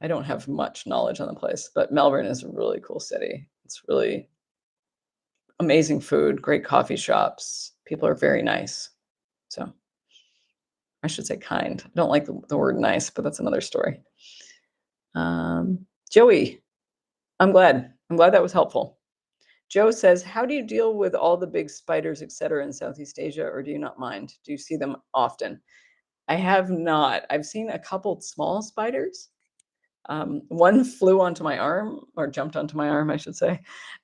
I don't have much knowledge on the place, but Melbourne is a really cool city. It's really amazing food, great coffee shops. People are very nice. So I should say kind. I don't like the word nice, but that's another story. Joey, I'm glad. I'm glad that was helpful. Joe says, how do you deal with all the big spiders, etc., in Southeast Asia, or do you not mind? Do you see them often? I have not. I've seen a couple small spiders. One flew onto my arm, or jumped onto my arm, I should say,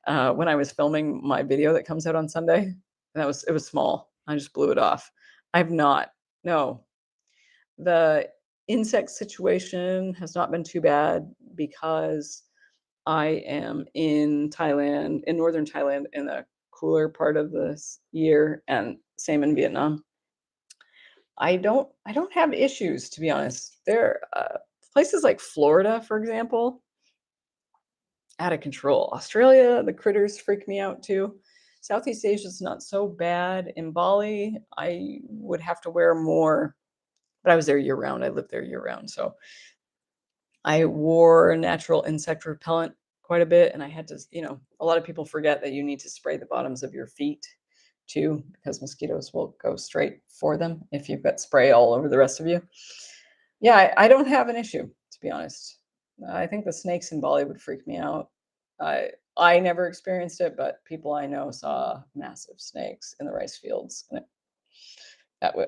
when I was filming my video that comes out on Sunday. It was small. I just blew it off. I've not. No, the insect situation has not been too bad because I am in Thailand, in northern Thailand, in the cooler part of this year, and same in Vietnam. I don't have issues, to be honest. There places like Florida, for example, out of control. Australia, the critters freak me out too. Southeast Asia is not so bad. In Bali, I would have to wear more, but I was there year round. I lived there year round. So I wore natural insect repellent quite a bit. And I had to, a lot of people forget that you need to spray the bottoms of your feet too, because mosquitoes will go straight for them if you've got spray all over the rest of you. Yeah, I don't have an issue, to be honest. I think the snakes in Bali would freak me out. I never experienced it, but people I know saw massive snakes in the rice fields.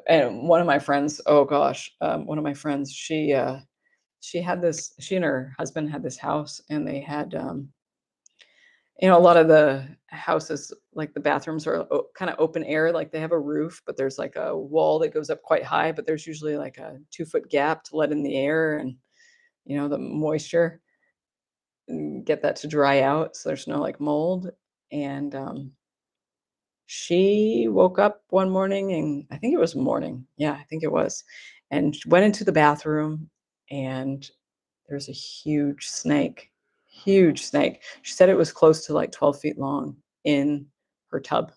And one of my friends, oh gosh, one of my friends, she and her husband had this house, and they had a lot of the houses, like the bathrooms are kind of open air, like they have a roof, but there's like a wall that goes up quite high, but there's usually like a 2 foot gap to let in the air and the moisture and get that to dry out so there's no like mold. And she woke up one morning, and I think it was morning. Yeah, I think it was. And she went into the bathroom, and there's a huge snake. Huge snake. She said it was close to like 12 feet long in her tub.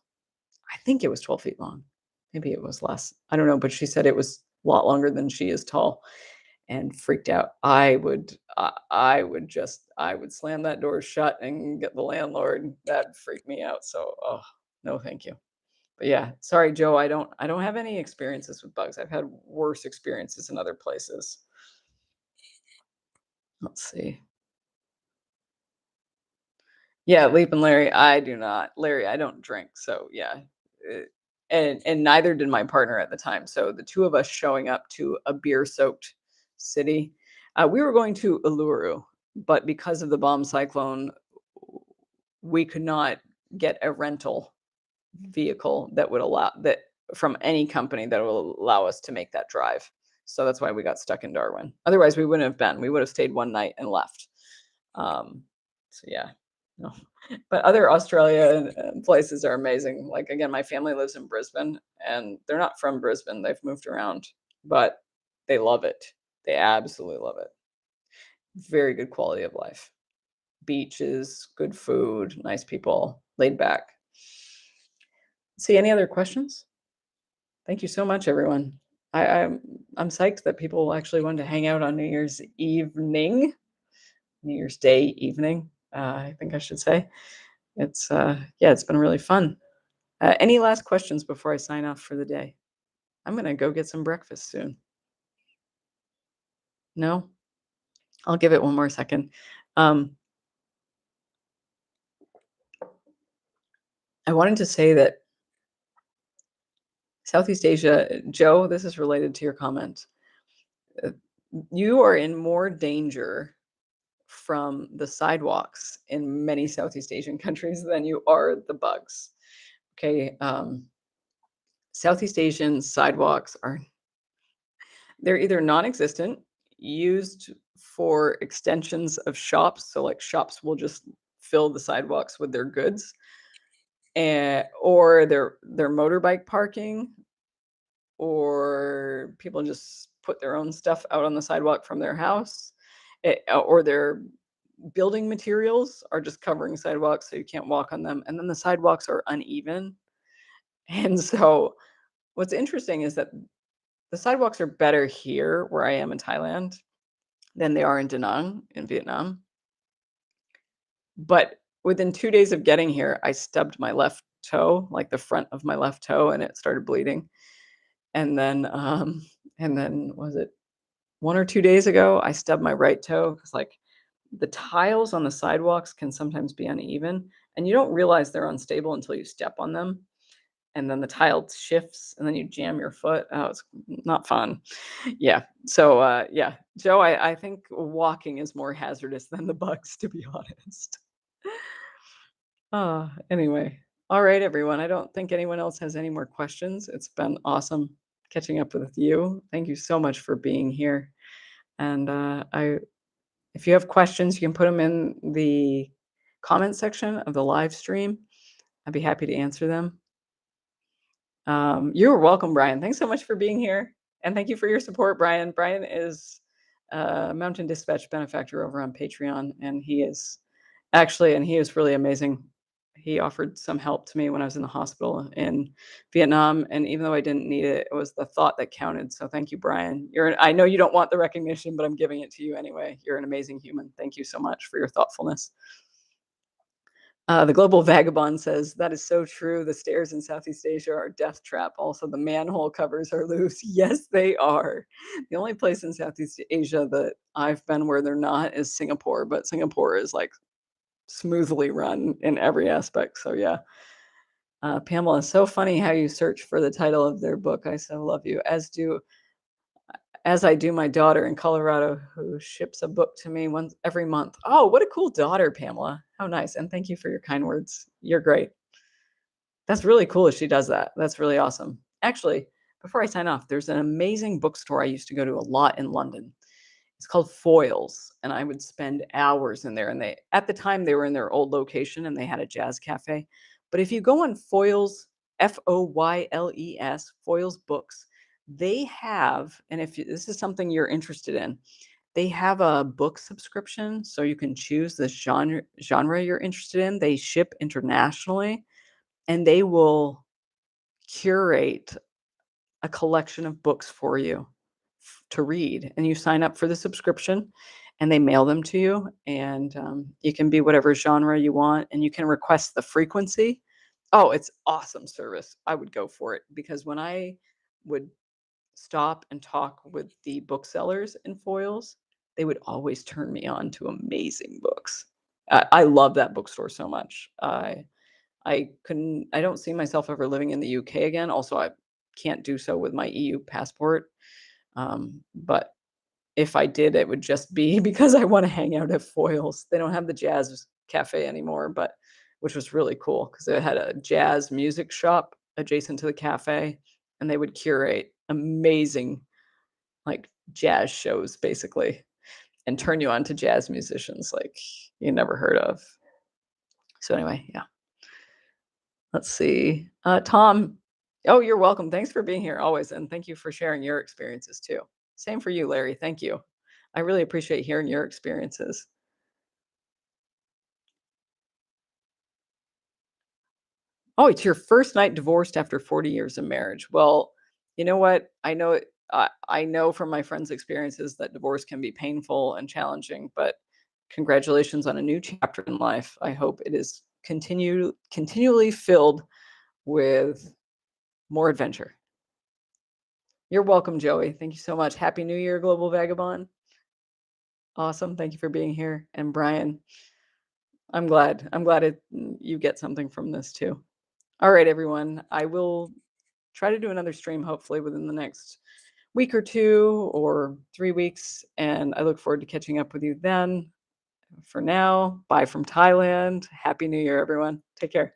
I think it was 12 feet long. Maybe it was less. I don't know, but she said it was a lot longer than she is tall, and freaked out. I would slam that door shut and get the landlord. That freaked me out. So, oh, no, thank you. But yeah, sorry, Joe. I don't have any experiences with bugs. I've had worse experiences in other places. Let's see. Yeah, Leap and Larry, I do not. Larry, I don't drink. So yeah. uh, and neither did my partner at the time. So the two of us showing up to a beer-soaked city. We were going to Uluru, but because of the bomb cyclone, we could not get a rental vehicle that would allow that from any company that will allow us to make that drive. So that's why we got stuck in Darwin. Otherwise, we wouldn't have been. We would have stayed one night and left. So yeah, no. But other Australia places are amazing. Like again, my family lives in Brisbane, and they're not from Brisbane. They've moved around, but they love it. They absolutely love it. Very good quality of life. Beaches, good food, nice people, laid back. See, any other questions? Thank you so much, everyone. I'm psyched that people actually wanted to hang out on New Year's evening, New Year's Day evening. I think I should say it's yeah, it's been really fun. Any last questions before I sign off for the day? I'm gonna go get some breakfast soon. No, I'll give it one more second. Um, I wanted to say that Southeast Asia, Joe, this is related to your comment. Uh, You are in more danger from the sidewalks in many Southeast Asian countries than you are the bugs. Okay. Southeast Asian sidewalks are they're either non-existent, used for extensions of shops. So like shops will just fill the sidewalks with their goods, and or they're motorbike parking, or people just put their own stuff out on the sidewalk from their house, or their building materials are just covering sidewalks so you can't walk on them. And then the sidewalks are uneven. And so what's interesting is that the sidewalks are better here where I am in Thailand than they are in Da Nang in Vietnam. But within 2 days of getting here, I stubbed my left toe, like the front of my left toe, and it started bleeding. And then was it 1 or 2 days ago, I stubbed my right toe because like the tiles on the sidewalks can sometimes be uneven, and you don't realize they're unstable until you step on them. And then the tile shifts and then you jam your foot. Oh, it's not fun. Yeah. So yeah, Joe, I think walking is more hazardous than the bugs, to be honest. Anyway. All right, everyone. I don't think anyone else has any more questions. It's been awesome catching up with you. Thank you so much for being here. And if you have questions, you can put them in the comment section of the live stream. I'd be happy to answer them. You're welcome, Brian. Thanks so much for being here. And thank you for your support, Brian. Brian is a Mountain Dispatch benefactor over on Patreon, and he is really amazing. He offered some help to me when I was in the hospital in Vietnam, and even though I didn't need it, it was the thought that counted. So thank you, Brian. I know you don't want the recognition, but I'm giving it to you anyway. You're an amazing human. Thank you so much for your thoughtfulness. The Global Vagabond says, that is so true. The stairs in Southeast Asia are a death trap. Also, the manhole covers are loose. Yes, they are. The only place in Southeast Asia that I've been where they're not is Singapore, but Singapore is like smoothly run in every aspect. So, yeah. Pamela, so funny how you search for the title of their book. I so love you, as I do my daughter in Colorado, who ships a book to me once every month. Oh, what a cool daughter, Pamela. How nice. And thank you for your kind words. You're great. That's really cool if she does that. That's really awesome. Actually, before I sign off, there's an amazing bookstore I used to go to a lot in London. It's called Foyles, and I would spend hours in there. And at the time, they were in their old location and they had a jazz cafe. But if you go on Foyles, Foyles, Foyles Books, they have, and if this is something you're interested in, they have a book subscription, so you can choose the genre you're interested in. They ship internationally, and they will curate a collection of books for you to read. And you sign up for the subscription, and they mail them to you. And you can be whatever genre you want, and you can request the frequency. Oh, it's awesome service. I would go for it because when I would stop and talk with the booksellers in Foyles, they would always turn me on to amazing books. I love that bookstore so much. I don't see myself ever living in the UK again. Also, I can't do so with my EU passport. But if I did, it would just be because I want to hang out at Foyles. They don't have the Jazz Cafe anymore, but which was really cool because it had a jazz music shop adjacent to the cafe, and they would curate amazing, like, jazz shows, basically, and turn you on to jazz musicians like you never heard of. So anyway, yeah. Let's see. Tom, oh, you're welcome. Thanks for being here always, and thank you for sharing your experiences too. Same for you, Larry. Thank you. I really appreciate hearing your experiences. Oh, it's your first night divorced after 40 years of marriage. Well, you know what? I know from my friends' experiences that divorce can be painful and challenging, but congratulations on a new chapter in life. I hope it is continually filled with more adventure. You're welcome, Joey. Thank you so much. Happy New Year, Global Vagabond. Awesome. Thank you for being here. And Brian, I'm glad. You get something from this too. All right, everyone. I will try to do another stream hopefully within the next week or 2 or 3 weeks, and I look forward to catching up with you then. For now, bye from Thailand. Happy New Year, everyone. Take care.